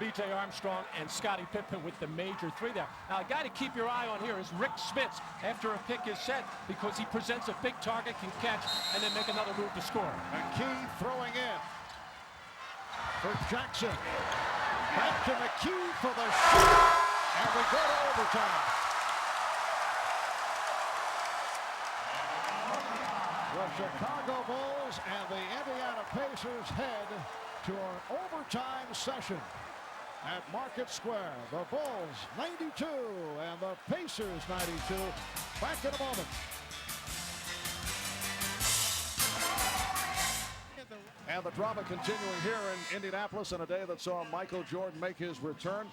B.J. Armstrong and Scottie Pippen with the major 3 there. Now, a guy to keep your eye on here is Rick Smits after a pick is set, because he presents a big target, can catch, and then make another move to score. McKey throwing in for Jackson. Back to McKey for the shot, and we go to overtime. The Chicago Bulls and the Indiana Pacers head to an overtime session at Market Square. The Bulls 92 and the Pacers 92. Back in a moment. And the drama continuing here in Indianapolis on a day that saw Michael Jordan make his return.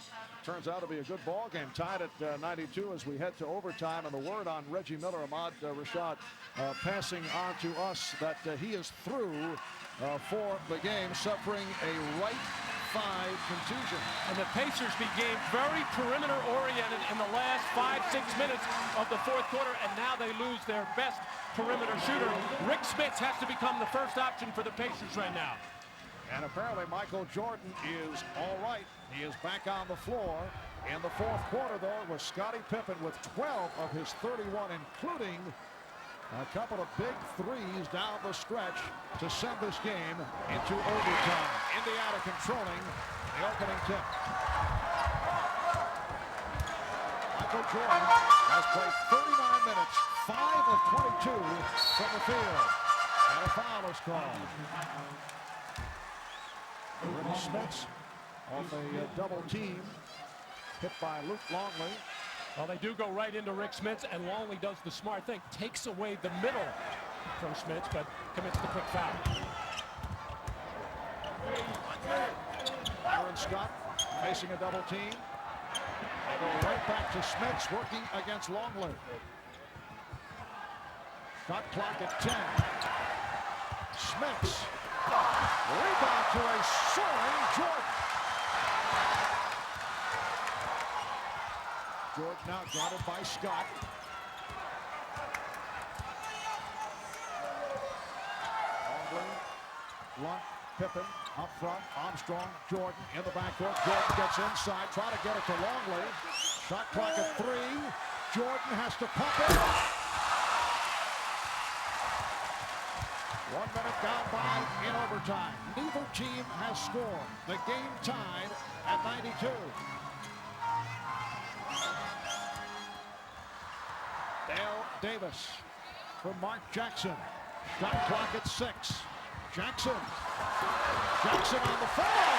Turns out to be a good ball game, tied at 92 as we head to overtime. And the word on Reggie Miller, Ahmad Rashad, passing on to us that he is through for the game, suffering a right thigh contusion. And the Pacers became very perimeter-oriented in the last 5-6 minutes of the fourth quarter, and now they lose their best perimeter shooter. Rick Smits has to become the first option for the Pacers right now. And apparently Michael Jordan is all right. He is back on the floor. In the fourth quarter, though, it was Scottie Pippen with 12 of his 31, including a couple of big threes down the stretch to send this game into overtime. Indiana controlling the opening tip. Michael Jordan has played 39 minutes, 5 of 22 from the field. And a foul is called. Smits off a double team, hit by Luke Longley. Well, they do go right into Rick Smits, and Longley does the smart thing, takes away the middle from Smits, but commits the quick foul. Aaron Scott facing a double team. They go right back to Smits, working against Longley. Shot clock at 10. Smits. Rebound to a soaring Jordan. Jordan now guarded by Scott. Longley, Blunt, Pippen up front. Armstrong, Jordan in the backcourt. Jordan gets inside, try to get it to Longley. Shot clock at 3. Jordan has to pump it. 1 minute gone by in overtime. Neither team has scored. The game tied at 92. Dale Davis for Mark Jackson. Shot clock at 6. Jackson on the foul.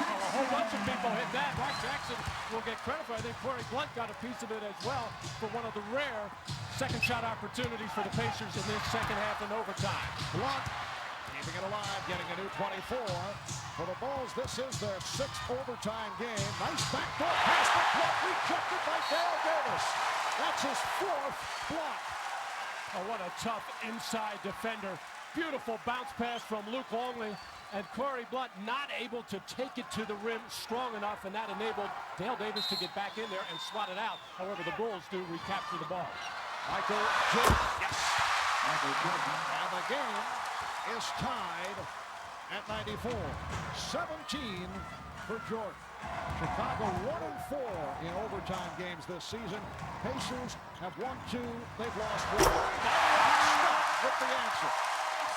A whole bunch of people hit that. Mark Jackson will get credit for it. I think Corey Blunt got a piece of it as well for one of the rare second shot opportunities for the Pacers in this second half in overtime. Blunt keeping it alive, getting a new 24. For the Bulls, this is their 6th overtime game. Nice backdoor pass to Blunt, rejected by Dale Davis. That's his 4th block. Oh, what a tough inside defender. Beautiful bounce pass from Luke Longley. And Corey Blunt not able to take it to the rim strong enough, and that enabled Dale Davis to get back in there and swat it out. However, the Bulls do recapture the ball. Michael Jordan. Yes. Michael Jordan. And the game is tied at 94. 17 for Jordan. Chicago 1-4 in overtime games this season. Pacers have won 2. They've lost 1. Scott with the answer.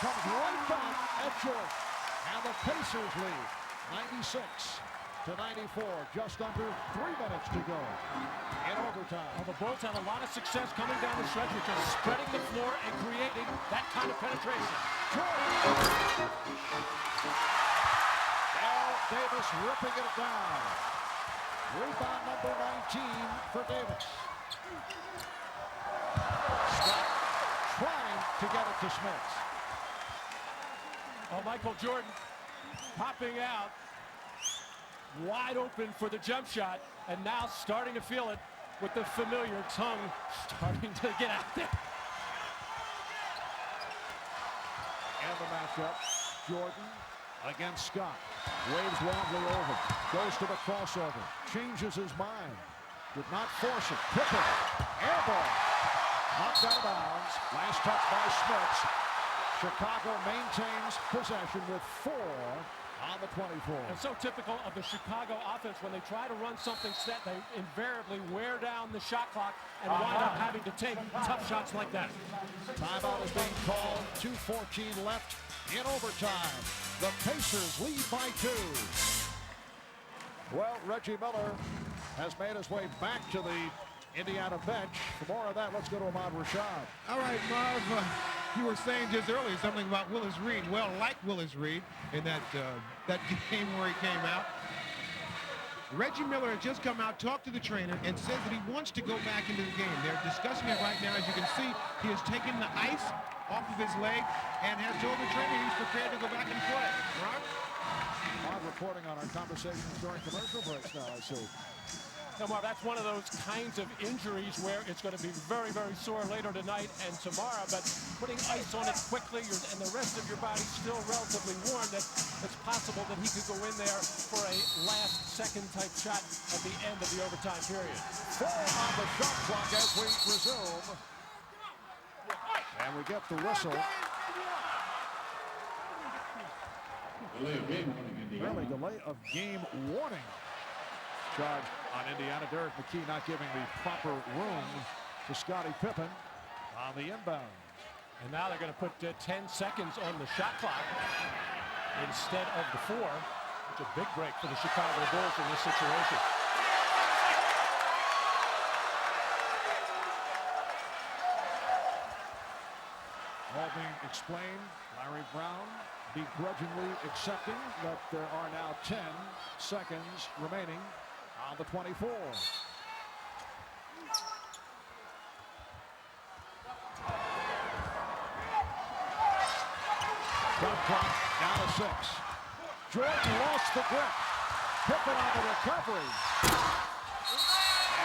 Comes right back at Jordan. And the Pacers lead 96-94. Just under 3 minutes to go in overtime. Well, the Bulls had a lot of success coming down the stretch with just spreading the floor and creating that kind of penetration. Dale Davis ripping it down. Rebound number 19 for Davis. Scott trying to get it to Smits. Oh, Michael Jordan popping out wide open for the jump shot, and now starting to feel it with the familiar tongue starting to get out there. And the matchup, Jordan against Scott. Waves Longley over, goes to the crossover, changes his mind, did not force it. Pippen, air ball, knocked out of bounds. Last touch by Smits. Chicago maintains possession with 4 on the 24. And so typical of the Chicago offense, when they try to run something set, they invariably wear down the shot clock and wind up having to take tough shots like that. Timeout is being called. 2:14 left in overtime. The Pacers lead by 2. Well, Reggie Miller has made his way back to the Indiana bench. For more of that, let's go to Ahmad Rashad. All right, Marv, you were saying just earlier something about Willis Reed. Well, like Willis Reed in that game where he came out, Reggie Miller has just come out, talked to the trainer, and says that he wants to go back into the game. They're discussing it right now. As you can see, he has taken the ice off of his leg and has told the trainer he's prepared to go back and play. Marv? Ahmad reporting on our conversations during commercial breaks now, I see. No, Marv, that's one of those kinds of injuries where it's going to be very, very sore later tonight and tomorrow, but putting ice on it quickly and the rest of your body still relatively warm, it's possible that he could go in there for a last-second type shot at the end of the overtime period. 4 on the shot clock as we resume. And we get the whistle. Early delay of game warning. Charge on Indiana. Derek McKey not giving the proper room to Scottie Pippen on the inbound. And now they're going to put 10 seconds on the shot clock instead of the 4. It's a big break for the Chicago Bulls in this situation. All being explained, Larry Brown begrudgingly accepting that there are now 10 seconds remaining on the 24. Shot clock down to 6. Jordan lost the grip. Pippen on the recovery.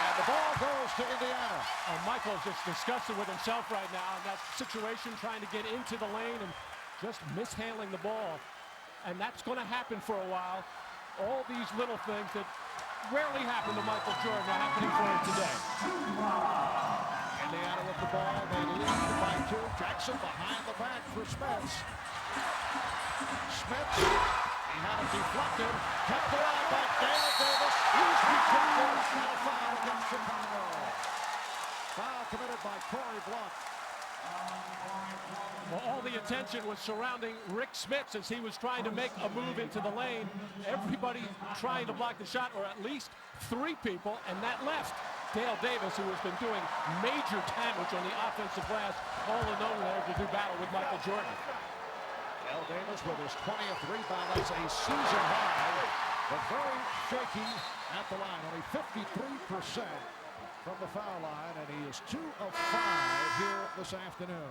And the ball goes to Indiana. Michael's just disgusted with himself right now in that situation, trying to get into the lane and just mishandling the ball. And that's going to happen for a while. All these little things that rarely happen to Michael Jordan are happening for him today. Indiana with the ball. They lead by 2. Jackson behind the back for Smits. Smits, he had it deflected. Kept alive by Dale Davis. He's rejected. And a foul against Chicago. Foul committed by Corey Blunt. Well, all the attention was surrounding Rick Smits as he was trying to make a move into the lane. Everybody trying to block the shot, or at least 3 people, and that left Dale Davis, who has been doing major damage on the offensive glass, all alone there to do battle with Michael Jordan. Dale Davis with his 20th rebound. That's a season high, but very shaky at the line. Only 53% from the foul line, and he is 2 of 5 here this afternoon.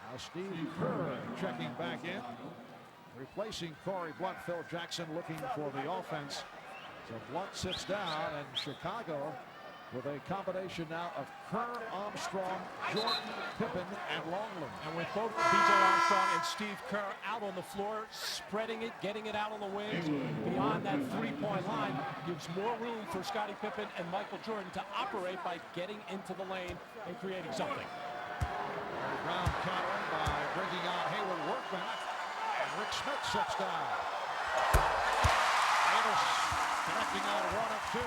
Now Steve Kerr checking back in, replacing Corey Blunt. Phil Jackson looking for the offense. So Blunt sits down, and Chicago with a combination now of Kerr, Armstrong, Jordan, Pippen, and Longley. And with both B.J. Armstrong and Steve Kerr out on the floor, spreading it, getting it out on the wings, beyond that 3-point line, gives more room for Scottie Pippen and Michael Jordan to operate by getting into the lane and creating something. Brown countering by bringing out Hayward Workman, and Rick Smits sits down. Davis connecting on 1 of 2.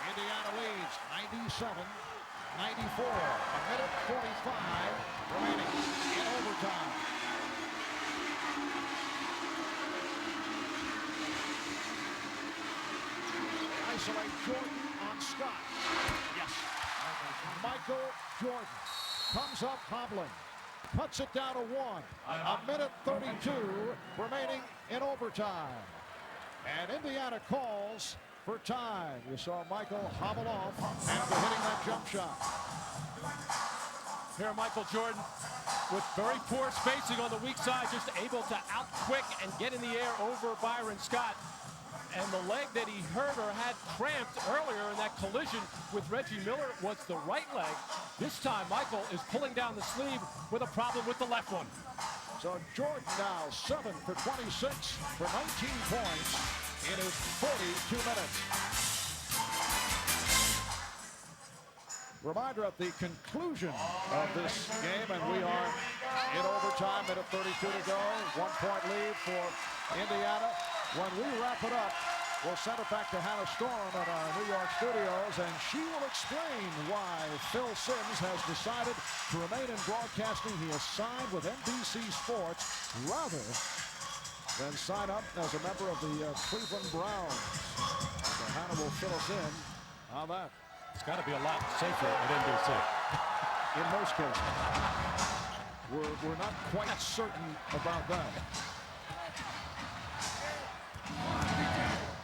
Indiana leads 97-94. A minute 45 remaining in overtime. Isolate Jordan on Scott. Yes. Michael Jordan comes up hobbling. Puts it down to 1. A minute 32 remaining in overtime. And Indiana calls for time. You saw Michael hobble off after hitting that jump shot. Here Michael Jordan with very poor spacing on the weak side, just able to out quick and get in the air over Byron Scott. And the leg that he hurt or had cramped earlier in that collision with Reggie Miller was the right leg. This time Michael is pulling down the sleeve with a problem with the left one. So Jordan now 7 for 26 for 19 points in his 42 minutes. Reminder at the conclusion of this game, and we are in overtime, minute 32 to go. 1-point lead for Indiana. When we wrap it up, we'll send it back to Hannah Storm at our New York studios, and she will explain why Phil Simms has decided to remain in broadcasting. He has signed with NBC Sports rather than sign up as a member of the Cleveland Browns. So Hannah will fill us in on that. It's got to be a lot safer at NBC. In most cases. We're not quite certain about that.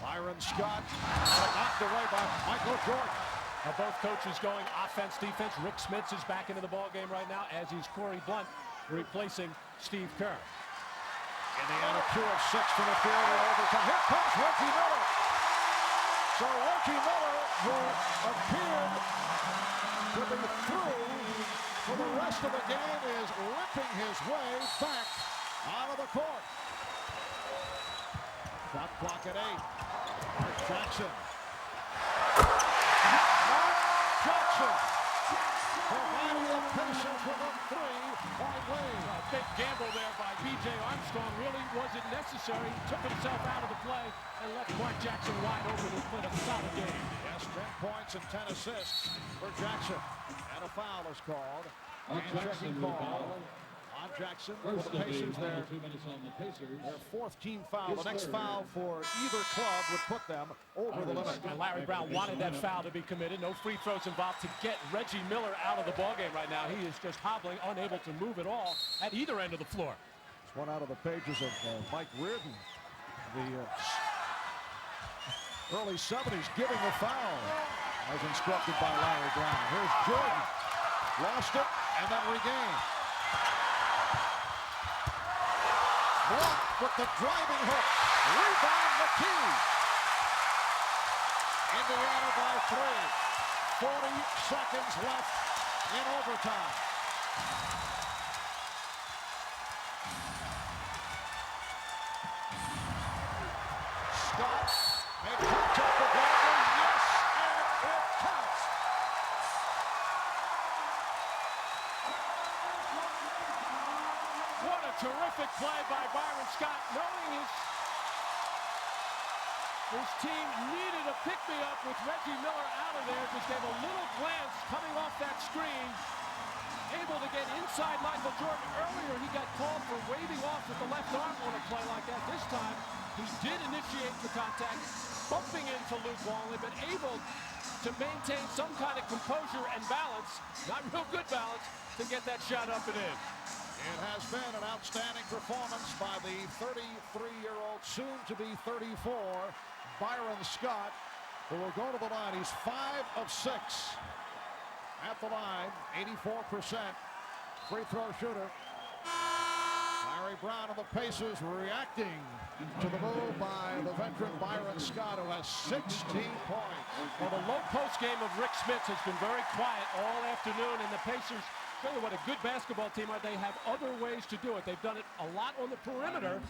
Byron Scott knocked away by Michael Jordan. Now both coaches going offense, defense. Rick Smits is back into the ball game right now, as is Corey Blunt replacing Steve Kerr. Indiana 2 of 6 from the field in overtime. Here comes Reggie Miller. So Reggie Miller, who appeared to be through for the rest of the game, is limping his way back out of the court. Shot clock at 8. Mark Jackson. Mark Jackson providing the patience with a 3-point lead. A big gamble there by B.J. Armstrong. Really wasn't necessary. Took himself out of the play and left Mark Jackson wide open and played a solid game. Yes, 10 points and 10 assists for Jackson. And a foul is called. And checking call on Jackson for the Pacers there. Their 4th team foul. The next foul for either club would put them over the limit. And Larry Brown wanted that foul to be committed. No free throws involved to get Reggie Miller out of the ballgame right now. He is just hobbling, unable to move at all at either end of the floor. It's one out of the pages of Mike Reardon, the early 70s, giving the foul as instructed by Larry Brown. Here's Jordan. Lost it and then regained. Blocked with the driving hook. Rebound McKey. Indiana by 3. 40 seconds left in overtime. Scott made contact with Longley. Yes, and it counts. What a terrific play by Byron Scott, knowing his team needed a pick-me-up with Reggie Miller out of there. Just gave a little glance coming off that screen. Able to get inside Michael Jordan. Earlier, he got called for waving off with the left arm on a play like that. This time, he did initiate the contact, bumping into Luke Longley, but able to maintain some kind of composure and balance, not real good balance, to get that shot up and in. It has been an outstanding performance by the 33-year-old, soon to be 34, Byron Scott, who will go to the line. He's 5 of 6 at the line, 84% free throw shooter. Larry Brown of the Pacers reacting to the move by the veteran Byron Scott, who has 16 points. Well, the low post game of Rick Smits has been very quiet all afternoon, and the Pacers, tell you what a good basketball team are. They have other ways to do it. They've done it a lot on the perimeter,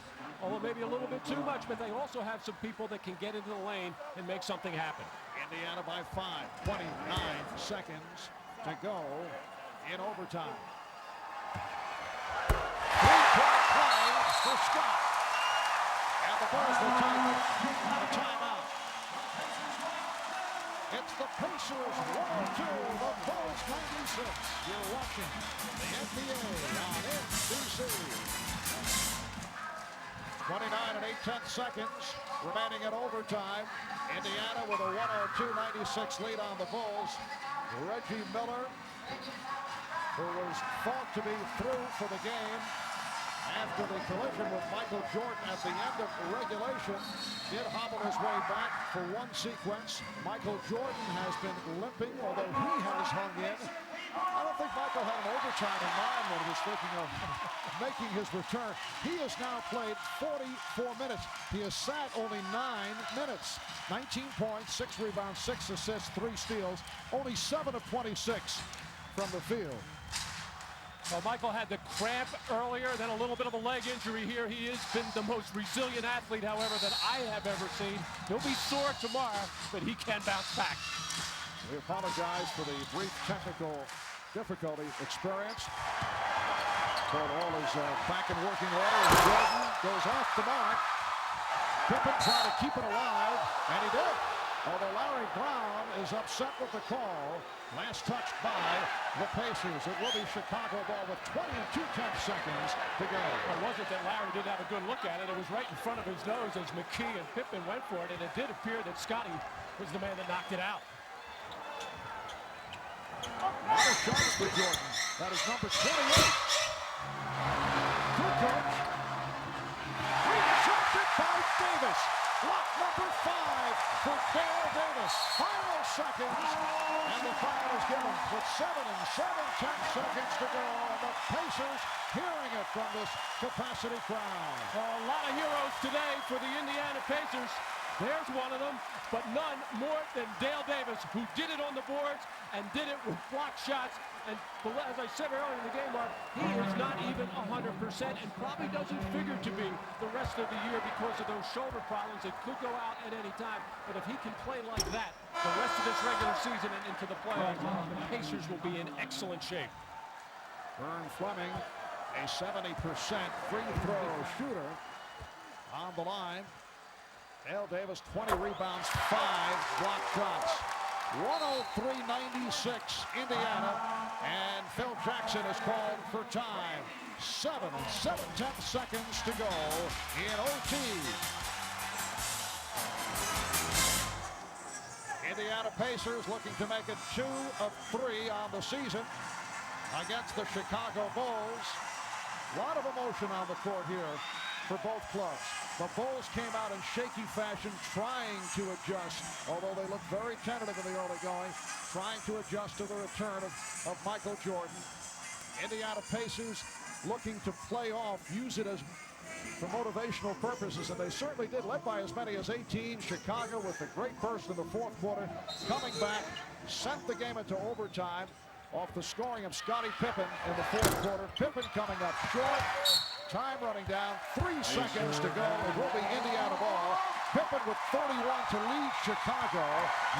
although maybe a little bit too much, but they also have some people that can get into the lane and make something happen. Indiana by 5, 29 seconds to go in overtime. Three-point play for Scott. And the Bulls will take a timeout. It's the Pacers 102, the Bulls 96. You're watching the NBA on NBC. 29 and 8/10 seconds remaining in overtime. Indiana with a 102-96 lead on the Bulls. Reggie Miller, who was thought to be through for the game after the collision with Michael Jordan at the end of regulation, did hobble his way back for one sequence. Michael Jordan has been limping, although he has hung in. I don't think Michael had an overtime in mind when he was thinking of making his return. He has now played 44 minutes. He has sat only 9 minutes. 19 points, 6 rebounds, 6 assists, 3 steals. Only 7 of 26 from the field. Well, Michael had the cramp earlier, then a little bit of a leg injury here. He has been the most resilient athlete, however, that I have ever seen. He'll be sore tomorrow, but he can bounce back. We apologize for the brief technical difficulty experienced. But all is back in working order. Jordan goes off the mark. Pippen trying to keep it alive, and he did. Although Larry Brown is upset with the call. Last touch by the Pacers. It will be Chicago ball with 20 and 2/10 seconds to go. It wasn't that Larry didn't have a good look at it. It was right in front of his nose as McKey and Pippen went for it, and it did appear that Scotty was the man that knocked it out. Another shot for Jordan. That is number 28. Kukoč. Rejected by Davis. Block number 5 for Dale Davis. Final seconds. And the foul is given with 7 and 7/10 seconds to go. And the Pacers hearing it from this capacity crowd. A lot of heroes today for the Indiana Pacers. There's one of them, but none more than Dale Davis, who did it on the boards and did it with block shots. And as I said earlier in the game, Mark, he is not even 100% and probably doesn't figure to be the rest of the year because of those shoulder problems that could go out at any time. But if he can play like that the rest of this regular season and into the playoffs, the Pacers will be in excellent shape. Vern Fleming, a 70% free throw shooter on the line. Dale Davis, 20 rebounds, 5 block shots. 103-96 Indiana, and Phil Jackson is called for time. 7 and 7/10 seconds to go in OT. Indiana Pacers looking to make it 2 of 3 on the season against the Chicago Bulls. A lot of emotion on the court here for both clubs. The Bulls came out in shaky fashion, trying to adjust, although they looked very tentative in the early going, trying to adjust to the return of Michael Jordan. Indiana Pacers looking to play off, use it as for motivational purposes, and they certainly did, led by as many as 18. Chicago with a great burst in the fourth quarter, coming back, sent the game into overtime off the scoring of Scottie Pippen in the fourth quarter. Pippen coming up short. Time running down. 3 seconds to go. It will be Indiana ball. Pippen with 31 to lead Chicago.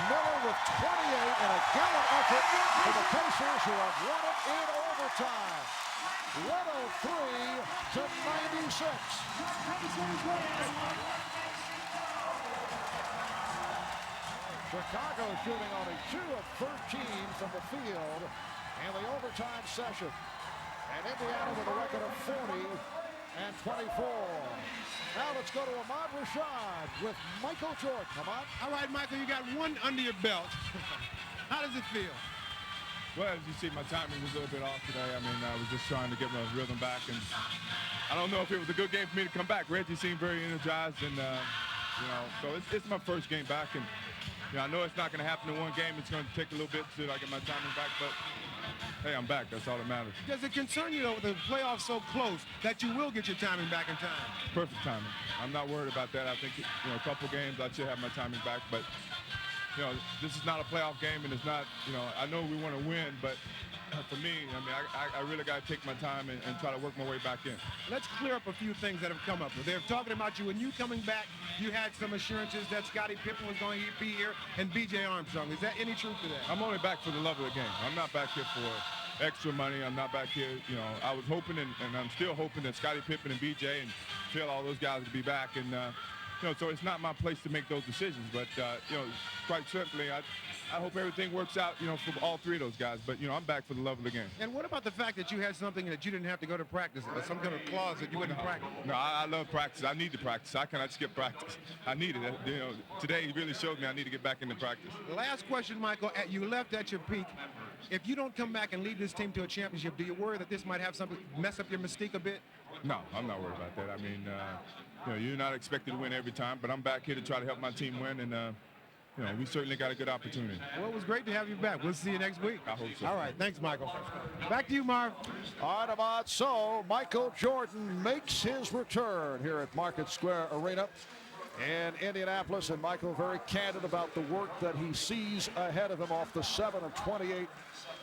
Miller with 28 and a gallant effort for the Pacers, who have won it in overtime. 103 to 96. Chicago shooting only 2 of 13 from the field in the overtime session. And Indiana with a record of 40 and 24. Now let's go to Rashad with Michael Jordan. Come on. All right, Michael, you got one under your belt. How does it feel? Well, as you see, my timing was a little bit off today. I mean, I was just trying to get my rhythm back, and I don't know if it was a good game for me to come back. Reggie seemed very energized, and you know, so it's my first game back, and you know, I know it's not going to happen in one game. It's going to take a little bit till I get my timing back, but hey, I'm back. That's all that matters. Does it concern you, though, with the playoffs so close, that you will get your timing back in time? Perfect timing. I'm not worried about that. I think, you know, a couple games I should have my timing back, but you know, this is not a playoff game, and it's not, you know, I know we want to win, but for me, I mean, I really got to take my time and try to work my way back in. Let's clear up a few things that have come up. They're talking about you. When you coming back, you had some assurances that Scottie Pippen was going to be here and B.J. Armstrong. Is that any truth to that? I'm only back for the love of the game. I'm not back here for extra money. I'm not back here, you know, I was hoping, and I'm still hoping that Scottie Pippen and B.J. and Phil, all those guys would be back. And, you know, so it's not my place to make those decisions. But, you know, quite simply, I hope everything works out, you know, for all 3 of those guys. But, you know, I'm back for the love of the game. And what about the fact that you had something that you didn't have to go to practice, or some kind of clause that you wouldn't practice? No, I love practice. I need to practice. I cannot skip practice. I need it. You know, today really showed me I need to get back into practice. Last question, Michael. You left at your peak. If you don't come back and lead this team to a championship, do you worry that this might have something mess up your mystique a bit? No, I'm not worried about that. I mean, you know, you're not expected to win every time, but I'm back here to try to help my team win, and you know, we certainly got a good opportunity. Well, it was great to have you back. We'll see you next week. I hope so. All right, thanks, Michael. Back to you, Marv. All right, Ahmad. So Michael Jordan makes his return here at Market Square Arena in Indianapolis, and Michael very candid about the work that he sees ahead of him off the 7 of 28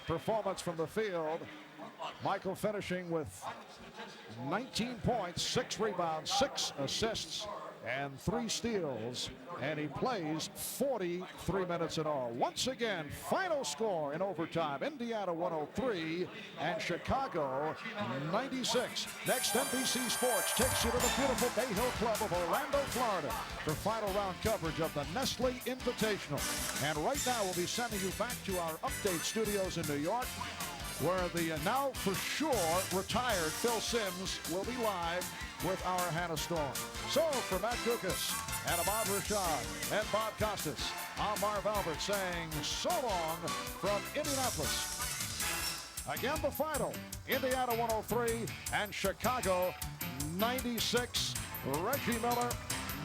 performance from the field. Michael finishing with 19 points, 6 rebounds, 6 assists, and 3 steals, and he plays 43 minutes in all. Once again, final score in overtime, Indiana 103 and Chicago 96. Next, NBC Sports takes you to the beautiful Bay Hill Club of Orlando, Florida for final round coverage of the Nestle Invitational. And right now we'll be sending you back to our update studios in New York, where the now for sure retired Phil Simms will be live with our Hannah Storm. So for Matt Guokas and Ahmad Rashad and Bob Costas, I'm Marv Albert saying so long from Indianapolis. Again, the final, Indiana 103 and Chicago 96. Reggie Miller,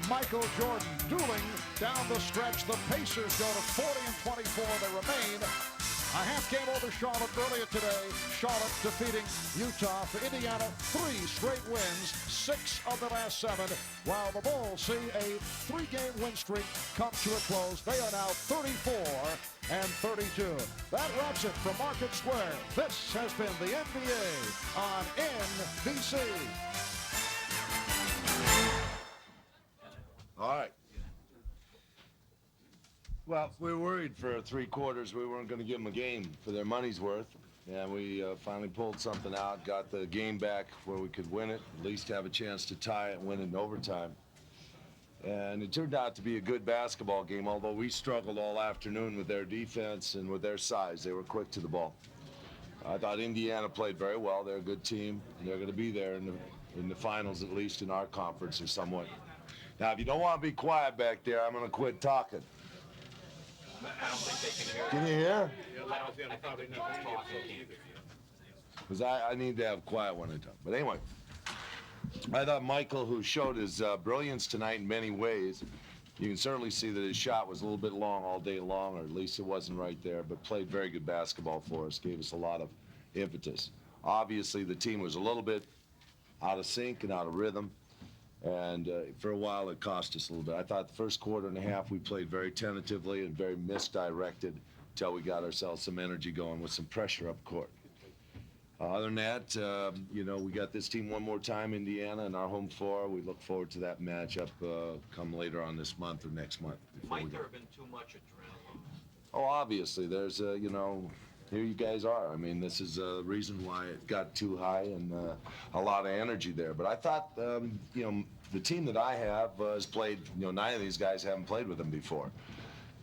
Michael Jordan dueling down the stretch. The Pacers go to 40 and 24. They remain a half game over Charlotte earlier today. Charlotte defeating Utah. For Indiana, 3 straight wins, 6 of the last 7, while the Bulls see a 3-game win streak come to a close. They are now 34 and 32. That wraps it from Market Square. This has been the NBA on NBC. All right. Well, we were worried for 3 quarters we weren't going to give them a game for their money's worth. And we finally pulled something out, got the game back where we could win it, at least have a chance to tie it and win it in overtime. And it turned out to be a good basketball game, although we struggled all afternoon with their defense and with their size. They were quick to the ball. I thought Indiana played very well. They're a good team. They're going to be there in the finals, at least in our conference or somewhat. Now, if you don't want to be quiet back there, I'm going to quit talking. I don't think they can hear. Can you hear? I don't think probably not. Because I need to have quiet when I talk. But anyway, I thought Michael, who showed his brilliance tonight in many ways, you can certainly see that his shot was a little bit long all day long, or at least it wasn't right there, but played very good basketball for us, gave us a lot of impetus. Obviously, the team was a little bit out of sync and out of rhythm. And for a while, it cost us a little bit. I thought the first quarter and a half, we played very tentatively and very misdirected until we got ourselves some energy going with some pressure up court. Other than that, you know, we got this team one more time, Indiana, in our home floor. We look forward to that matchup come later on this month or next month. Might there have been too much adrenaline? Oh, obviously, there's, you know, here you guys are. I mean, this is a reason why it got too high and a lot of energy there. But I thought, you know, the team that I have has played, you know, 9 of these guys haven't played with them before.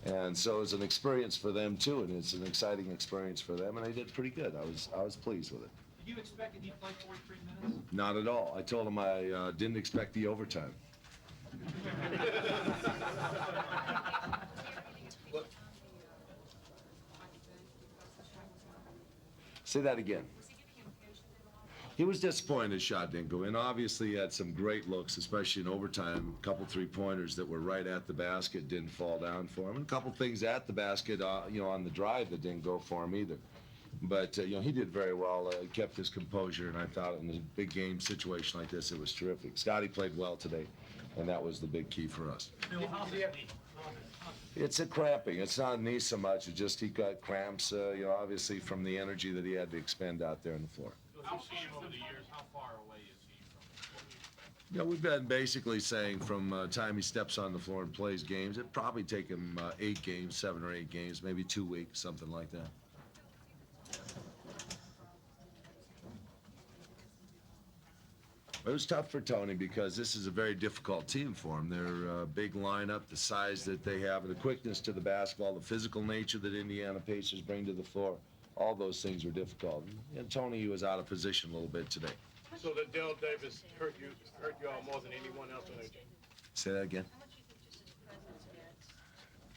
And so it's an experience for them, too, and it's an exciting experience for them, and they did pretty good. I was pleased with it. Did you expect that he'd play 43 minutes? Not at all. I told him I didn't expect the overtime. Say that again. He was disappointed his shot didn't go in. Obviously, he had some great looks, especially in overtime. A couple three-pointers that were right at the basket didn't fall down for him. And a couple things at the basket, you know, on the drive that didn't go for him either. But, you know, he did very well. He kept his composure, and I thought in a big game situation like this, it was terrific. Scotty played well today, and that was the big key for us. It's a cramping. It's not a knee so much. It's just he got cramps, you know, obviously from the energy that he had to expend out there on the floor. How far over the years, how far away is he from what we expect? Yeah, we've been basically saying from time he steps on the floor and plays games, it'd probably take him 8 games, 7 or 8 games, maybe 2 weeks, something like that. It was tough for Tony because this is a very difficult team for him. Their big lineup, the size that they have, the quickness to the basketball, the physical nature that Indiana Pacers bring to the floor, all those things were difficult. And Tony was out of position a little bit today. So that Dale Davis hurt you all more than anyone else on their team? Say that again.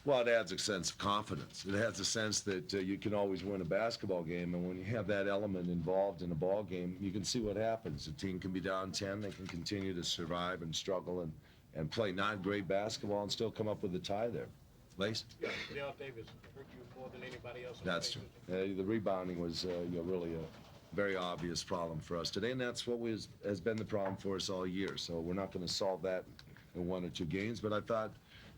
Well, it adds a sense of confidence. It adds a sense that you can always win a basketball game, and when you have that element involved in a ball game, you can see what happens. The team can be down 10, they can continue to survive and struggle and play not great basketball and still come up with a tie there. Lace? Yeah, Dale Davis hurt you more than anybody else. That's true. The rebounding was you know, really a very obvious problem for us today, and that's what has been the problem for us all year. So we're not going to solve that in 1 or 2 games, but I thought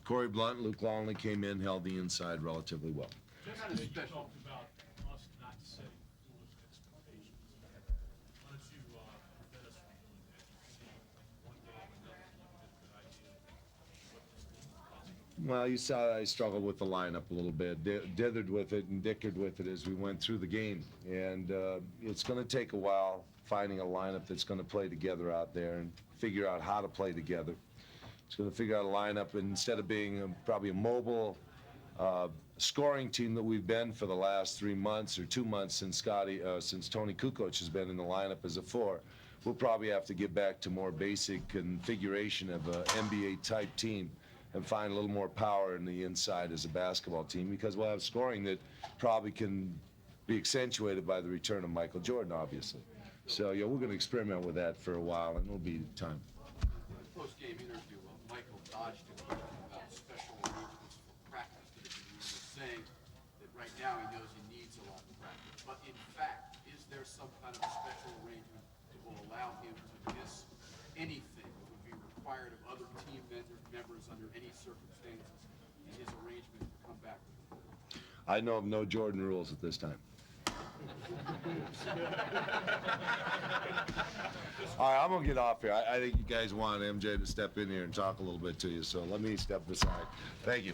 Corey Blunt, Luke Longley came in, held the inside relatively well. Just kind of talked about us not setting foolish expectations. Why don't you prevent us from doing that? See one game, another team, a good idea what this team is possible. Well, you saw I struggled with the lineup a little bit, dithered with it and dickered with it as we went through the game. And it's going to take a while finding a lineup that's going to play together out there and figure out how to play together. It's going to figure out a lineup, and instead of being probably a mobile scoring team that we've been for the last 3 months or 2 months since Tony Kukoč has been in the lineup as a 4, we'll probably have to get back to more basic configuration of an NBA-type team and find a little more power in the inside as a basketball team, because we'll have scoring that probably can be accentuated by the return of Michael Jordan, obviously. So, yeah, we're going to experiment with that for a while, and it'll be time. Post-game interview, Michael dodged a question about special arrangements for practice. He was saying that right now he knows he needs a lot of practice. But in fact, is there some kind of a special arrangement that will allow him to miss anything that would be required of other team members under any circumstances in his arrangement to come back? I know of no Jordan rules at this time. All right, I'm going to get off here. I think you guys want MJ to step in here and talk a little bit to you, so let me step aside. Thank you.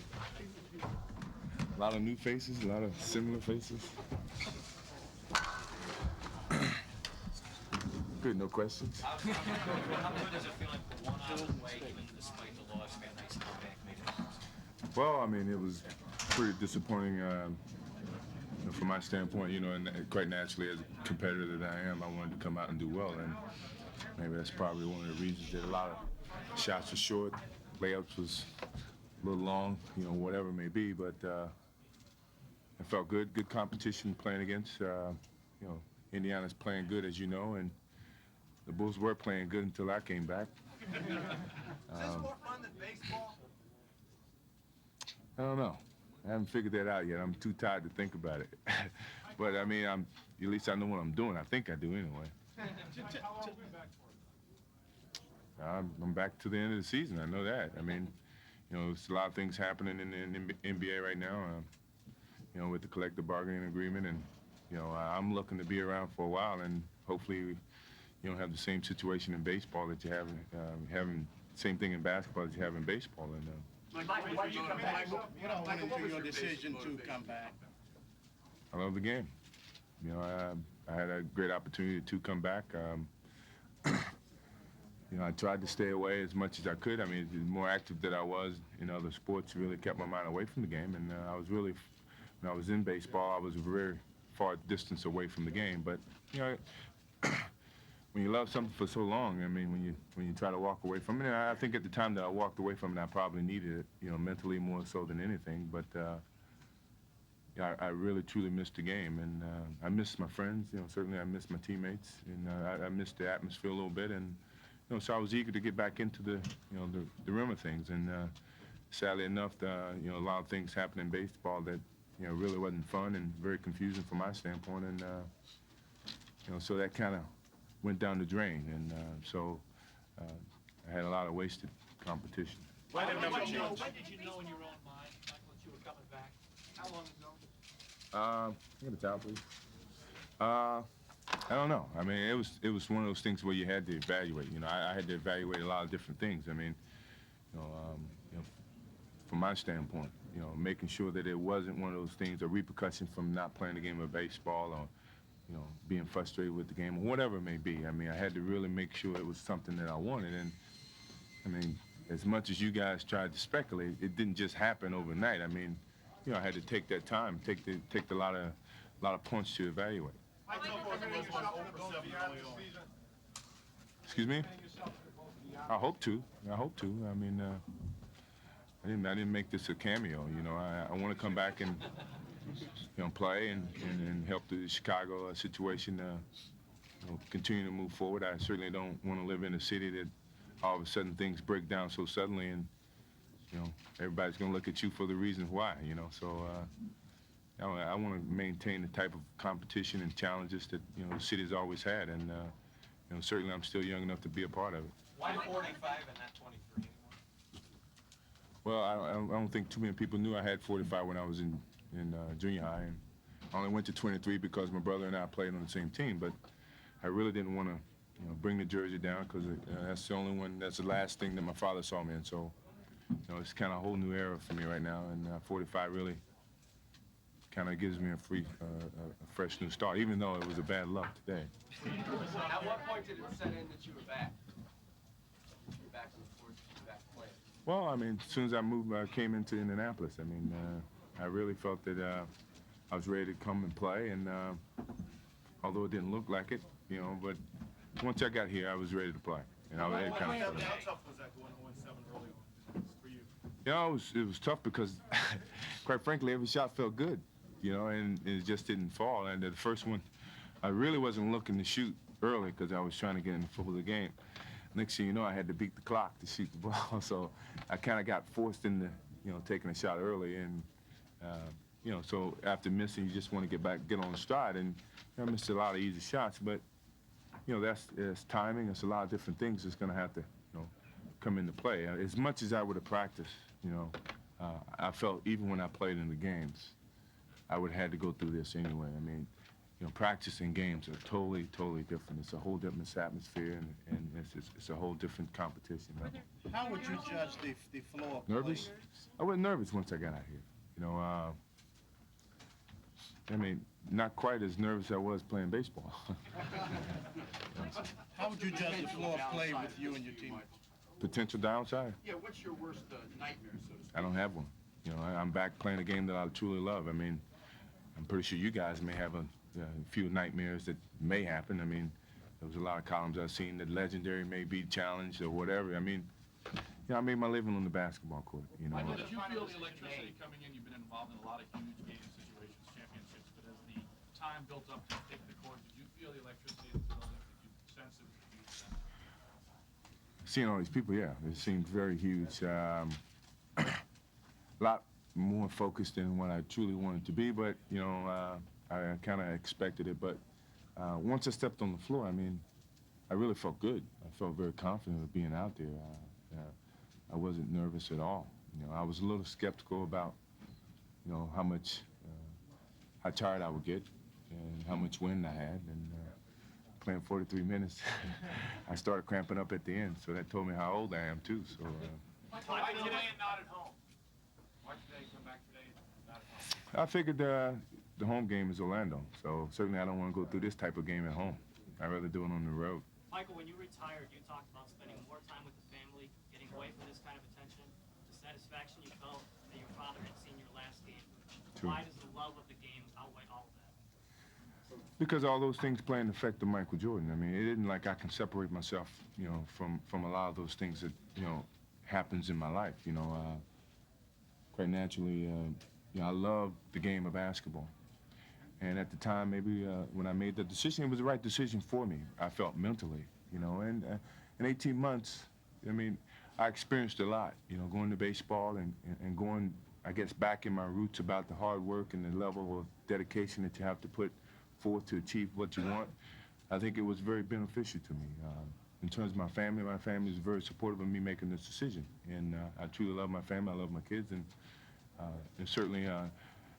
A lot of new faces, a lot of similar faces. Good, no questions. How good is it feeling for one out of the way, even despite the loss, got a nice comeback maybe? Well, I mean, it was pretty disappointing from my standpoint, you know, and quite naturally, as a competitor that I am, I wanted to come out and do well, and maybe that's probably one of the reasons that a lot of shots were short, layups was a little long, you know, whatever it may be, but it felt good competition playing against, you know, Indiana's playing good, as you know, and the Bulls were playing good until I came back. Is this more fun than baseball? I don't know. I haven't figured that out yet. I'm too tired to think about it. But, I mean, at least I know what I'm doing. I think I do anyway. I'm back to the end of the season. I know that. I mean, you know, there's a lot of things happening in the NBA right now, you know, with the collective bargaining agreement. And, you know, I'm looking to be around for a while, and hopefully you don't have the same situation in baseball that you have, having same thing in basketball that you have in baseball. And, Michael, why did you come back? What went into your decision to come back? I love the game. You know, I had a great opportunity to come back. You know, I tried to stay away as much as I could. I mean, the more active that I was in other sports really kept my mind away from the game. And I was really, when I was in baseball, I was a very far distance away from the game. But, you know, when you love something for so long, I mean, when you try to walk away from it, I think at the time that I walked away from it, I probably needed it, you know, mentally more so than anything. But yeah, I really, truly missed the game. And I missed my friends, you know, certainly I missed my teammates. And I missed the atmosphere a little bit. And, you know, so I was eager to get back into the, you know, the rim of things. And sadly enough, you know, a lot of things happened in baseball that, you know, really wasn't fun and very confusing from my standpoint. And, you know, so that kind of went down the drain. And so I had a lot of wasted competition. When did you know in your own mind, Michael, that you were coming back? How long ago? Get a towel, please. I don't know. I mean, it was one of those things where you had to evaluate. You know, I had to evaluate a lot of different things. I mean, you know, from my standpoint, you know, making sure that it wasn't one of those things, a repercussion from not playing a game of baseball or, you know, being frustrated with the game or whatever it may be. I mean, I had to really make sure it was something that I wanted. And I mean, as much as you guys tried to speculate, it didn't just happen overnight. I mean, you know, I had to take that time, take a lot of points to evaluate. Excuse me? I hope to. I mean, I didn't make this a cameo. You know, I want to come back and, you know, play and help the Chicago situation you know, continue to move forward. I certainly don't want to live in a city that all of a sudden things break down so suddenly and, you know, everybody's going to look at you for the reasons why, you know. So I want to maintain the type of competition and challenges that, you know, the city's always had. And, you know, certainly I'm still young enough to be a part of it. Why 45 and not 23 anymore? Well, I don't think too many people knew I had 45 when I was in junior high. And I only went to 23 because my brother and I played on the same team. But I really didn't want to, you know, bring the jersey down because that's the only one, that's the last thing that my father saw me in. So, you know, it's kind of a whole new era for me right now. And 45 really kind of gives me a fresh new start, even though it was a bad luck today. At what point did it set in that you were back? Back on the court, back playing? Well, I mean, as soon as I came into Indianapolis, I mean, I really felt that I was ready to come and play, and although it didn't look like it, you know, but once I got here, I was ready to play. And I was kind of. How tough was that going 0-7 early on for you? You know, it was tough because, quite frankly, every shot felt good, you know, and it just didn't fall. And the first one, I really wasn't looking to shoot early because I was trying to get in the flow of the game. Next thing you know, I had to beat the clock to shoot the ball, so I kind of got forced into, you know, taking a shot early. And, you know, so after missing, you just want to get on stride. And you know, I missed a lot of easy shots, but, you know, that's timing. It's a lot of different things that's going to have to, you know, come into play. As much as I would have practiced, you know, I felt even when I played in the games, I would have had to go through this anyway. I mean, you know, practicing games are totally, totally different. It's a whole different atmosphere, and it's a whole different competition. How would you judge the flow of Nervous? play? I wasn't nervous once I got out here. You know, I mean, not quite as nervous as I was playing baseball. How would you judge the flow of play with you and your teammates? Potential downside? Yeah, what's your worst nightmare, so to speak? I don't have one. You know, I'm back playing a game that I truly love. I mean, I'm pretty sure you guys may have a few nightmares that may happen. I mean, there was a lot of columns I've seen that legendary may be challenged or whatever. I mean, you know, I made my living on the basketball court, you know. Did you feel the electricity coming in? You've been involved in a lot of huge game situations, championships, but as the time built up to take the court, did you feel the electricity in the building? Did you sense it was a huge sense? Seeing all these people, yeah, it seemed very huge. A lot more focused than what I truly wanted to be, but, you know, I kind of expected it. But once I stepped on the floor, I mean, I really felt good. I felt very confident of being out there. I wasn't nervous at all. You know, I was a little skeptical about, you know, how tired I would get and how much wind I had. And playing 43 minutes, I started cramping up at the end. So that told me how old I am too. So. Why today and not at home? Why today come back today and not at home? I figured the home game is Orlando, so certainly I don't want to go through this type of game at home. I'd rather do it on the road. Michael, when you retired, you talked about spending more time with the family, getting away from this kind of attention, the satisfaction you felt that your father had seen your last game. True. Why does the love of the game outweigh all of that? Because all those things play an effect on Michael Jordan. I mean, it isn't like I can separate myself, you know, from a lot of those things that, you know, happens in my life. You know, quite naturally, you know, I love the game of basketball. And at the time, maybe when I made the decision, it was the right decision for me. I felt mentally, you know, and in 18 months, I mean, I experienced a lot, you know, going to baseball and going, I guess, back in my roots about the hard work and the level of dedication that you have to put forth to achieve what you want. I think it was very beneficial to me. In terms of my family is very supportive of me making this decision. And I truly love my family, I love my kids, and certainly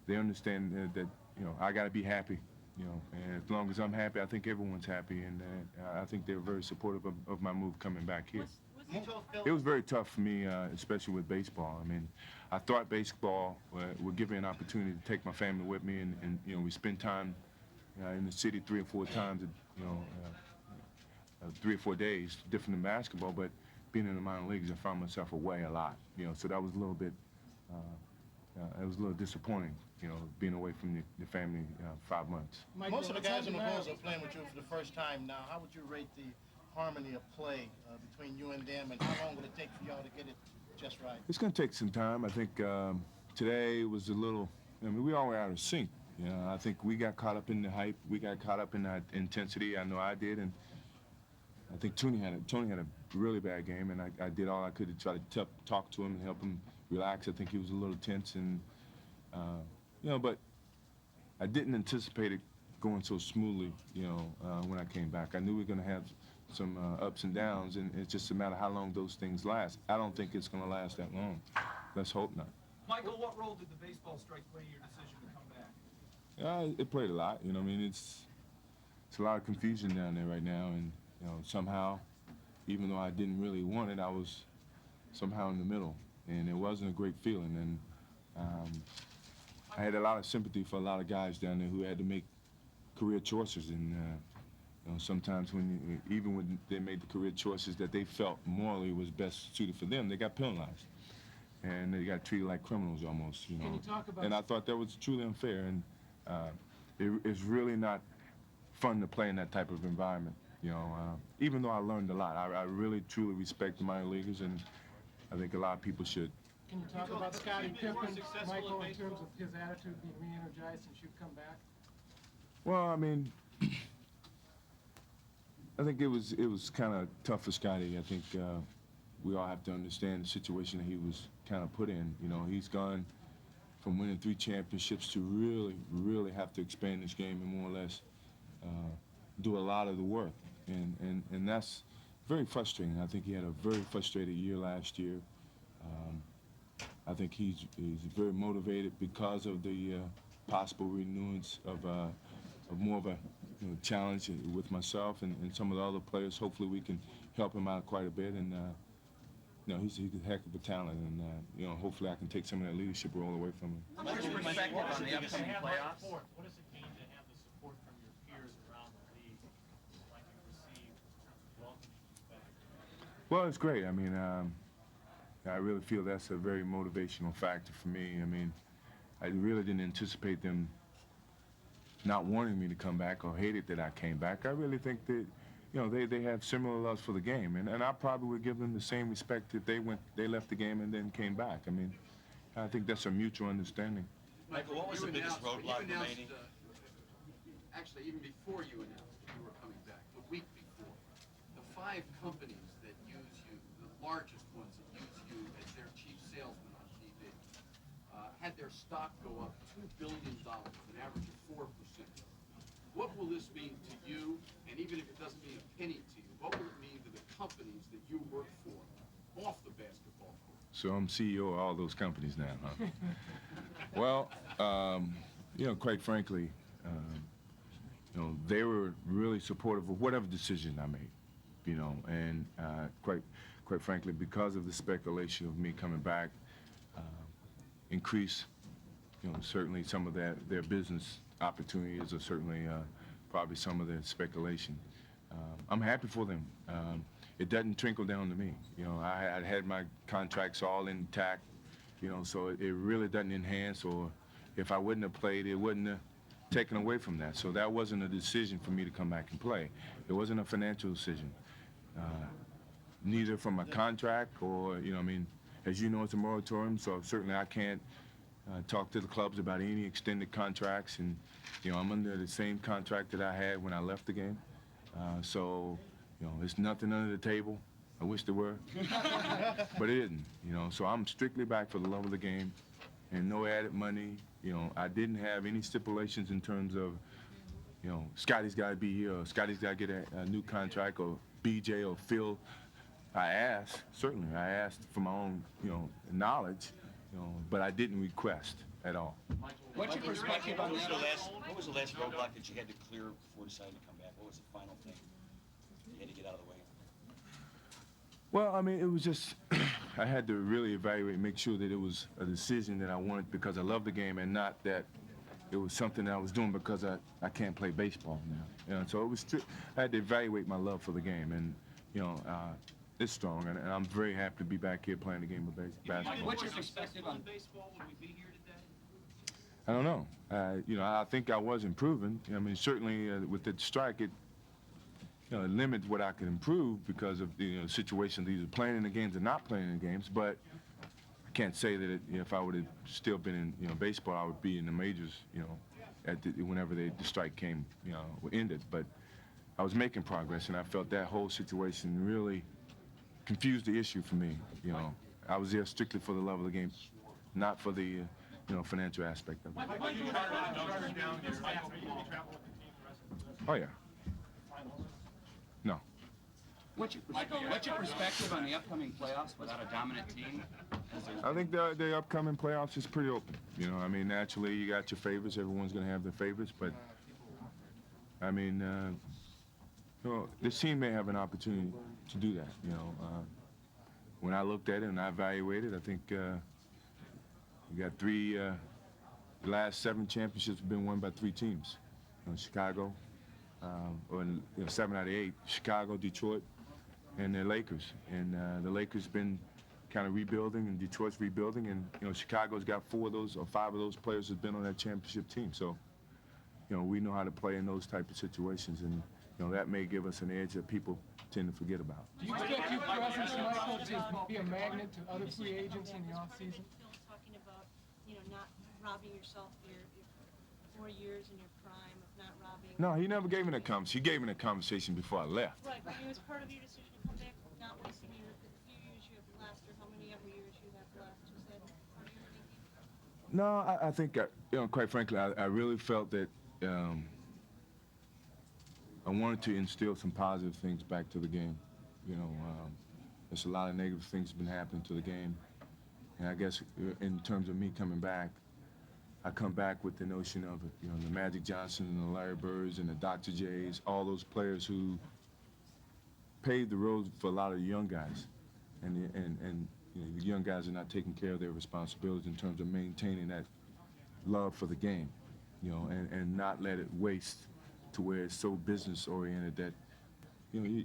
they understand that, you know, I got to be happy, you know, and as long as I'm happy, I think everyone's happy, and I think they're very supportive of my move coming back here. It was very tough for me, especially with baseball. I mean, I thought baseball would give me an opportunity to take my family with me, and you know, we spend time in the city 3 or 4 times, you know, 3 or 4 days, different than basketball, but being in the minor leagues, I found myself away a lot, you know, so that was a little bit, it was a little disappointing, you know, being away from the family 5 months. Most of the guys on the Bulls are playing with you for the first time now. How would you rate the harmony of play between you and them, and how long will it take for y'all to get it just right? It's going to take some time. I think today was a little, I mean, we all were out of sync. You know, I think we got caught up in the hype. We got caught up in that intensity. I know I did, and I think Tony had a really bad game, and I did all I could to try to talk to him and help him relax. I think he was a little tense, and you know, but I didn't anticipate it going so smoothly. You know, when I came back, I knew we were going to have some ups and downs, and it's just a matter of how long those things last. I don't think it's going to last that long. Let's hope not. Michael, what role did the baseball strike play in your decision to come back? It played a lot. You know, I mean, it's a lot of confusion down there right now, and you know, somehow, even though I didn't really want it, I was somehow in the middle, and it wasn't a great feeling. And I had a lot of sympathy for a lot of guys down there who had to make career choices, and you know, sometimes even when they made the career choices that they felt morally was best suited for them, they got penalized, and they got treated like criminals almost. You know, Can you talk about and I thought that was truly unfair, and it's really not fun to play in that type of environment. You know, even though I learned a lot, I really truly respect the minor leaguers, and I think a lot of people should. Can you talk about Scottie Pippen, Michael, in terms of his attitude being re-energized since you've come back? Well, I mean, I think it was kind of tough for Scottie. I think we all have to understand the situation that he was kind of put in. You know, he's gone from winning 3 championships to really have to expand this game and more or less do a lot of the work, and that's very frustrating. I think he had a very frustrated year last year. I think he's very motivated because of the possible renewance of more of a challenge with myself and some of the other players. Hopefully we can help him out quite a bit, and you know, he's a heck of a talent, and you know, hopefully I can take some of that leadership role away from him. What's your perspective on the upcoming playoffs? What does it mean to have the support from your peers around the league, like you received in terms of welcoming you back? Well, it's great. I mean, I really feel that's a very motivational factor for me. I mean, I really didn't anticipate them not wanting me to come back or hated that I came back. I really think that, you know, they have similar loves for the game, and I probably would give them the same respect if they left the game and then came back. I mean, I think that's a mutual understanding. Michael, what was the biggest roadblock remaining? Actually, even before you announced you were coming back, the week before, the 5 companies that use you, the largest ones that use you as their chief salesman on TV, had their stock go up $2 billion, an average of 4%. What will this mean to you? And even if it doesn't mean a penny to you, what will it mean to the companies that you work for off the basketball court? So I'm CEO of all those companies now, huh? Well, you know, quite frankly, you know, they were really supportive of whatever decision I made, you know, and quite frankly, because of the speculation of me coming back, increase, you know, certainly some of their business opportunities, or certainly probably some of their speculation. I'm happy for them. It doesn't trickle down to me. You know, I had my contracts all intact, you know, so it really doesn't enhance, or if I wouldn't have played, it wouldn't have taken away from that. So that wasn't a decision for me to come back and play. It wasn't a financial decision. Neither from my contract or, you know, I mean, as you know, it's a moratorium, so certainly I can't talk to the clubs about any extended contracts, and, you know, I'm under the same contract that I had when I left the game. So, you know, there's nothing under the table. I wish there were, but it isn't, you know. So I'm strictly back for the love of the game and no added money. You know, I didn't have any stipulations in terms of, you know, Scotty's got to be here, or Scotty's got to get a new contract, or BJ or Phil. I asked, certainly, I asked for my own, you know, knowledge, you know, but I didn't request at all. What's your perspective on that? What was the last roadblock that you had to clear before deciding to come back? What was the final thing you had to get out of the way? Well, I mean, it was just, I had to really evaluate, make sure that it was a decision that I wanted because I love the game, and not that it was something that I was doing because I can't play baseball now. You know, so it was, I had to evaluate my love for the game, and, you know, it's strong, and I'm very happy to be back here playing the game of basketball. What's your perspective on baseball? Would we be here today? I don't know. You know, I think I was improving. I mean, certainly with the strike, it, you know, it limits what I could improve because of the, you know, situation, either playing in the games or not playing in the games. But I can't say that it, you know, if I would have still been in, you know, baseball, I would be in the majors, you know, whenever the strike came, you know, ended. But I was making progress, and I felt that whole situation really confused the issue for me. You know, I was there strictly for the love of the game, not for the, you know, financial aspect of it. Oh yeah. No. What's your perspective on the upcoming playoffs without a dominant team? I think the upcoming playoffs is pretty open. You know, I mean, naturally you got your favorites. Everyone's going to have their favorites, but I mean, you know, this team may have an opportunity to do that. You know, when I looked at it and I evaluated, I think you got the last 7 championships have been won by 3 teams. You know, Chicago, or, you know, 7 out of 8. Chicago, Detroit, and the Lakers. And the Lakers been kind of rebuilding, and Detroit's rebuilding, and, you know, Chicago's got 4 of those or 5 of those players have been on that championship team. So, you know, we know how to play in those type of situations, and, you know, that may give us an edge that people tend to forget about. Do you expect your presence, Michael, to be a magnet to other free agents in the offseason? Talking about, you know, not robbing yourself your 4 years in your prime of not robbing. No, he never gave me that conversation. He gave me that conversation before I left. Right, but it was part of your decision to come back, not wasting the few years you have left, or how many ever years you have left. Was that part of your thinking? No, I think, you know, quite frankly, I really felt that I wanted to instill some positive things back to the game. You know, there's a lot of negative things that have been happening to the game. And I guess in terms of me coming back, I come back with the notion of, you know, the Magic Johnson and the Larry Birds and the Dr. J's, all those players who paved the road for a lot of the young guys. And you know, the young guys are not taking care of their responsibilities in terms of maintaining that love for the game, you know, and not let it waste to where it's so business oriented that, you know,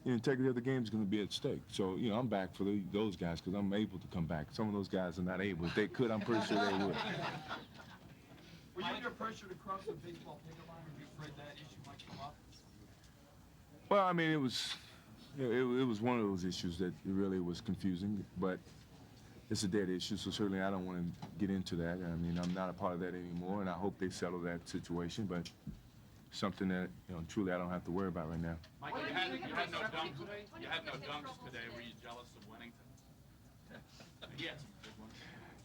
the integrity of the game is going to be at stake. So, you know, I'm back for those guys because I'm able to come back. Some of those guys are not able. If they could, I'm pretty sure they would. Were you under pressure to cross the baseball picket line? Were you afraid that issue might come up? Well, I mean, it was one of those issues that really was confusing, but it's a dead issue, so certainly I don't want to get into that. I mean, I'm not a part of that anymore, and I hope they settle that situation, but something that, you know, truly I don't have to worry about right now. Michael, you had no dunks today. You had no dunks today. Were you jealous of Wennington? Yes.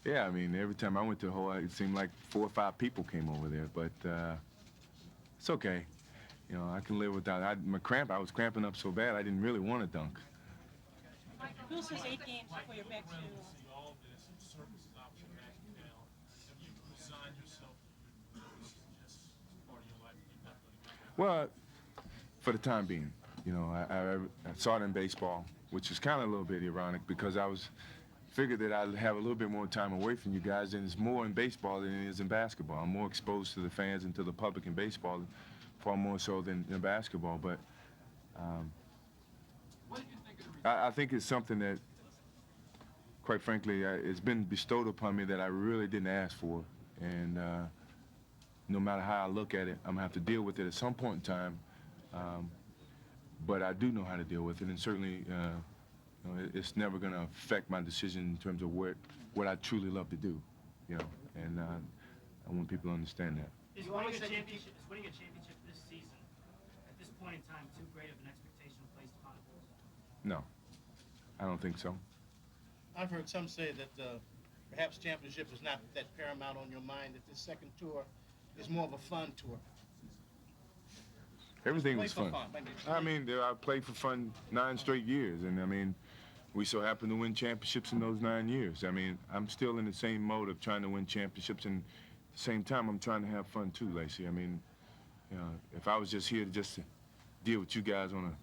Yeah, I mean, every time I went to Hawaii, it seemed like 4 or 5 people came over there, but it's okay. You know, I can live without. I was cramping up so bad I didn't really want to dunk. Bill says 8 games before you're back to. All this circus is out there now. Have you resigned yourself to this is just part of your life? You're not going to Well, for the time being, you know, I saw it in baseball, which is kind of a little bit ironic because I figured that I'd have a little bit more time away from you guys, and it's more in baseball than it is in basketball. I'm more exposed to the fans and to the public in baseball, far more so than in basketball. But I think it's something that, quite frankly, it's been bestowed upon me that I really didn't ask for, and no matter how I look at it, I'm gonna have to deal with it at some point in time. But I do know how to deal with it, and certainly you know, it's never going to affect my decision in terms of what I truly love to do, you know, and I want people to understand that. Is winning a championship this season, at this point in time, too great of an expectation placed upon the Bulls? No, I don't think so. I've heard some say that perhaps championship is not that paramount on your mind, that this second tour is more of a fun tour. Everything was fun. I mean, I played for fun 9 straight years, and I mean, we so happened to win championships in those 9 years. I mean, I'm still in the same mode of trying to win championships, and at the same time, I'm trying to have fun too, Lacey. I mean, you know, if I was just here to deal with you guys on a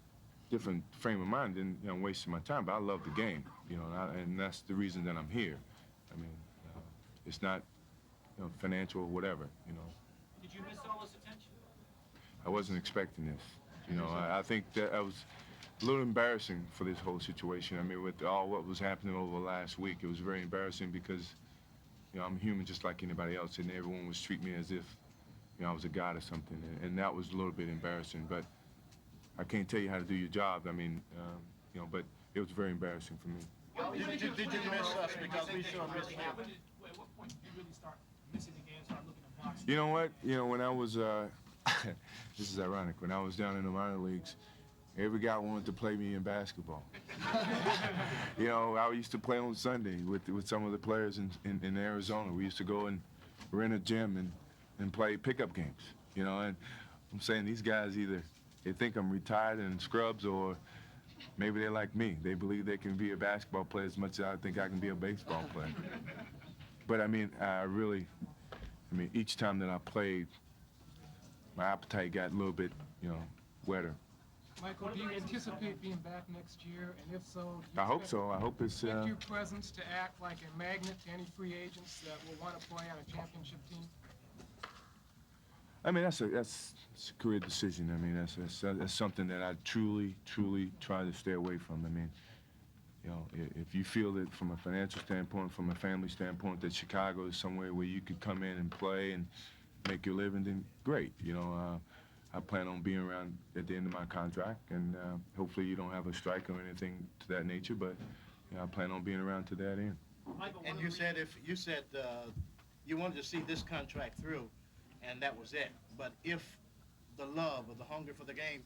different frame of mind, then you know, I'm wasting my time. But I love the game, you know, and that's the reason that I'm here. I mean, it's not, you know, financial or whatever, you know. Did you miss all this attention? I wasn't expecting this. You know, I think that I was a little embarrassing for this whole situation. I mean, with all what was happening over the last week, it was very embarrassing because, you know, I'm human just like anybody else, and everyone was treating me as if, you know, I was a god or something, and that was a little bit embarrassing. But I can't tell you how to do your job. I mean, you know, but it was very embarrassing for me. Did you miss us? Because we sure missed you. At what point did you really start missing the game, start looking at boxing? You know what? You know, when I was, this is ironic, when I was down in the minor leagues, every guy wanted to play me in basketball. You know, I used to play on Sunday with some of the players in Arizona. We used to go and rent a gym and play pickup games, you know, and I'm saying these guys either they think I'm retired and in scrubs, or maybe they're like me. They believe they can be a basketball player as much as I think I can be a baseball player. But I mean, each time that I played, my appetite got a little bit, you know, wetter. Michael, do you anticipate being back next year? And if so, do you I hope so. I hope it's. Expect your presence to act like a magnet to any free agents that will want to play on a championship team? I mean, that's a career decision. I mean, that's something that I truly try to stay away from. I mean, you know, if you feel that from a financial standpoint, from a family standpoint, that Chicago is somewhere where you could come in and play and make your living, then great. You know, I plan on being around at the end of my contract, and hopefully you don't have a strike or anything to that nature, but you know, I plan on being around to that end. And you said you wanted to see this contract through, and that was it. But if the love or the hunger for the game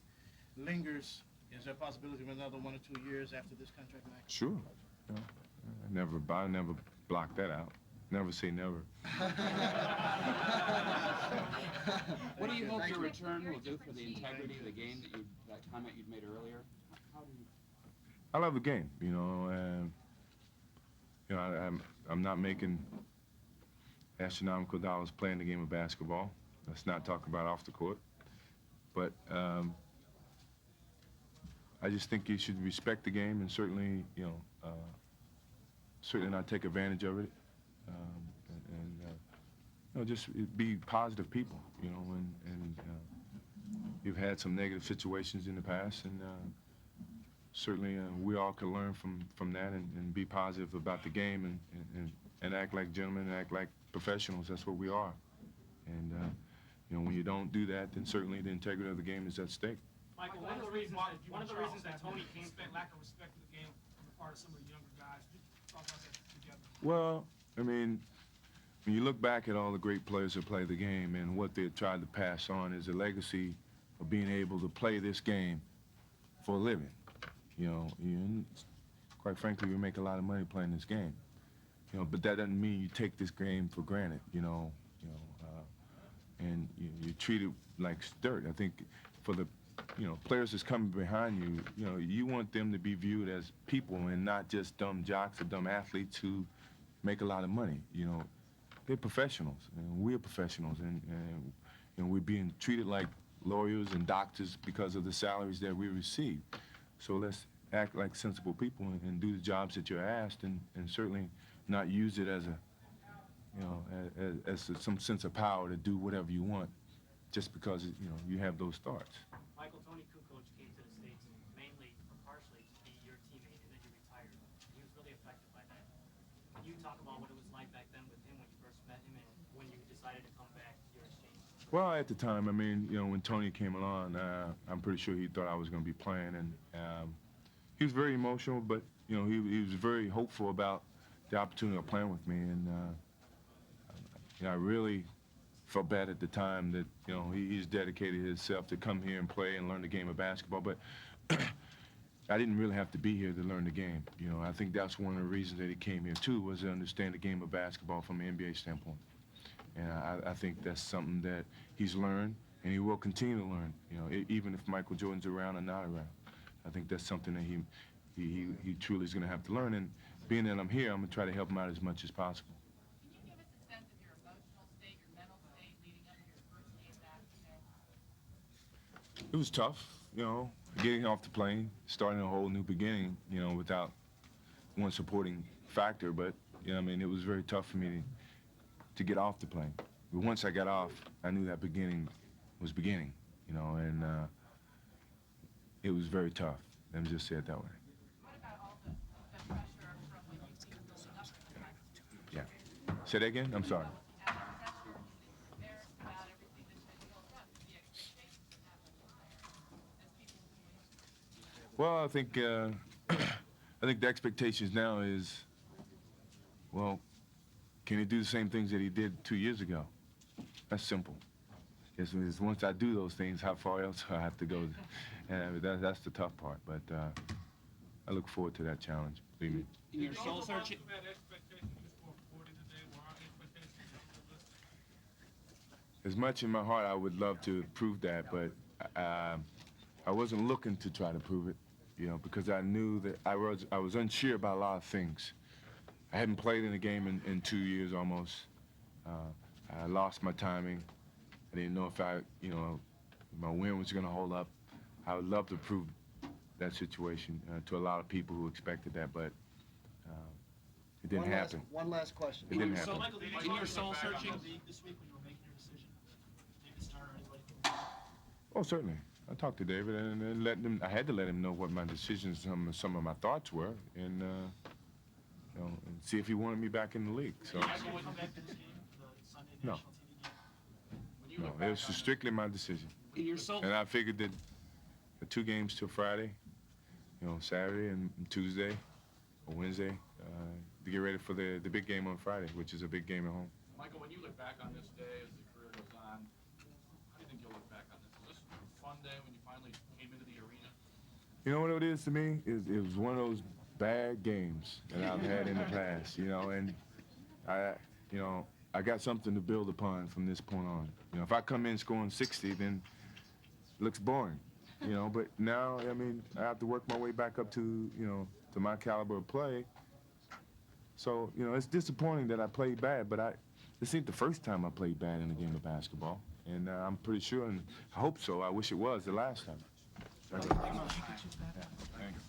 lingers, is there a possibility of another 1 or 2 years after this contract, Mike? Sure. You know, I never block that out. Never say never. What do you hope your return will do for the integrity of the game that comment you'd made earlier? How do you... I love the game, you know, and you know, I'm not making astronomical dollars playing the game of basketball. Let's not talk about off the court. But I just think you should respect the game, and certainly, you know, certainly not take advantage of it. You know, just be positive people, you know, and you've had some negative situations in the past, and certainly we all can learn from that and be positive about the game and act like gentlemen and act like professionals. That's what we are. And, you know, when you don't do that, then certainly the integrity of the game is at stake. Michael, one of the reasons that Tony came back, lack of respect for the game on the part of some of the younger guys. Talk about that together. Well, I mean, when you look back at all the great players that play the game and what they tried to pass on is a legacy of being able to play this game for a living. You know, quite frankly, we make a lot of money playing this game. You know, but that doesn't mean you take this game for granted. You know, and you treat it like dirt. I think for the players that's coming behind you, you want them to be viewed as people and not just dumb jocks or dumb athletes who make a lot of money. They're professionals, and we're professionals, and we're being treated like lawyers and doctors because of the salaries that we receive. So let's act like sensible people and do the jobs that you're asked, and certainly not use it as some sense of power to do whatever you want just because you have those thoughts. Michael, Tony Kukoč came to the States mainly or partially to be your teammate, and then you retired. He was really affected by that. Can you talk about what it was like back then with him when you first met him and when you decided to come back to your exchange? Well, at the time, I mean, when Tony came along, I'm pretty sure he thought I was going to be playing, and he was very emotional, but he was very hopeful about the opportunity of playing with me, and I really felt bad at the time that he's dedicated himself to come here and play and learn the game of basketball, but I didn't really have to be here to learn the game. I think that's one of the reasons that he came here too, was to understand the game of basketball from an NBA standpoint. And I think that's something that he's learned, and he will continue to learn. Even if Michael Jordan's around or not around, I think that's something that he truly is going to have to learn. And being that I'm here, I'm going to try to help him out as much as possible. It was tough, getting off the plane, starting a whole new beginning, without one supporting factor. But, it was very tough for me to get off the plane. But once I got off, I knew that beginning was beginning, and it was very tough. Let me just say it that way. Yeah. Say that again? I'm sorry. Well, I think the expectations now is, well, can he do the same things that he did 2 years ago? That's simple. It's once I do those things, how far else do I have to go? That's the tough part, but I look forward to that challenge, believe me. In your soul searching? As much in my heart, I would love to prove that, but I wasn't looking to try to prove it, because I knew that I was unsure about a lot of things. I hadn't played in a game in 2 years almost. I lost my timing. I didn't know if my win was going to hold up. I would love to prove that situation to a lot of people who expected that, but it didn't happen. One last question. It didn't happen. Michael, in your soul searching this week when you were making your decision, David Starr or anybody? Oh, certainly. I talked to David and I had to let him know what my decisions, some of my thoughts were, and and see if he wanted me back in the league. So no, it was strictly my decision. And I figured that the 2 games till Friday, Saturday and Tuesday or Wednesday, to get ready for the big game on Friday, which is a big game at home. Michael, when you look back on this day as the career goes on, how do you think you'll look back on this? Was this a fun day when you finally came into the arena? You know what it is to me? It was one of those bad games that I've had in the past, and I got something to build upon from this point on. If I come in scoring 60, then it looks boring, but now, I have to work my way back up to, to my caliber of play. So, it's disappointing that I played bad, but this ain't the first time I played bad in a game of basketball, and I'm pretty sure, and I hope so. I wish it was the last time. Yeah, thanks.